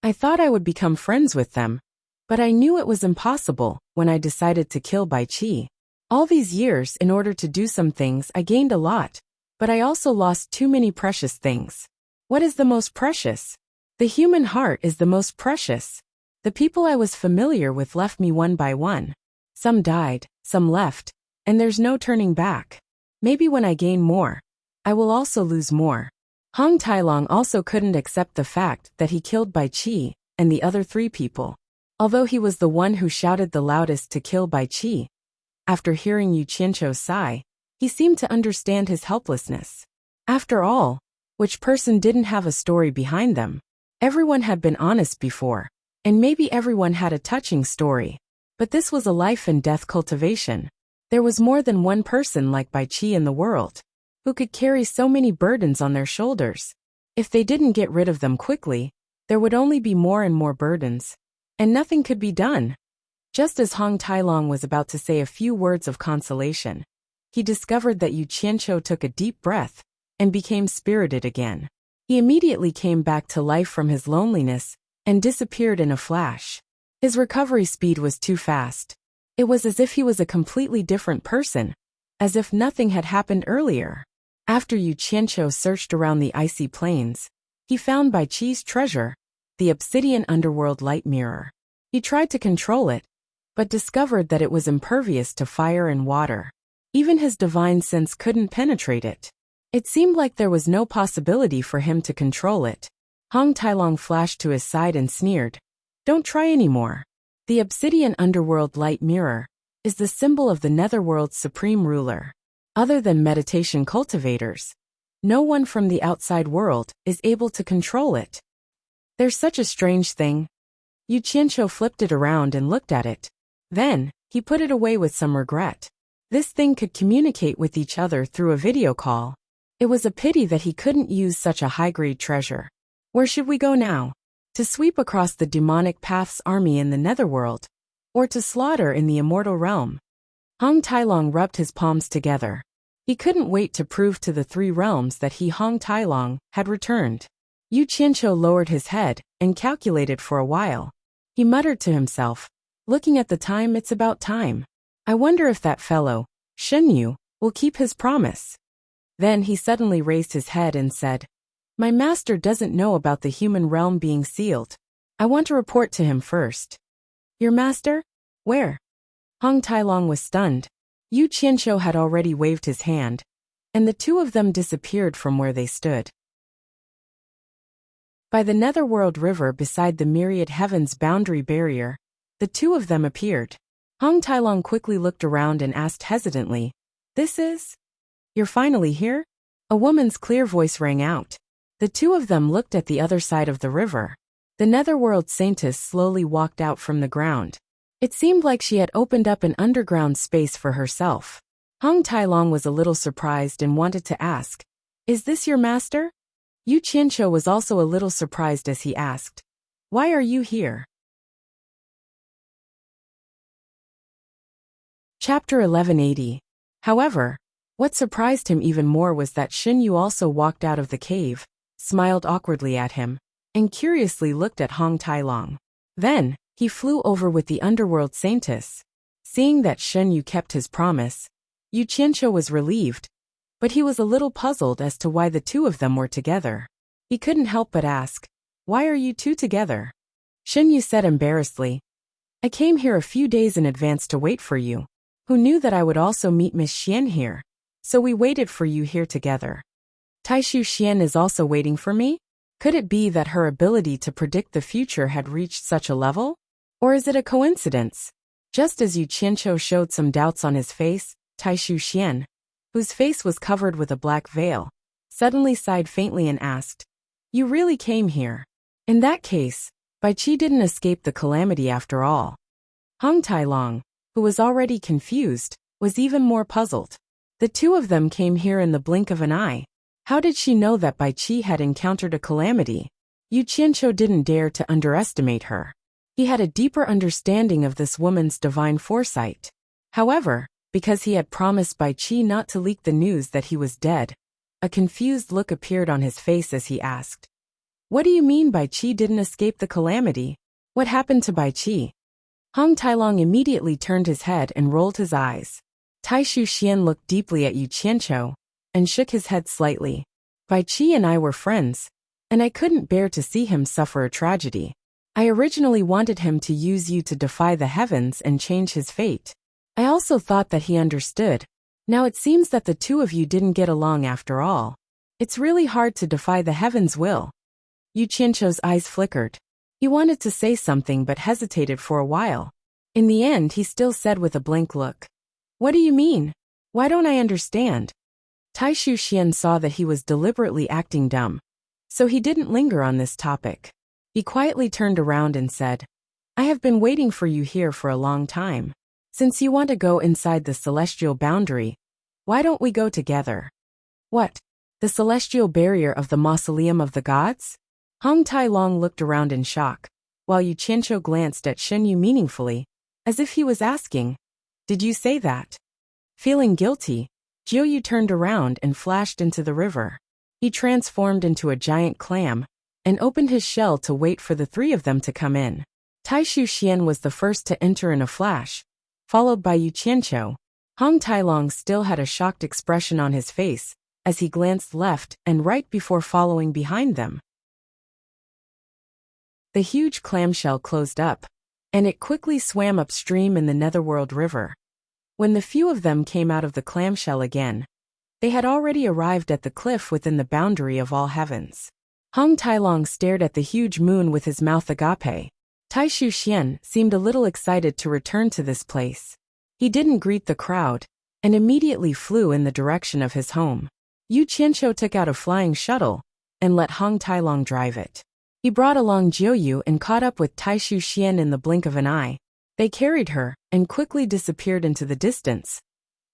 Speaker 1: I thought I would become friends with them, but I knew it was impossible when I decided to kill Bai Qi. All these years, in order to do some things, I gained a lot, but I also lost too many precious things. What is the most precious? The human heart is the most precious. The people I was familiar with left me one by one. Some died, some left, and there's no turning back. Maybe when I gain more, I will also lose more. Hong Tailong also couldn't accept the fact that he killed Bai Qi and the other 3 people. Although he was the one who shouted the loudest to kill Bai Qi, after hearing Yu Qianqiu's sigh, he seemed to understand his helplessness. After all, which person didn't have a story behind them? Everyone had been honest before, and maybe everyone had a touching story. But this was a life and death cultivation. There was more than one person like Bai Qi in the world, who could carry so many burdens on their shoulders. If they didn't get rid of them quickly, there would only be more and more burdens, and nothing could be done. Just as Hong Tailong was about to say a few words of consolation, he discovered that Yu Qianqiu took a deep breath and became spirited again. He immediately came back to life from his loneliness and disappeared in a flash. His recovery speed was too fast. It was as if he was a completely different person, as if nothing had happened earlier. After Yu Qianqiu searched around the icy plains, he found Bai Qi's treasure, the obsidian underworld light mirror. He tried to control it, but discovered that it was impervious to fire and water. Even his divine sense couldn't penetrate it. It seemed like there was no possibility for him to control it. Hong Tailong flashed to his side and sneered, "Don't try anymore." The obsidian underworld light mirror is the symbol of the netherworld's supreme ruler. Other than meditation cultivators, no one from the outside world is able to control it. There's such a strange thing. Yu Qianqiu flipped it around and looked at it. Then, he put it away with some regret. This thing could communicate with each other through a video call. It was a pity that he couldn't use such a high-grade treasure. Where should we go now? To sweep across the demonic path's army in the netherworld, or to slaughter in the immortal realm? Hong Tailong rubbed his palms together. He couldn't wait to prove to the 3 realms that he, Hong Tailong, had returned. Yu Qianqiu lowered his head and calculated for a while. He muttered to himself, "Looking at the time, it's about time. I wonder if that fellow, Shen Yu, will keep his promise." Then he suddenly raised his head and said, "My master doesn't know about the human realm being sealed. I want to report to him first." "Your master? Where?" Hong Tailong was stunned. Yu Qianqiu had already waved his hand, and the 2 of them disappeared from where they stood. By the netherworld river beside the myriad heavens boundary barrier, the 2 of them appeared. Hong Tailong quickly looked around and asked hesitantly, "This is? You're finally here?" A woman's clear voice rang out. The 2 of them looked at the other side of the river. The netherworld saintess slowly walked out from the ground. It seemed like she had opened up an underground space for herself. Hong Tailong was a little surprised and wanted to ask, "Is this your master?" Yu Qianqiu was also a little surprised as he asked, "Why are you here?" Chapter 1180. However, what surprised him even more was that Shen Yu also walked out of the cave, smiled awkwardly at him, and curiously looked at Hong Tailong. Then, he flew over with the underworld saintess. Seeing that Shen Yu kept his promise, Yu Qianqiu was relieved, but he was a little puzzled as to why the 2 of them were together. He couldn't help but ask, "Why are you 2 together?" Shen Yu said embarrassedly, "I came here a few days in advance to wait for you. Who knew that I would also meet Miss Xian here? So we waited for you here together." "Taishu Xian is also waiting for me? Could it be that her ability to predict the future had reached such a level? Or is it a coincidence?" Just as Yu Qianqiu showed some doubts on his face, Taishu Xian, whose face was covered with a black veil, suddenly sighed faintly and asked, "You really came here? In that case, Bai Qi didn't escape the calamity after all." Hong Tailong, who was already confused, was even more puzzled. The 2 of them came here in the blink of an eye. How did she know that Bai Qi had encountered a calamity? Yu Qianqiu didn't dare to underestimate her. He had a deeper understanding of this woman's divine foresight. However, because he had promised Bai Qi not to leak the news that he was dead, a confused look appeared on his face as he asked, "What do you mean Bai Qi didn't escape the calamity? What happened to Bai Qi?" Hong Tailong immediately turned his head and rolled his eyes. Taishu Xian looked deeply at Yu Qianqiu and shook his head slightly. "Bai Qi and I were friends, and I couldn't bear to see him suffer a tragedy. I originally wanted him to use you to defy the heavens and change his fate. I also thought that he understood. Now it seems that the two of you didn't get along after all. It's really hard to defy the heavens' will." Yu Qianqiu's eyes flickered. He wanted to say something but hesitated for a while. In the end, he still said with a blank look, "What do you mean? Why don't I understand?" Taishu Xian saw that he was deliberately acting dumb, so he didn't linger on this topic. He quietly turned around and said, "I have been waiting for you here for a long time. Since you want to go inside the celestial boundary, why don't we go together?" "What? The celestial barrier of the mausoleum of the gods?" Hong Tailong looked around in shock, while Yu Qianqiu glanced at Shen Yu meaningfully, as if he was asking, "Did you say that?" Feeling guilty, Jiu Yu turned around and flashed into the river. He transformed into a giant clam and opened his shell to wait for the three of them to come in. Taishu Xian was the first to enter in a flash, followed by Yu Qianqiu. Hong Tailong still had a shocked expression on his face as he glanced left and right before following behind them. The huge clamshell closed up, and it quickly swam upstream in the Netherworld River. When the few of them came out of the clamshell again, they had already arrived at the cliff within the boundary of all heavens. Hong Tailong stared at the huge moon with his mouth agape. Taishu Xian seemed a little excited to return to this place. He didn't greet the crowd, and immediately flew in the direction of his home. Yu Qianqiu took out a flying shuttle and let Hong Tailong drive it. He brought along Jiu Yu and caught up with Taishu Xian in the blink of an eye. They carried her and quickly disappeared into the distance.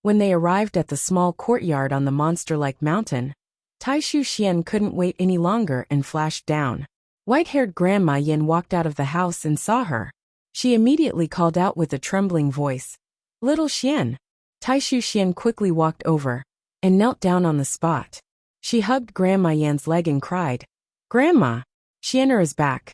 Speaker 1: When they arrived at the small courtyard on the monster-like mountain, Taishu Xian couldn't wait any longer and flashed down. White-haired Grandma Yin walked out of the house and saw her. She immediately called out with a trembling voice, "Little Xian." Taishu Xian quickly walked over and knelt down on the spot. She hugged Grandma Yan's leg and cried, "Grandma, Xianer is back."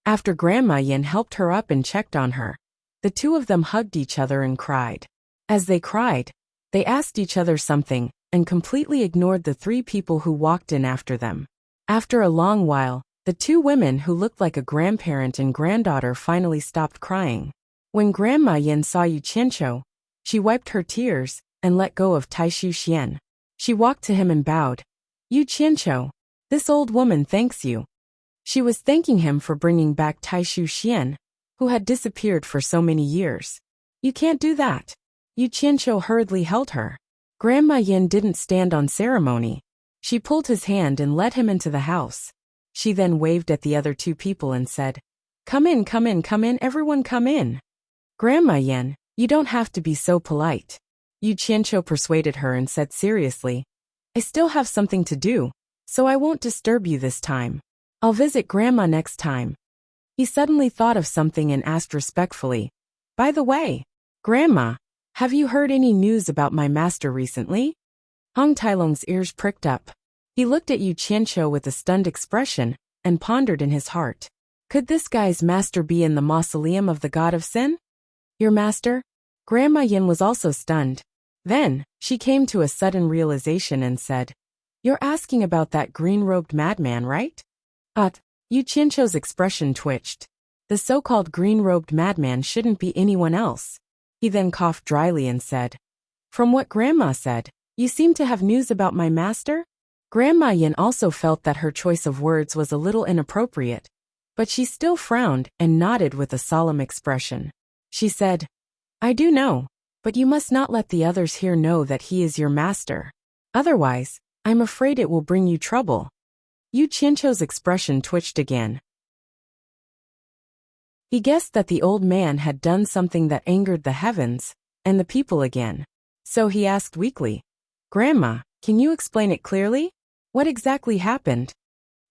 Speaker 1: After Grandma Yin helped her up and checked on her, the two of them hugged each other and cried. As they cried, they asked each other something and completely ignored the three people who walked in after them. After a long while, the two women who looked like a grandparent and granddaughter finally stopped crying. When Grandma Yin saw Yu Qianqiu, she wiped her tears and let go of Taishu Xian. She walked to him and bowed. "Yu Qianqiu, this old woman thanks you." She was thanking him for bringing back Taishu Xian, who had disappeared for so many years. "You can't do that." Yu Qianqiu hurriedly held her. Grandma Yin didn't stand on ceremony. She pulled his hand and led him into the house. She then waved at the other two people and said, "Come in, come in, come in, everyone come in." "Grandma Yin, you don't have to be so polite." Yu Qianqiu persuaded her and said seriously, "I still have something to do, so I won't disturb you this time. I'll visit Grandma next time." He suddenly thought of something and asked respectfully, "By the way, Grandma, have you heard any news about my master recently?" Hong Tailong's ears pricked up. He looked at Yu Qianqiu with a stunned expression and pondered in his heart. Could this guy's master be in the mausoleum of the god of sin? "Your master?" Grandma Yin was also stunned. Then, she came to a sudden realization and said, "You're asking about that green-robed madman, right?" Yu Qianqiu's expression twitched. The so-called green-robed madman shouldn't be anyone else. He then coughed dryly and said, "From what Grandma said, you seem to have news about my master?" Grandma Yin also felt that her choice of words was a little inappropriate, but she still frowned and nodded with a solemn expression. She said, "I do know, but you must not let the others here know that he is your master. Otherwise, I'm afraid it will bring you trouble." Yu Qianqiu's expression twitched again. He guessed that the old man had done something that angered the heavens and the people again. So he asked weakly, "Grandma, can you explain it clearly? What exactly happened?"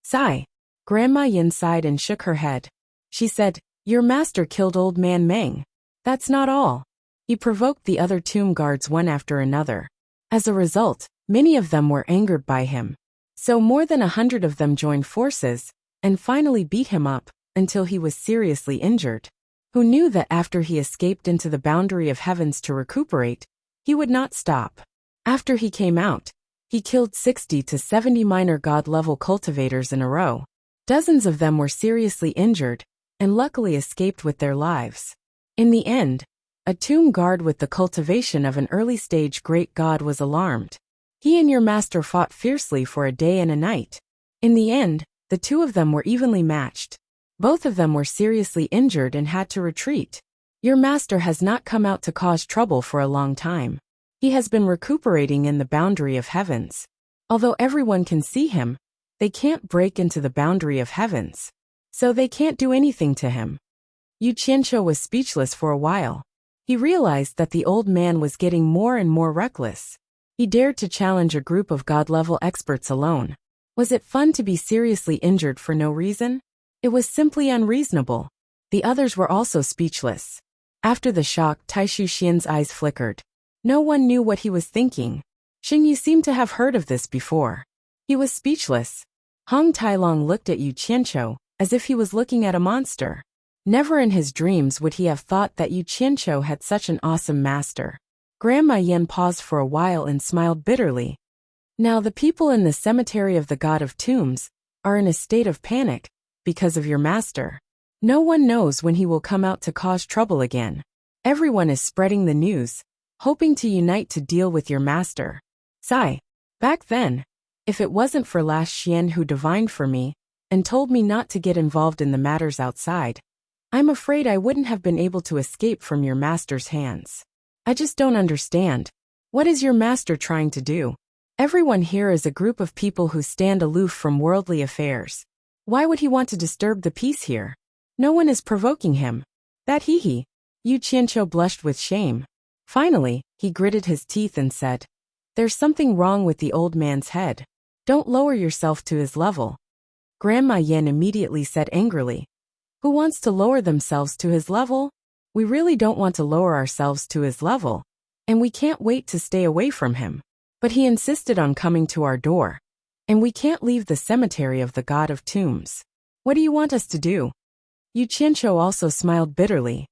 Speaker 1: "Sigh. Grandma Yin sighed and shook her head. She said, "Your master killed Old Man Meng. That's not all. He provoked the other tomb guards one after another. As a result, many of them were angered by him. So more than 100 of them joined forces, and finally beat him up, until he was seriously injured. Who knew that after he escaped into the boundary of heavens to recuperate, he would not stop. After he came out, he killed 60 to 70 minor god-level cultivators in a row. Dozens of them were seriously injured, and luckily escaped with their lives. In the end, a tomb guard with the cultivation of an early-stage great god was alarmed. He and your master fought fiercely for a day and a night. In the end, the two of them were evenly matched. Both of them were seriously injured and had to retreat. Your master has not come out to cause trouble for a long time. He has been recuperating in the boundary of heavens. Although everyone can see him, they can't break into the boundary of heavens. So they can't do anything to him." Yu Qianqiu was speechless for a while. He realized that the old man was getting more and more reckless. He dared to challenge a group of god-level experts alone. Was it fun to be seriously injured for no reason? It was simply unreasonable. The others were also speechless. After the shock, Taishu Xian's eyes flickered. No one knew what he was thinking. Xingyu seemed to have heard of this before. He was speechless. Hong Tailong looked at Yu Qianqiu, as if he was looking at a monster. Never in his dreams would he have thought that Yu Qianqiu had such an awesome master. Grandma Yin paused for a while and smiled bitterly. Now the people in the cemetery of the God of Tombs are in a state of panic because of your master. No one knows when he will come out to cause trouble again. Everyone is spreading the news, hoping to unite to deal with your master. Sigh. Back then, if it wasn't for last Xian who divined for me and told me not to get involved in the matters outside, I'm afraid I wouldn't have been able to escape from your master's hands. I just don't understand. What is your master trying to do? Everyone here is a group of people who stand aloof from worldly affairs. Why would he want to disturb the peace here? No one is provoking him. That he. Yu Qianqiu blushed with shame. Finally, he gritted his teeth and said, "There's something wrong with the old man's head. Don't lower yourself to his level." Grandma Yin immediately said angrily, "Who wants to lower themselves to his level? We really don't want to lower ourselves to his level, and we can't wait to stay away from him. But he insisted on coming to our door, and we can't leave the cemetery of the God of Tombs. What do you want us to do?" Yu Qianqiu also smiled bitterly.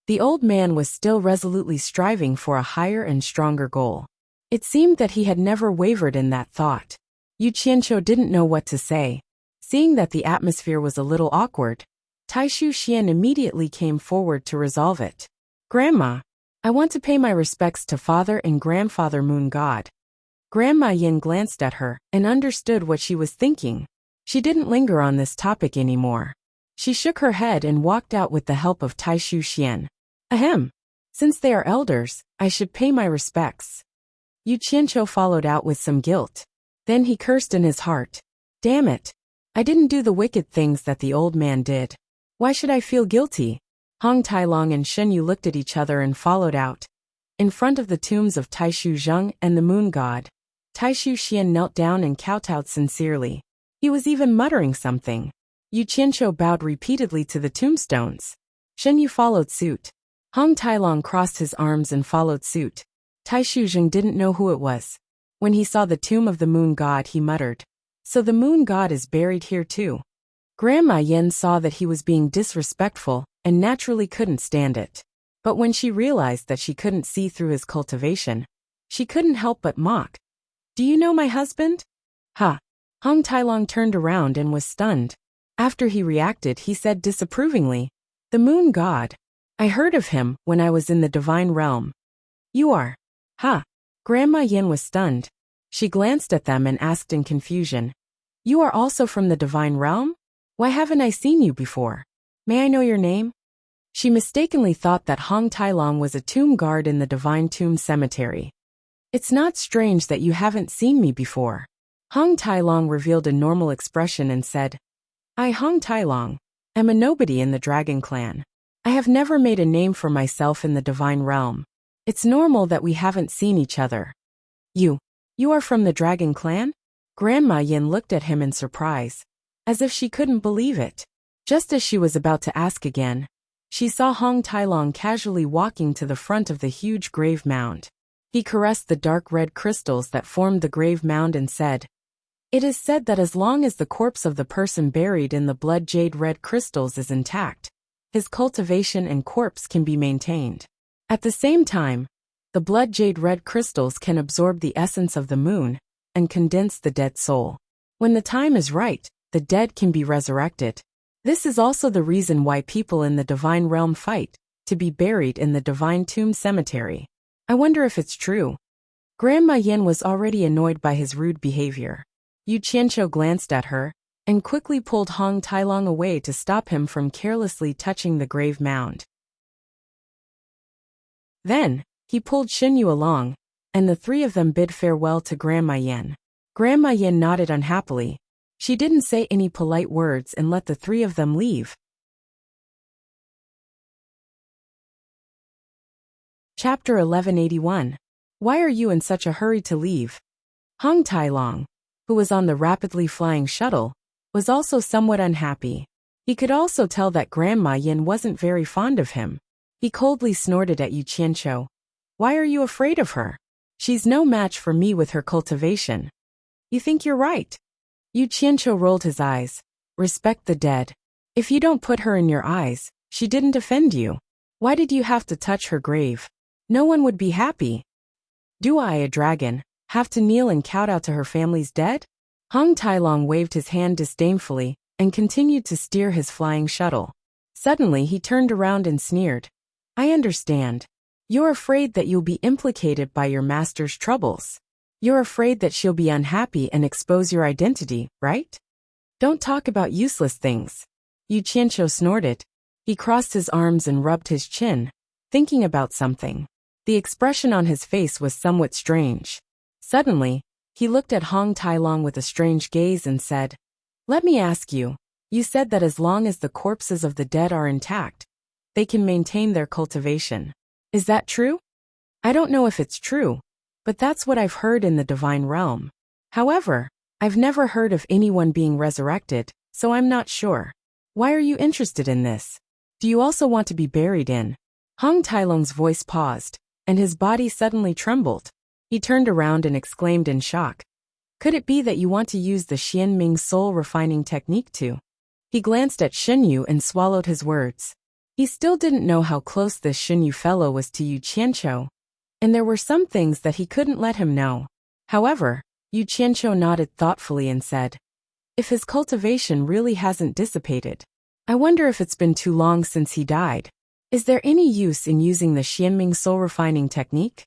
Speaker 1: The old man was still resolutely striving for a higher and stronger goal. It seemed that he had never wavered in that thought. Yu Qianqiu didn't know what to say. Seeing that the atmosphere was a little awkward, Taishu Xian immediately came forward to resolve it. "Grandma, I want to pay my respects to Father and Grandfather Moon God." Grandma Yin glanced at her and understood what she was thinking. She didn't linger on this topic anymore. She shook her head and walked out with the help of Taishu Xian. Ahem. Since they are elders, I should pay my respects. Yu Qianqiu followed out with some guilt. Then he cursed in his heart. Damn it. I didn't do the wicked things that the old man did. Why should I feel guilty? Hong Tailong and Shenyu looked at each other and followed out. In front of the tombs of Taishu Zheng and the moon god, Taishu Xian knelt down and kowtowed sincerely. He was even muttering something. Yu Qianqiu bowed repeatedly to the tombstones. Shenyu followed suit. Hong Tailong crossed his arms and followed suit. Taishu Zheng didn't know who it was. When he saw the tomb of the moon god, he muttered, "So the moon god is buried here too." Grandma Yin saw that he was being disrespectful and naturally couldn't stand it. But when she realized that she couldn't see through his cultivation, she couldn't help but mock. "Do you know my husband?" Ha! Hong Tailong turned around and was stunned. After he reacted, he said disapprovingly, "The moon god. I heard of him when I was in the divine realm." "You are?" Ha! Grandma Yin was stunned. She glanced at them and asked in confusion, "You are also from the divine realm? Why haven't I seen you before? May I know your name?" She mistakenly thought that Hong Tailong was a tomb guard in the divine tomb cemetery. "It's not strange that you haven't seen me before." Hong Tailong revealed a normal expression and said, "I, Hong Tailong, am a nobody in the dragon clan. I have never made a name for myself in the divine realm. It's normal that we haven't seen each other." You are from the dragon clan?" Grandma Yin looked at him in surprise, as if she couldn't believe it. Just as she was about to ask again, she saw Hong Tailong casually walking to the front of the huge grave mound. He caressed the dark red crystals that formed the grave mound and said, "It is said that as long as the corpse of the person buried in the blood jade red crystals is intact, his cultivation and corpse can be maintained. At the same time, the blood jade red crystals can absorb the essence of the moon and condense the dead soul. When the time is right, the dead can be resurrected. This is also the reason why people in the divine realm fight to be buried in the divine tomb cemetery. I wonder if it's true." Grandma Yin was already annoyed by his rude behavior. Yu Qianqiu glanced at her and quickly pulled Hong Tailong away to stop him from carelessly touching the grave mound. Then, he pulled Xinyu along, and the three of them bid farewell to Grandma Yin. Grandma Yin nodded unhappily. She didn't say any polite words and let the three of them leave. Chapter 1181. Why are you in such a hurry to leave? Hong Tailong, who was on the rapidly flying shuttle, was also somewhat unhappy. He could also tell that Grandma Yin wasn't very fond of him. He coldly snorted at Yu Qianqiu. "Why are you afraid of her? She's no match for me with her cultivation." "You think you're right?" Yu Qianqiu rolled his eyes. "Respect the dead. If you don't put her in your eyes, she didn't offend you. Why did you have to touch her grave? No one would be happy. Do I, a dragon, have to kneel and kowtow to her family's dead?" Hong Tailong waved his hand disdainfully and continued to steer his flying shuttle. Suddenly he turned around and sneered. "I understand. You're afraid that you'll be implicated by your master's troubles. You're afraid that she'll be unhappy and expose your identity, right? Don't talk about useless things." Yu Qianqiu snorted. He crossed his arms and rubbed his chin, thinking about something. The expression on his face was somewhat strange. Suddenly, he looked at Hong Tailong with a strange gaze and said, "Let me ask you, you said that as long as the corpses of the dead are intact, they can maintain their cultivation. Is that true?" "I don't know if it's true, but that's what I've heard in the divine realm. However, I've never heard of anyone being resurrected, so I'm not sure. Why are you interested in this? Do you also want to be buried in?" Hong Tailong's voice paused, and his body suddenly trembled. He turned around and exclaimed in shock. "Could it be that you want to use the Xianming soul refining technique too?" He glanced at Xinyu and swallowed his words. He still didn't know how close this Xinyu fellow was to Yu Qianqiu, and there were some things that he couldn't let him know. However, Yu Qianqiu nodded thoughtfully and said, "If his cultivation really hasn't dissipated, I wonder if it's been too long since he died. Is there any use in using the Xianming soul refining technique?"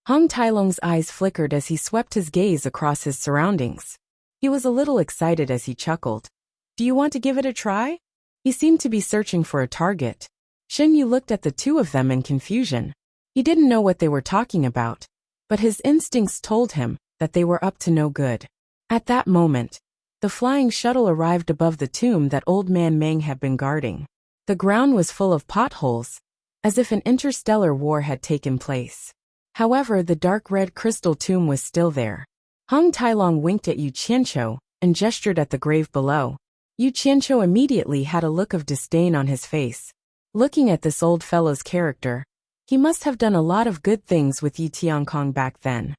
Speaker 1: Hong Tailong's eyes flickered as he swept his gaze across his surroundings. He was a little excited as he chuckled. "Do you want to give it a try?" He seemed to be searching for a target. Xinyu looked at the two of them in confusion. He didn't know what they were talking about, but his instincts told him that they were up to no good. At that moment, the flying shuttle arrived above the tomb that Old Man Meng had been guarding. The ground was full of potholes, as if an interstellar war had taken place. However, the dark red crystal tomb was still there. Hong Tailong winked at Yu Qianqiu and gestured at the grave below. Yu Qianqiu immediately had a look of disdain on his face. Looking at this old fellow's character, he must have done a lot of good things with Yi Tiankong back then.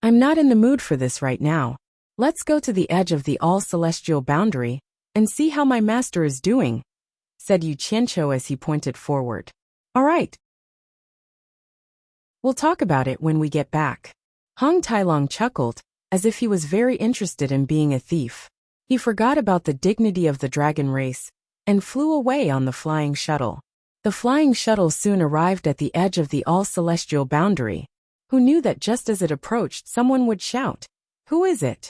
Speaker 1: "I'm not in the mood for this right now. Let's go to the edge of the all-celestial boundary and see how my master is doing," said Yu Qianqiu as he pointed forward. "All right. We'll talk about it when we get back." Hong Tailong chuckled, as if he was very interested in being a thief. He forgot about the dignity of the dragon race and flew away on the flying shuttle. The flying shuttle soon arrived at the edge of the all-celestial boundary. Who knew that just as it approached, someone would shout, "Who is it?"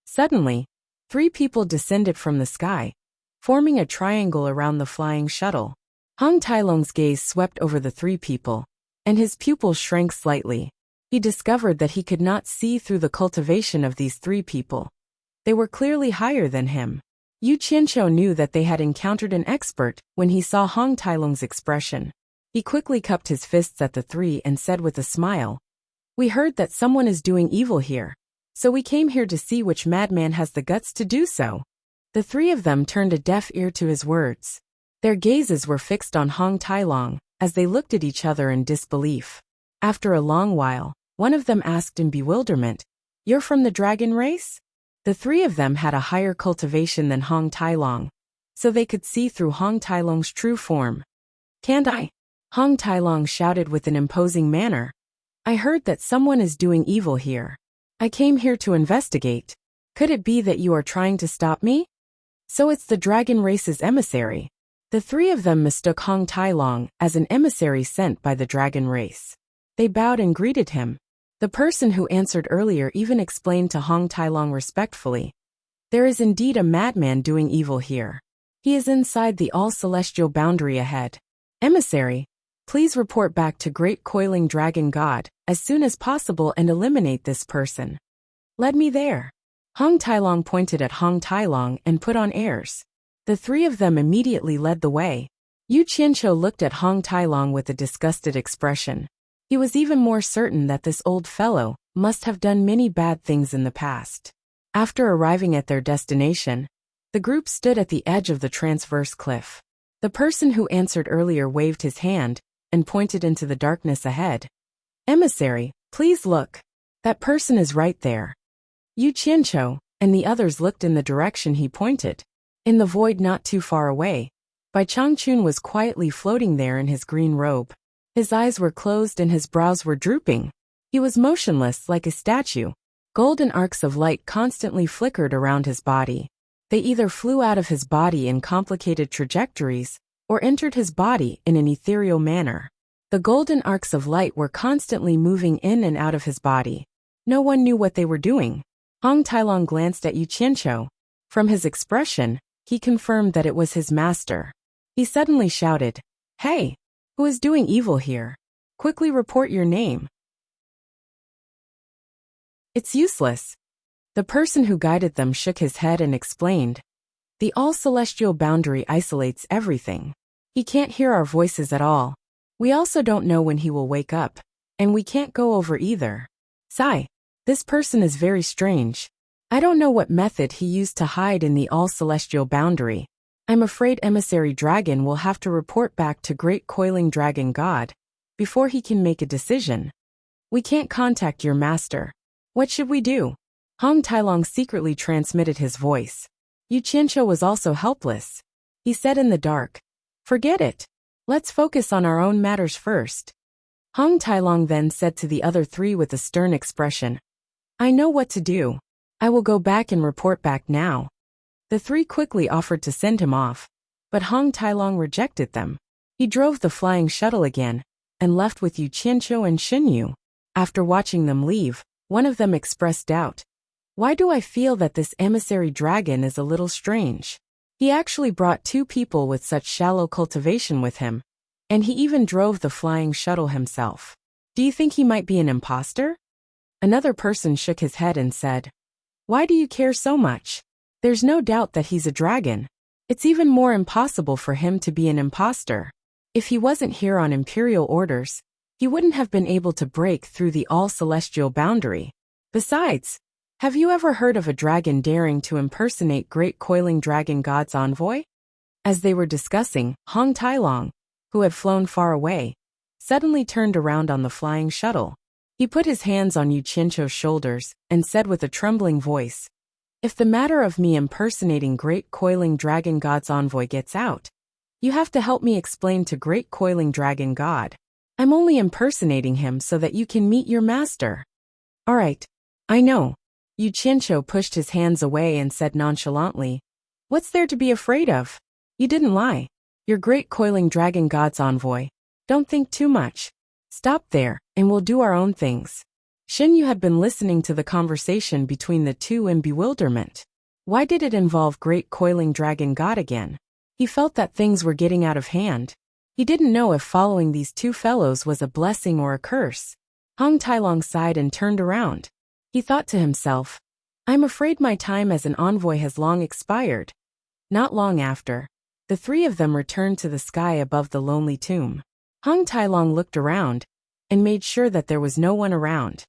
Speaker 1: Suddenly, 3 people descended from the sky, forming a triangle around the flying shuttle. Hong Tailong's gaze swept over the 3 people, and his pupils shrank slightly. He discovered that he could not see through the cultivation of these 3 people. They were clearly higher than him. Yu Qianqiu knew that they had encountered an expert when he saw Hong Tailong's expression. He quickly cupped his fists at the 3 and said with a smile, "We heard that someone is doing evil here. So we came here to see which madman has the guts to do so. The three of them turned a deaf ear to his words. Their gazes were fixed on Hong Tailong as they looked at each other in disbelief. After a long while, one of them asked in bewilderment, "You're from the dragon race?" The three of them had a higher cultivation than Hong Tailong, so they could see through Hong Tailong's true form. "Can't I?" Hong Tailong shouted with an imposing manner. "I heard that someone is doing evil here. I came here to investigate. Could it be that you are trying to stop me?" "So it's the dragon race's emissary." The three of them mistook Hong Tailong as an emissary sent by the dragon race. They bowed and greeted him. The person who answered earlier even explained to Hong Tailong respectfully, "There is indeed a madman doing evil here. He is inside the all-celestial boundary ahead. Emissary, please report back to Great Coiling Dragon God as soon as possible and eliminate this person." "Lead me there." Hong Tailong pointed at Hong Tailong and put on airs. The three of them immediately led the way. Yu Qianqiu looked at Hong Tailong with a disgusted expression. He was even more certain that this old fellow must have done many bad things in the past. After arriving at their destination, the group stood at the edge of the transverse cliff. The person who answered earlier waved his hand and pointed into the darkness ahead. "Emissary, please look. That person is right there." Yu Qianqiu and the others looked in the direction he pointed. In the void not too far away, Bai Changchun was quietly floating there in his green robe. His eyes were closed and his brows were drooping. He was motionless like a statue. Golden arcs of light constantly flickered around his body. They either flew out of his body in complicated trajectories or entered his body in an ethereal manner. The golden arcs of light were constantly moving in and out of his body. No one knew what they were doing. Hong Tailong glanced at Yu Qianqiu. From his expression, he confirmed that it was his master. He suddenly shouted, "Hey! Who is doing evil here? Quickly report your name." "It's useless." The person who guided them shook his head and explained, "The all-celestial boundary isolates everything. He can't hear our voices at all. We also don't know when he will wake up, and we can't go over either. Sigh, this person is very strange. I don't know what method he used to hide in the all-celestial boundary. I'm afraid Emissary Dragon will have to report back to Great Coiling Dragon God before he can make a decision. We can't contact your master. What should we do?" Hong Tailong secretly transmitted his voice. Yu Qianqiu was also helpless. He said in the dark, "Forget it. Let's focus on our own matters first." Hong Tailong then said to the other three with a stern expression, "I know what to do. I will go back and report back now." The three quickly offered to send him off, but Hong Tailong rejected them. He drove the flying shuttle again and left with Yu Qianqiu and Xinyu. After watching them leave, one of them expressed doubt. "Why do I feel that this emissary dragon is a little strange? He actually brought two people with such shallow cultivation with him, and he even drove the flying shuttle himself. Do you think he might be an imposter?" Another person shook his head and said, "Why do you care so much? There's no doubt that he's a dragon. It's even more impossible for him to be an imposter. If he wasn't here on imperial orders, he wouldn't have been able to break through the all-celestial boundary. Besides, have you ever heard of a dragon daring to impersonate Great Coiling Dragon God's envoy?" As they were discussing, Hong Tailong, who had flown far away, suddenly turned around on the flying shuttle. He put his hands on Yu Qianqiu's shoulders and said with a trembling voice, "If the matter of me impersonating Great Coiling Dragon God's envoy gets out, you have to help me explain to Great Coiling Dragon God. I'm only impersonating him so that you can meet your master." "All right, I know." Yu Qianqiu pushed his hands away and said nonchalantly, "What's there to be afraid of? You didn't lie. You're Great Coiling Dragon God's envoy. Don't think too much. Stop there, and we'll do our own things." Xinyu had been listening to the conversation between the two in bewilderment. Why did it involve Great Coiling Dragon God again? He felt that things were getting out of hand. He didn't know if following these two fellows was a blessing or a curse. Hong Tailong sighed and turned around. He thought to himself, "I'm afraid my time as an envoy has long expired." Not long after, the three of them returned to the sky above the lonely tomb. Hong Tailong looked around and made sure that there was no one around.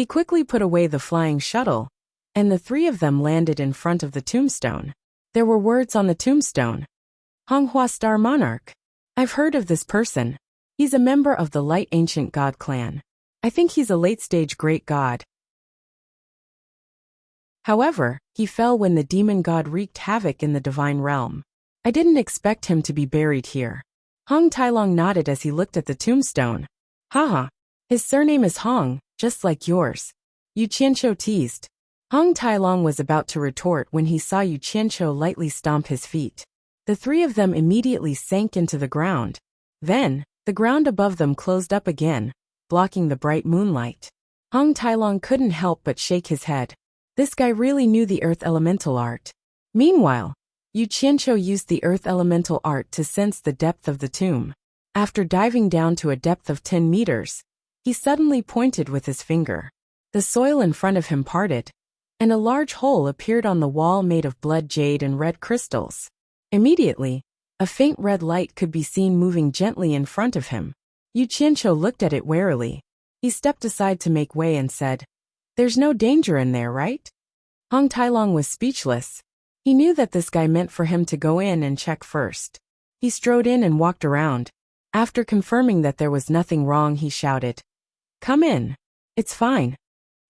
Speaker 1: He quickly put away the flying shuttle, and the three of them landed in front of the tombstone. There were words on the tombstone. Honghua Star Monarch. I've heard of this person. He's a member of the Light Ancient God clan. I think he's a late-stage great god. However, he fell when the demon god wreaked havoc in the divine realm. I didn't expect him to be buried here. Hong Tailong nodded as he looked at the tombstone. Haha. His surname is Hong, just like yours. Yu Qianqiu teased. Hong Tailong was about to retort when he saw Yu Qianqiu lightly stomp his feet. The three of them immediately sank into the ground. Then, the ground above them closed up again, blocking the bright moonlight. Hong Tailong couldn't help but shake his head. This guy really knew the earth elemental art. Meanwhile, Yu Qianqiu used the earth elemental art to sense the depth of the tomb. After diving down to a depth of 10 meters, he suddenly pointed with his finger. The soil in front of him parted, and a large hole appeared on the wall made of blood jade and red crystals. Immediately, a faint red light could be seen moving gently in front of him. Yu Qianqiu looked at it warily. He stepped aside to make way and said, "There's no danger in there, right?" Hong Tailong was speechless. He knew that this guy meant for him to go in and check first. He strode in and walked around. After confirming that there was nothing wrong, he shouted, "Come in. It's fine."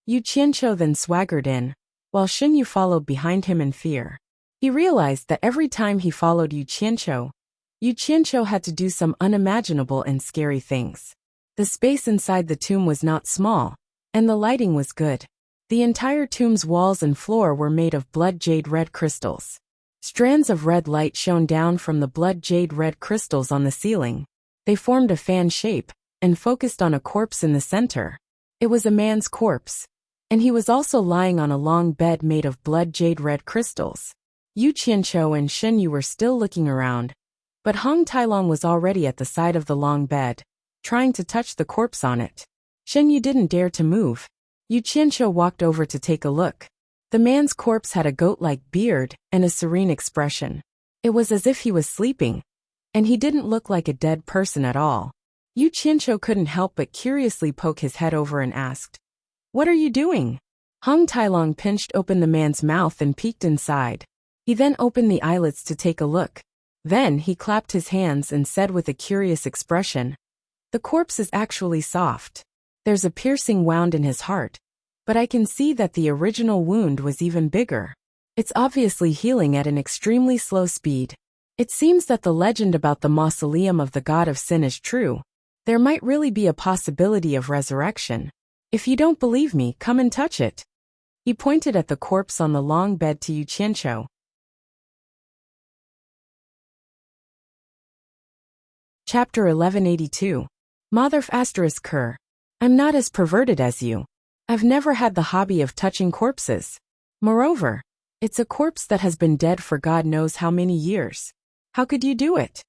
Speaker 1: Yu Qianqiu then swaggered in, while Xinyu followed behind him in fear. He realized that every time he followed Yu Qianqiu had to do some unimaginable and scary things. The space inside the tomb was not small, and the lighting was good. The entire tomb's walls and floor were made of blood jade red crystals. Strands of red light shone down from the blood jade red crystals on the ceiling. They formed a fan shape, and focused on a corpse in the center. It was a man's corpse, and he was also lying on a long bed made of blood jade red crystals. Yu Qianqiu and Xinyu were still looking around, but Hong Tailong was already at the side of the long bed, trying to touch the corpse on it. Xinyu didn't dare to move. Yu Qianqiu walked over to take a look. The man's corpse had a goat-like beard and a serene expression. It was as if he was sleeping, and he didn't look like a dead person at all. Yu Qianqiu couldn't help but curiously poke his head over and asked, "What are you doing?" Hong Tailong pinched open the man's mouth and peeked inside. He then opened the eyelids to take a look. Then he clapped his hands and said with a curious expression, "The corpse is actually soft. There's a piercing wound in his heart, but I can see that the original wound was even bigger. It's obviously healing at an extremely slow speed. It seems that the legend about the mausoleum of the god of sin is true. There might really be a possibility of resurrection. If you don't believe me, come and touch it." He pointed at the corpse on the long bed to Yu Qianqiu. Chapter 1182. Motherf ****. I'm not as perverted as you. I've never had the hobby of touching corpses. Moreover, it's a corpse that has been dead for God knows how many years. How could you do it?"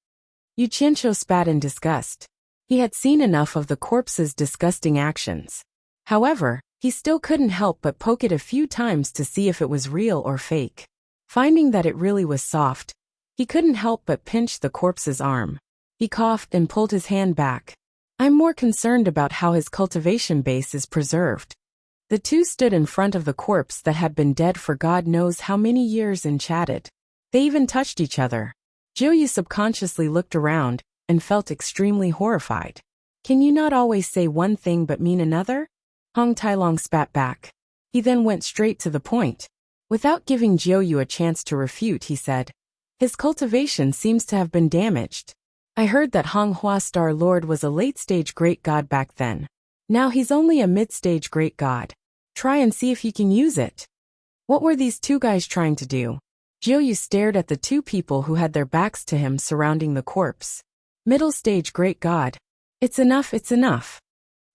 Speaker 1: Yu Qianqiu spat in disgust. He had seen enough of the corpse's disgusting actions. However, he still couldn't help but poke it a few times to see if it was real or fake. Finding that it really was soft, he couldn't help but pinch the corpse's arm. He coughed and pulled his hand back. "I'm more concerned about how his cultivation base is preserved." The two stood in front of the corpse that had been dead for God knows how many years and chatted. They even touched each other. Jiuyu subconsciously looked around and felt extremely horrified. "Can you not always say one thing but mean another?" Hong Tailong spat back. He then went straight to the point. Without giving Jiuyu a chance to refute, he said, "His cultivation seems to have been damaged. I heard that Honghua Star Lord was a late-stage great god back then. Now he's only a mid-stage great god. Try and see if you can use it." What were these two guys trying to do? Jiuyu stared at the two people who had their backs to him surrounding the corpse. Middle-stage great god. It's enough, it's enough.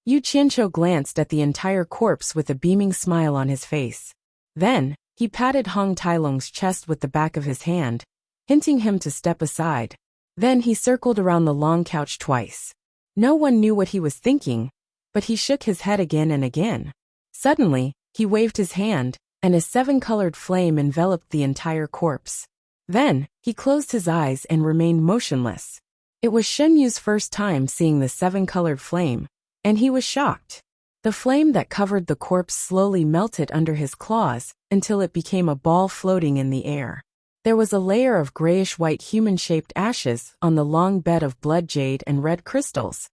Speaker 1: Yu Qianqiu glanced at the entire corpse with a beaming smile on his face. Then, he patted Hong Tailong's chest with the back of his hand, hinting him to step aside. Then he circled around the long couch twice. No one knew what he was thinking, but he shook his head again and again. Suddenly, he waved his hand, and a 7-colored flame enveloped the entire corpse. Then, he closed his eyes and remained motionless. It was Shenyu's first time seeing the 7-colored flame, and he was shocked. The flame that covered the corpse slowly melted under his claws until it became a ball floating in the air. There was a layer of grayish-white human-shaped ashes on the long bed of blood jade and red crystals,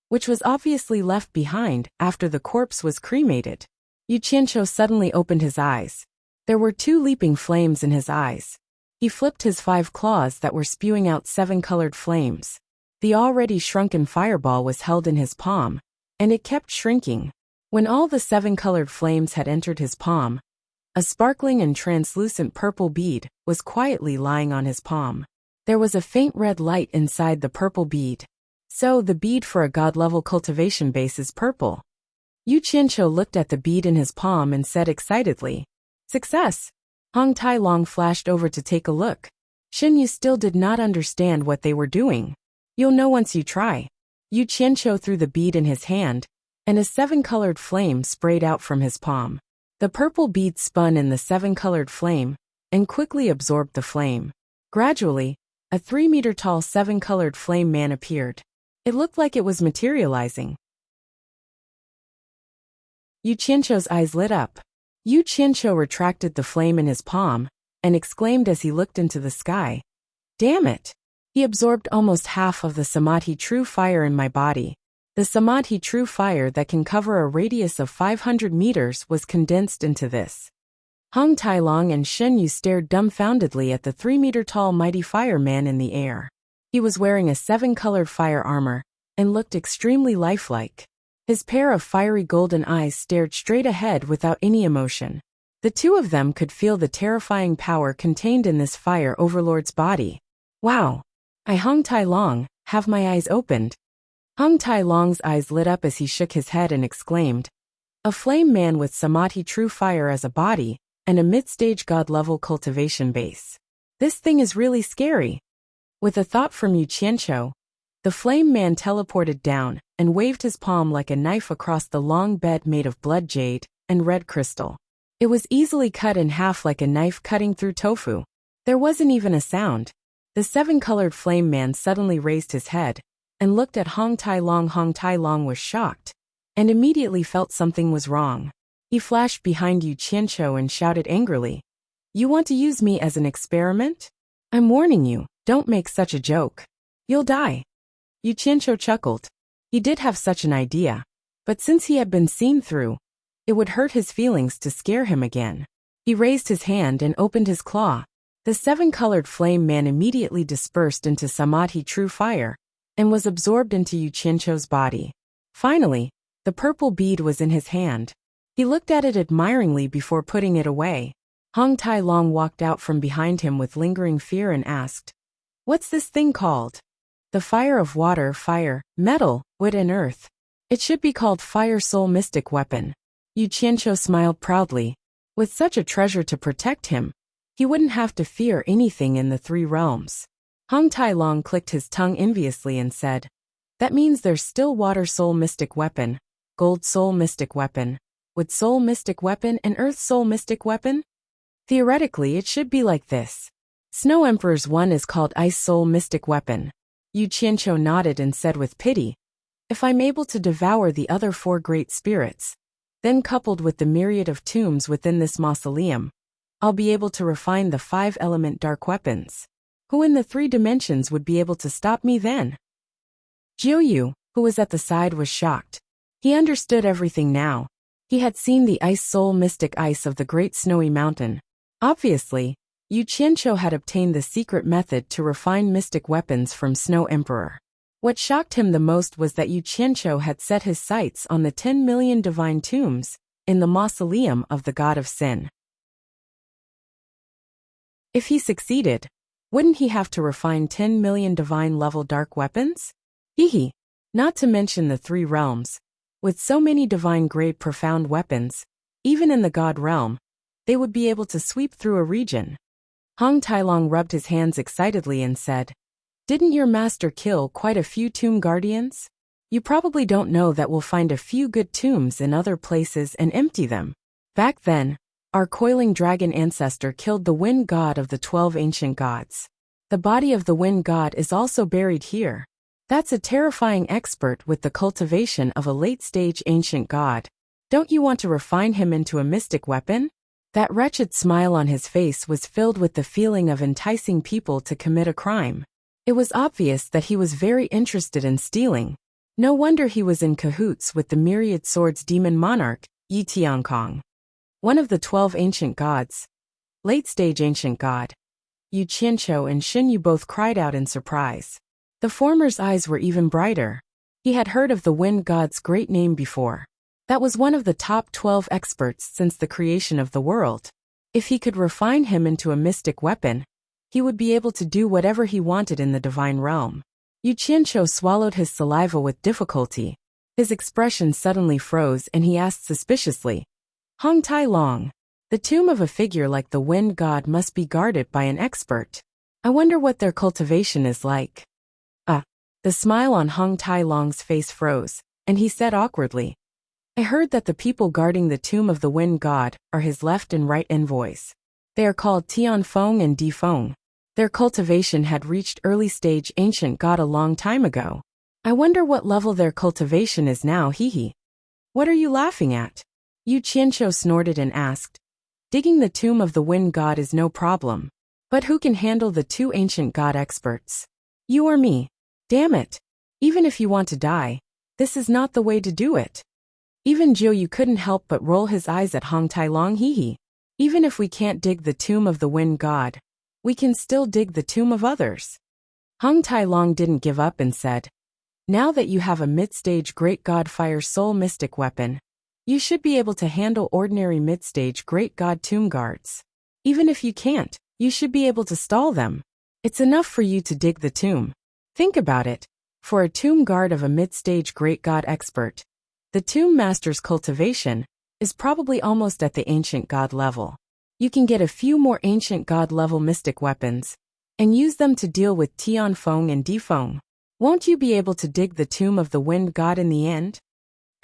Speaker 1: which was obviously left behind after the corpse was cremated. Yu Qianqiu suddenly opened his eyes. There were 2 leaping flames in his eyes. He flipped his 5 claws that were spewing out 7 colored flames. The already shrunken fireball was held in his palm, and it kept shrinking. When all the 7 colored flames had entered his palm, a sparkling and translucent purple bead was quietly lying on his palm. There was a faint red light inside the purple bead. So the bead for a god-level cultivation base is purple. Yu Qianqiu looked at the bead in his palm and said excitedly, "Success!" Hong Tai Long flashed over to take a look. Shen Yu still did not understand what they were doing. "You'll know once you try." Yu Qianqiu threw the bead in his hand, and a 7-colored flame sprayed out from his palm. The purple bead spun in the 7-colored flame and quickly absorbed the flame. Gradually, a 3-meter-tall 7-colored flame man appeared. It looked like it was materializing. Yu Qianqiu's eyes lit up. Yu Qianqiu retracted the flame in his palm and exclaimed as he looked into the sky, "Damn it! He absorbed almost half of the Samadhi true fire in my body." The Samadhi true fire that can cover a radius of 500 meters was condensed into this. Hong Tai Long and Shen Yu stared dumbfoundedly at the 3-meter-tall mighty fireman in the air. He was wearing a 7-colored fire armor and looked extremely lifelike. His pair of fiery golden eyes stared straight ahead without any emotion. The 2 of them could feel the terrifying power contained in this fire overlord's body. "Wow! I Hong Tai Long, have my eyes opened." Hong Tai Long's eyes lit up as he shook his head and exclaimed, "A flame man with Samadhi true fire as a body and a mid-stage god-level cultivation base. This thing is really scary." With a thought from Yu Qianqiu, the flame man teleported down and waved his palm like a knife across the long bed made of blood jade and red crystal. It was easily cut in half like a knife cutting through tofu. There wasn't even a sound. The 7-colored flame man suddenly raised his head and looked at Hong Tai Long. Hong Tai Long was shocked and immediately felt something was wrong. He flashed behind Yu Qianqiu and shouted angrily, "You want to use me as an experiment? I'm warning you, don't make such a joke. You'll die." Yu Qianqiu chuckled. He did have such an idea, but since he had been seen through, it would hurt his feelings to scare him again. He raised his hand and opened his claw. The 7-colored flame man immediately dispersed into Samadhi true fire and was absorbed into Yu Qianqiu's body. Finally, the purple bead was in his hand. He looked at it admiringly before putting it away. Hong Tai Long walked out from behind him with lingering fear and asked, "What's this thing called?" "The fire of water, fire, metal, wood and earth. It should be called Fire Soul Mystic Weapon." Yu Qianqiu smiled proudly. With such a treasure to protect him, he wouldn't have to fear anything in the 3 realms. Hong Tai Long clicked his tongue enviously and said, "That means there's still Water Soul Mystic Weapon, Gold Soul Mystic Weapon, Wood Soul Mystic Weapon and Earth Soul Mystic Weapon? Theoretically, it should be like this. Snow Emperor's one is called Ice Soul Mystic Weapon." Yu Qianqiu nodded and said with pity, "If I'm able to devour the other 4 great spirits, then coupled with the myriad of tombs within this mausoleum, I'll be able to refine the 5-element dark weapons. Who in the 3 dimensions would be able to stop me then?" Jiu Yu, who was at the side, was shocked. He understood everything now. He had seen the ice soul mystic ice of the great snowy mountain. Obviously, Yu Qianqiu had obtained the secret method to refine mystic weapons from Snow Emperor. What shocked him the most was that Yu Qianqiu had set his sights on the 10 million divine tombs in the mausoleum of the god of sin. If he succeeded, wouldn't he have to refine 10 million divine-level dark weapons? Hehe. Not to mention the 3 realms. With so many divine-grade profound weapons, even in the god realm, they would be able to sweep through a region. Hong Tai Long rubbed his hands excitedly and said, "Didn't your master kill quite a few tomb guardians? You probably don't know that we'll find a few good tombs in other places and empty them. Back then, our coiling dragon ancestor killed the wind god of the 12 ancient gods. The body of the wind god is also buried here. That's a terrifying expert with the cultivation of a late-stage ancient god. Don't you want to refine him into a mystic weapon? That wretched smile on his face was filled with the feeling of enticing people to commit a crime. It was obvious that he was very interested in stealing. No wonder he was in cahoots with the myriad swords demon monarch, Yi Tiankong. One of the 12 ancient gods. Late-stage ancient god. Yu Qianqiu and Xin Yu both cried out in surprise. The former's eyes were even brighter. He had heard of the wind god's great name before. That was one of the top 12 experts since the creation of the world. If he could refine him into a mystic weapon, he would be able to do whatever he wanted in the divine realm. Yu Qianqiu swallowed his saliva with difficulty. His expression suddenly froze and he asked suspiciously, Hong Tai Long, the tomb of a figure like the wind god must be guarded by an expert. I wonder what their cultivation is like. The smile on Hong Tai Long's face froze, and he said awkwardly, I heard that the people guarding the tomb of the wind god are his left and right envoys. They are called Tian Feng and Di Feng. Their cultivation had reached early stage ancient god a long time ago. I wonder what level their cultivation is now, hee. What are you laughing at? Yu Qianqiu snorted and asked. Digging the tomb of the wind god is no problem. But who can handle the two ancient god experts? You or me? Damn it. Even if you want to die, this is not the way to do it. Even Jiu couldn't help but roll his eyes at Hong Tai Long, hee. Even if we can't dig the tomb of the wind god, we can still dig the tomb of others. Hong Tai Long didn't give up and said, Now that you have a mid-stage great god fire soul mystic weapon, you should be able to handle ordinary mid-stage great god tomb guards. Even if you can't, you should be able to stall them. It's enough for you to dig the tomb. Think about it. For a tomb guard of a mid-stage great god expert, the tomb master's cultivation is probably almost at the ancient god level. You can get a few more ancient god level mystic weapons and use them to deal with Tian Feng and Di Feng. Won't you be able to dig the tomb of the wind god in the end?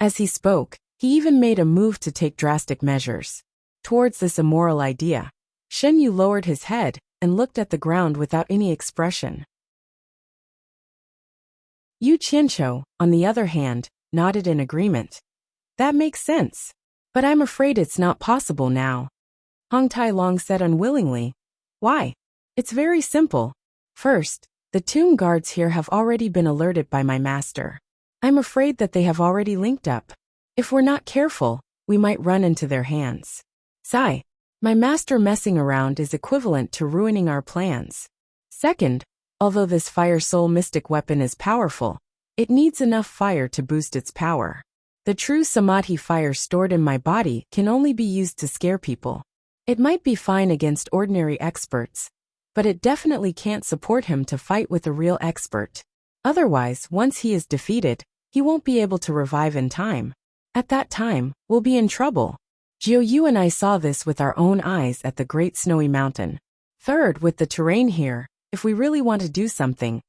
Speaker 1: As he spoke, he even made a move to take drastic measures towards this immoral idea. Shen Yu lowered his head and looked at the ground without any expression. Yu Qianqiu, on the other hand, nodded in agreement. That makes sense. But I'm afraid it's not possible now. Hong Tai Long said unwillingly. Why? It's very simple. First, the tomb guards here have already been alerted by my master. I'm afraid that they have already linked up. If we're not careful, we might run into their hands. Sigh. My master messing around is equivalent to ruining our plans. Second, although this fire soul mystic weapon is powerful, it needs enough fire to boost its power. The true samadhi fire stored in my body can only be used to scare people. It might be fine against ordinary experts, but it definitely can't support him to fight with a real expert. Otherwise, once he is defeated, he won't be able to revive in time. At that time, we'll be in trouble. Jiu and I saw this with our own eyes at the Great Snowy Mountain. Third, with the terrain here, if we really want to do something,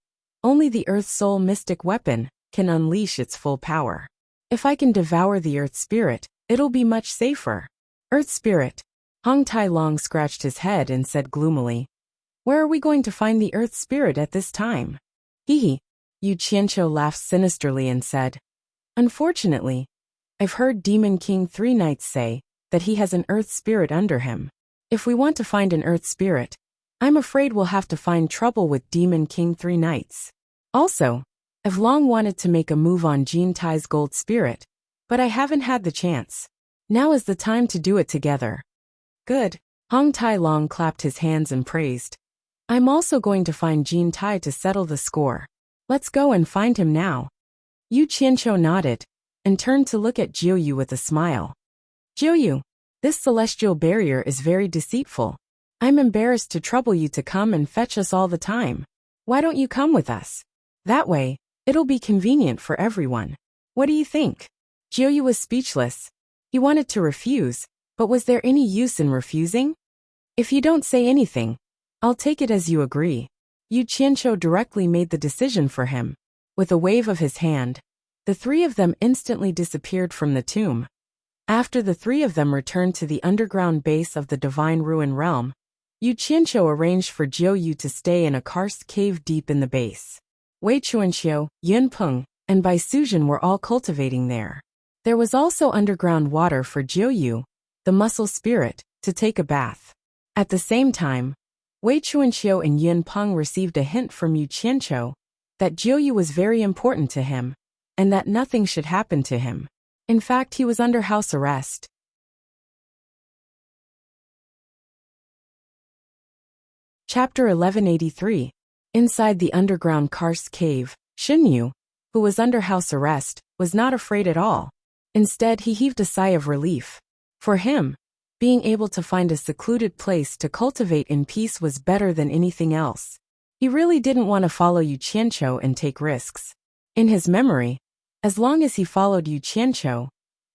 Speaker 1: only the Earth Soul mystic weapon can unleash its full power. If I can devour the Earth Spirit, it'll be much safer. Earth Spirit. Hong Tai Long scratched his head and said gloomily, Where are we going to find the Earth Spirit at this time? Hee. Yu Qianqiu laughed sinisterly and said, Unfortunately, I've heard Demon King 3 Knights say that he has an Earth Spirit under him. If we want to find an Earth Spirit, I'm afraid we'll have to find trouble with Demon King 3 Knights. Also, I've long wanted to make a move on Jean Tai's Gold Spirit, but I haven't had the chance. Now is the time to do it together. Good. Hong Tai Long clapped his hands and praised. I'm also going to find Jean Tai to settle the score. Let's go and find him now. Yu Qianqiu nodded and turned to look at Jiu with a smile. Jiu, this celestial barrier is very deceitful. I'm embarrassed to trouble you to come and fetch us all the time. Why don't you come with us? That way, it'll be convenient for everyone. What do you think? Jiu was speechless. He wanted to refuse, but was there any use in refusing? If you don't say anything, I'll take it as you agree. Yu Qianqiu directly made the decision for him. With a wave of his hand, the three of them instantly disappeared from the tomb. After the three of them returned to the underground base of the Divine Ruin Realm, Yu Qianqiu arranged for Jiu to stay in a karst cave deep in the base. Wei Chuanxiu, Yun Peng, and Bai Suzhen were all cultivating there. There was also underground water for Jiuyu, the muscle spirit, to take a bath. At the same time, Wei Chuanxiu and Yin Peng received a hint from Yu Qianqiu that Jiuyu was very important to him, and that nothing should happen to him. In fact, he was under house arrest. Chapter 1183. Inside the underground karst cave, Xinyu, who was under house arrest, was not afraid at all. Instead, he heaved a sigh of relief. For him, being able to find a secluded place to cultivate in peace was better than anything else. He really didn't want to follow Yu Qianqiu and take risks. In his memory, as long as he followed Yu Qianqiu,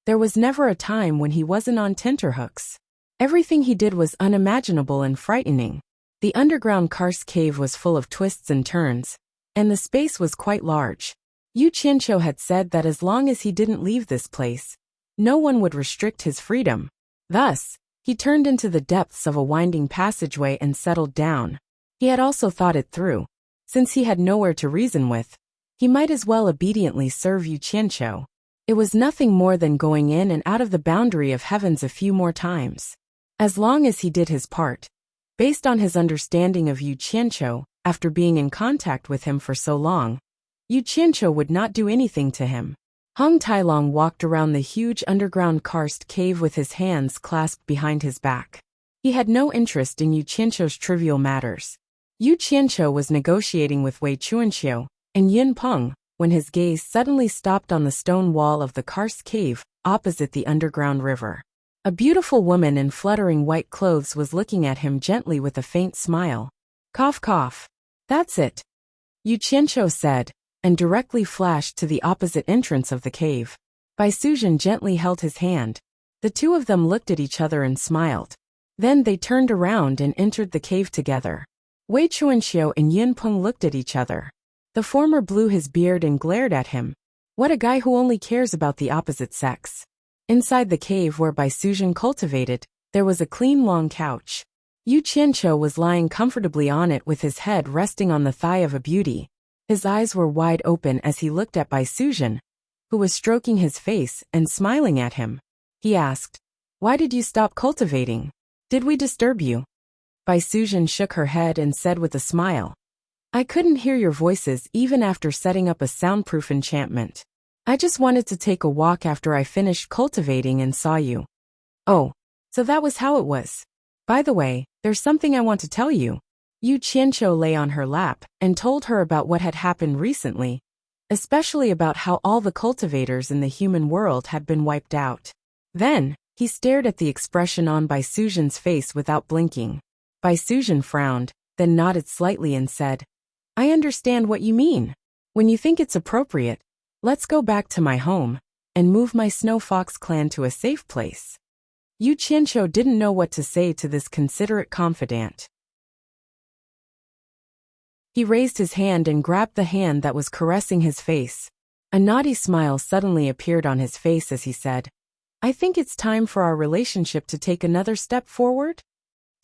Speaker 1: there was never a time when he wasn't on tenterhooks. Everything he did was unimaginable and frightening. The underground karst cave was full of twists and turns, and the space was quite large. Yu Qianqiu had said that as long as he didn't leave this place, no one would restrict his freedom. Thus, he turned into the depths of a winding passageway and settled down. He had also thought it through. Since he had nowhere to reason with, he might as well obediently serve Yu Qianqiu. It was nothing more than going in and out of the boundary of heavens a few more times. As long as he did his part, based on his understanding of Yu Qianqiu, after being in contact with him for so long, Yu Qianqiu would not do anything to him. Hong Tailong walked around the huge underground karst cave with his hands clasped behind his back. He had no interest in Yu Qianqiu's trivial matters. Yu Qianqiu was negotiating with Wei Chuanxiu and Yin Peng when his gaze suddenly stopped on the stone wall of the karst cave opposite the underground river. A beautiful woman in fluttering white clothes was looking at him gently with a faint smile. Cough cough. That's it, Yu Qianqiu said, and directly flashed to the opposite entrance of the cave. Bai Suzhen gently held his hand. The two of them looked at each other and smiled. Then they turned around and entered the cave together. Wei Chuanxiu and Yin Peng looked at each other. The former blew his beard and glared at him. What a guy who only cares about the opposite sex. Inside the cave where Bai Suzhen cultivated, there was a clean long couch. Yu Qianqiu was lying comfortably on it with his head resting on the thigh of a beauty. His eyes were wide open as he looked at Bai Suzhen, who was stroking his face and smiling at him. He asked, "Why did you stop cultivating? Did we disturb you?" Bai Suzhen shook her head and said with a smile, "I couldn't hear your voices even after setting up a soundproof enchantment. I just wanted to take a walk after I finished cultivating and saw you." "Oh, so that was how it was. By the way, there's something I want to tell you." Yu Qianqiu lay on her lap and told her about what had happened recently, especially about how all the cultivators in the human world had been wiped out. Then, he stared at the expression on Bai Suzhen's face without blinking. Bai Suzhen frowned, then nodded slightly and said, "I understand what you mean. When you think it's appropriate, let's go back to my home and move my Snow Fox clan to a safe place." Yu Qianqiu didn't know what to say to this considerate confidant. He raised his hand and grabbed the hand that was caressing his face. A naughty smile suddenly appeared on his face as he said, "I think it's time for our relationship to take another step forward."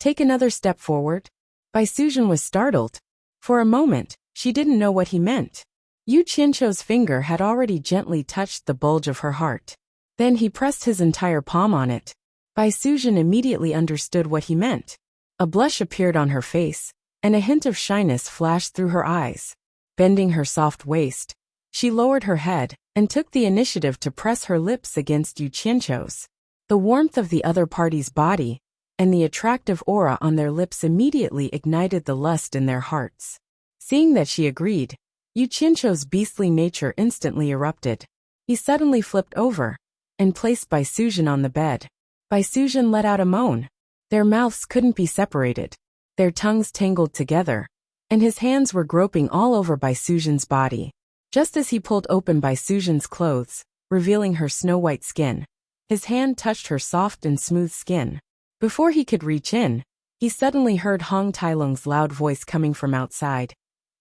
Speaker 1: "Take another step forward?" Bai Suzhen was startled. For a moment, she didn't know what he meant. Yu Qianqiu's finger had already gently touched the bulge of her heart. Then he pressed his entire palm on it. Bai Suzhen immediately understood what he meant. A blush appeared on her face, and a hint of shyness flashed through her eyes. Bending her soft waist, she lowered her head and took the initiative to press her lips against Yu Qianqiu's. The warmth of the other party's body and the attractive aura on their lips immediately ignited the lust in their hearts. Seeing that she agreed, Yu Qianqiu's beastly nature instantly erupted. He suddenly flipped over and placed Bai Suzhen on the bed. Bai Suzhen let out a moan. Their mouths couldn't be separated. Their tongues tangled together, and his hands were groping all over Bai Suzhen's body. Just as he pulled open Bai Suzhen's clothes, revealing her snow-white skin, his hand touched her soft and smooth skin. Before he could reach in, he suddenly heard Hong Tailong's loud voice coming from outside.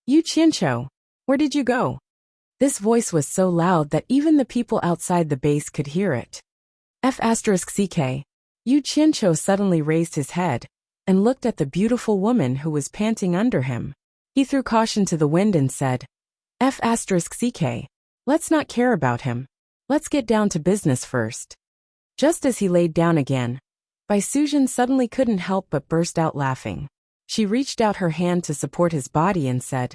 Speaker 1: "Yu Qianqiu, where did you go?" This voice was so loud that even the people outside the base could hear it. F***ck. Yu Qianqiu suddenly raised his head and looked at the beautiful woman who was panting under him. He threw caution to the wind and said, "F***ck. Let's not care about him. Let's get down to business first. Just as he laid down again, Bai Suzhen suddenly couldn't help but burst out laughing. She reached out her hand to support his body and said,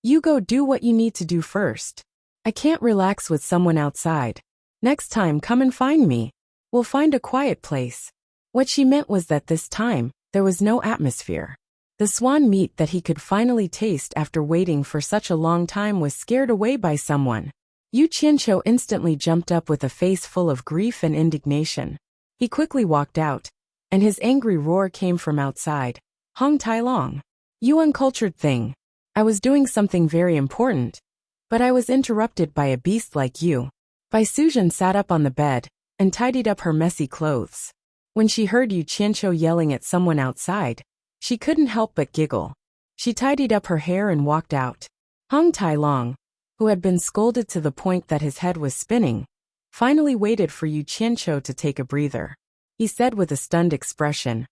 Speaker 1: "You go do what you need to do first. I can't relax with someone outside. Next time come and find me. We'll find a quiet place." What she meant was that this time, there was no atmosphere. The swan meat that he could finally taste after waiting for such a long time was scared away by someone. Yu Qianqiu instantly jumped up with a face full of grief and indignation. He quickly walked out, and his angry roar came from outside. "Hong Tailong, you uncultured thing. I was doing something very important, but I was interrupted by a beast like you." Bai Suzhen sat up on the bed and tidied up her messy clothes. When she heard Yu Qianqiu yelling at someone outside, she couldn't help but giggle. She tidied up her hair and walked out. Hong Tailong, who had been scolded to the point that his head was spinning, finally waited for Yu Qianqiu to take a breather. He said with a stunned expression,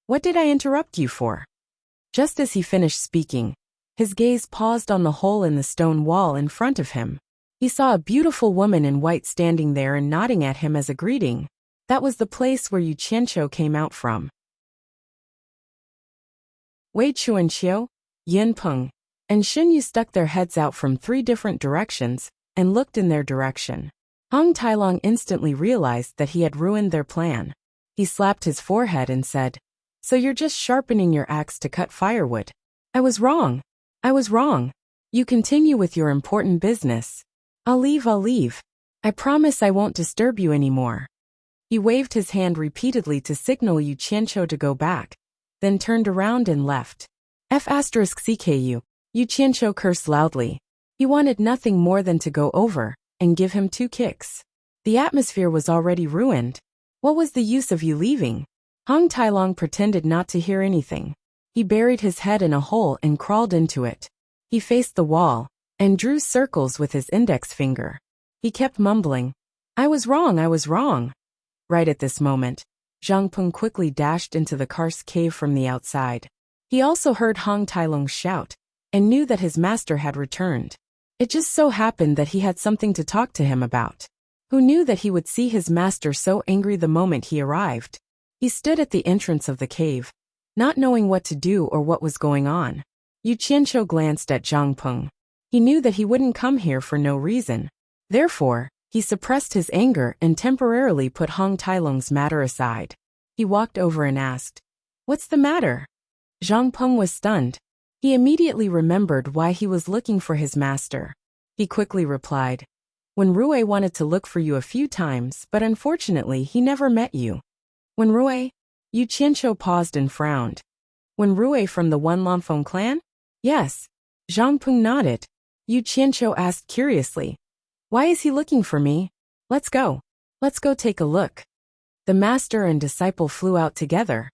Speaker 1: "What did I interrupt you for?" Just as he finished speaking, his gaze paused on the hole in the stone wall in front of him. He saw a beautiful woman in white standing there and nodding at him as a greeting. That was the place where Yu Qianqiu came out from. Wei Chuanqiu, Yin Peng, and Xin Yu stuck their heads out from 3 different directions and looked in their direction. Hong Tailong instantly realized that he had ruined their plan. He slapped his forehead and said, "So you're just sharpening your axe to cut firewood? I was wrong. I was wrong. You continue with your important business. I'll leave. I promise I won't disturb you anymore." He waved his hand repeatedly to signal Yu Qianqiu to go back, then turned around and left. *CKU. Yu Qianqiu cursed loudly. He wanted nothing more than to go over and give him 2 kicks. The atmosphere was already ruined. What was the use of you leaving? Hong Tailong pretended not to hear anything. He buried his head in a hole and crawled into it. He faced the wall and drew circles with his index finger. He kept mumbling, I was wrong. Right at this moment, Zhang Peng quickly dashed into the karst cave from the outside. He also heard Hong Tailong shout, and knew that his master had returned. It just so happened that he had something to talk to him about. Who knew that he would see his master so angry the moment he arrived? He stood at the entrance of the cave, not knowing what to do or what was going on. Yu Qianqiu glanced at Zhang Peng. He knew that he wouldn't come here for no reason. Therefore, he suppressed his anger and temporarily put Hong Tailong's matter aside. He walked over and asked, What's the matter? Zhang Peng was stunned. He immediately remembered why he was looking for his master. He quickly replied, When Rui wanted to look for you a few times, but unfortunately he never met you. When Rui? Yu Qianqiu paused and frowned. When Rui from the One Lanfeng clan? Yes. Zhang Peng nodded. Yu Qianqiu asked curiously, Why is he looking for me? Let's go take a look. The master and disciple flew out together.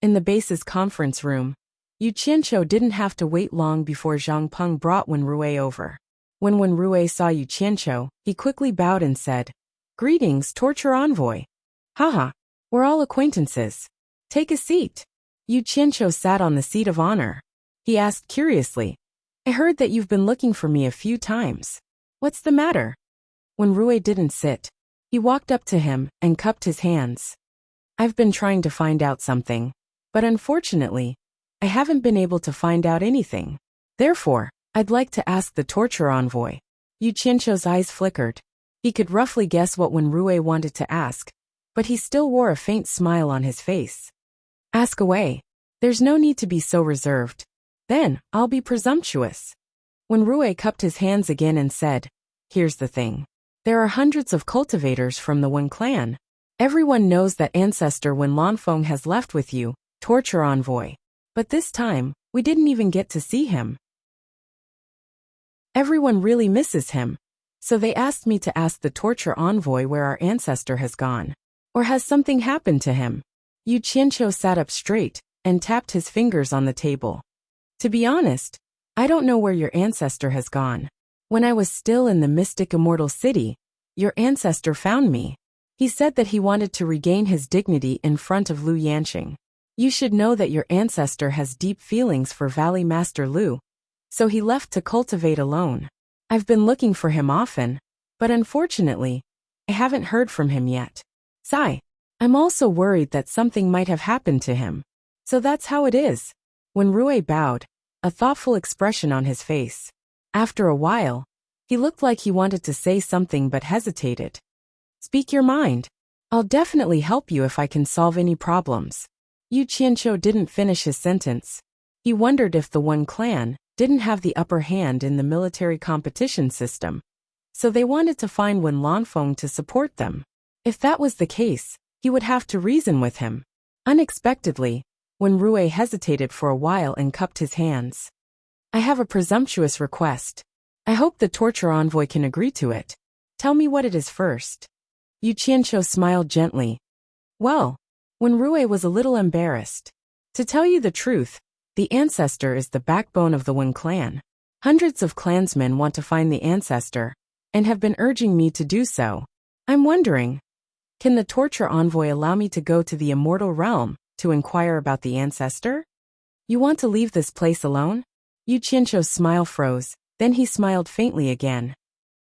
Speaker 1: In the base's conference room, Yu Qianqiu didn't have to wait long before Zhang Peng brought Wen Rui over. When Wen Rui saw Yu Qianqiu, he quickly bowed and said, Greetings, torture envoy. Haha, we're all acquaintances. Take a seat. Yu Qianqiu sat on the seat of honor. He asked curiously, I heard that you've been looking for me a few times. What's the matter? When Rui didn't sit, he walked up to him and cupped his hands. I've been trying to find out something, but unfortunately, I haven't been able to find out anything. Therefore, I'd like to ask the torture envoy. Yu Qianqiu's eyes flickered. He could roughly guess what Wen Rui wanted to ask, but he still wore a faint smile on his face. Ask away. There's no need to be so reserved. Then, I'll be presumptuous. Wen Rui cupped his hands again and said, Here's the thing. There are hundreds of cultivators from the Wen clan. Everyone knows that ancestor Wen Lanfeng has left with you, torture envoy. But this time, we didn't even get to see him. Everyone really misses him. So they asked me to ask the torture envoy where our ancestor has gone. Or has something happened to him? Yu Qianqiu sat up straight and tapped his fingers on the table. To be honest, I don't know where your ancestor has gone. When I was still in the mystic immortal city, your ancestor found me. He said that he wanted to regain his dignity in front of Lu Yanqing. You should know that your ancestor has deep feelings for Valley Master Lu, so he left to cultivate alone. I've been looking for him often, but unfortunately, I haven't heard from him yet. Sigh. I'm also worried that something might have happened to him. So that's how it is. When Rui bowed, a thoughtful expression on his face. After a while, he looked like he wanted to say something but hesitated. Speak your mind. I'll definitely help you if I can solve any problems. Yu Qianqiu didn't finish his sentence. He wondered if the One clan didn't have the upper hand in the military competition system, so they wanted to find Wen Lanfeng to support them. If that was the case, he would have to reason with him. Unexpectedly, when Rui hesitated for a while and cupped his hands. I have a presumptuous request. I hope the torture envoy can agree to it. Tell me what it is first. Yu Qianqiu smiled gently. Well, when Rui was a little embarrassed. To tell you the truth, the ancestor is the backbone of the Wen clan. Hundreds of clansmen want to find the ancestor, and have been urging me to do so. I'm wondering, can the torture envoy allow me to go to the immortal realm to inquire about the ancestor? You want to leave this place alone? Yu Qianqiu's smile froze, then he smiled faintly again.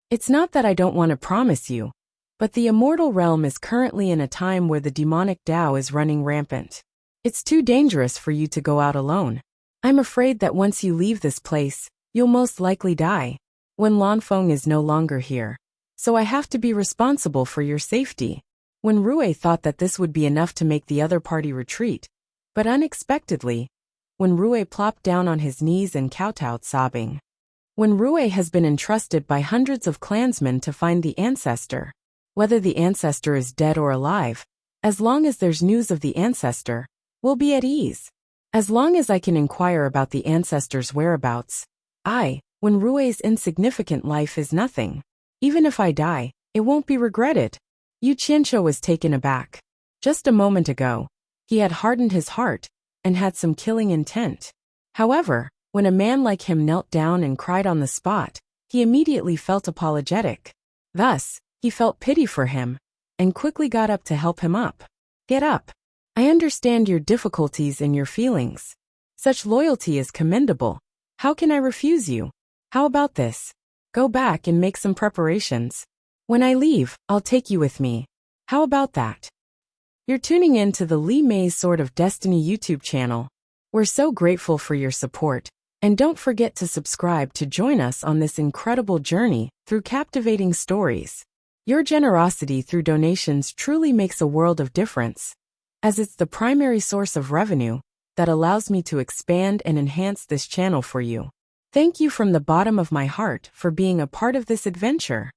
Speaker 1: It's not that I don't want to promise you, but the immortal realm is currently in a time where the demonic Tao is running rampant. It's too dangerous for you to go out alone. I'm afraid that once you leave this place, you'll most likely die. Wen Lanfeng is no longer here, so I have to be responsible for your safety. When Rui thought that this would be enough to make the other party retreat, but unexpectedly, when Rui plopped down on his knees and kowtowed sobbing. When Rui has been entrusted by hundreds of clansmen to find the ancestor, whether the ancestor is dead or alive, as long as there's news of the ancestor, we'll be at ease. As long as I can inquire about the ancestor's whereabouts, when Rui's insignificant life is nothing. Even if I die, it won't be regretted. Yu Qianqiu was taken aback. Just a moment ago, he had hardened his heart and had some killing intent. However, when a man like him knelt down and cried on the spot, he immediately felt apologetic. Thus, he felt pity for him and quickly got up to help him up. Get up. I understand your difficulties and your feelings. Such loyalty is commendable. How can I refuse you? How about this? Go back and make some preparations. When I leave, I'll take you with me. How about that? You're tuning in to the Li Mei's Sword of Destiny YouTube channel. We're so grateful for your support, and don't forget to subscribe to join us on this incredible journey through captivating stories. Your generosity through donations truly makes a world of difference, as it's the primary source of revenue that allows me to expand and enhance this channel for you. Thank you from the bottom of my heart for being a part of this adventure.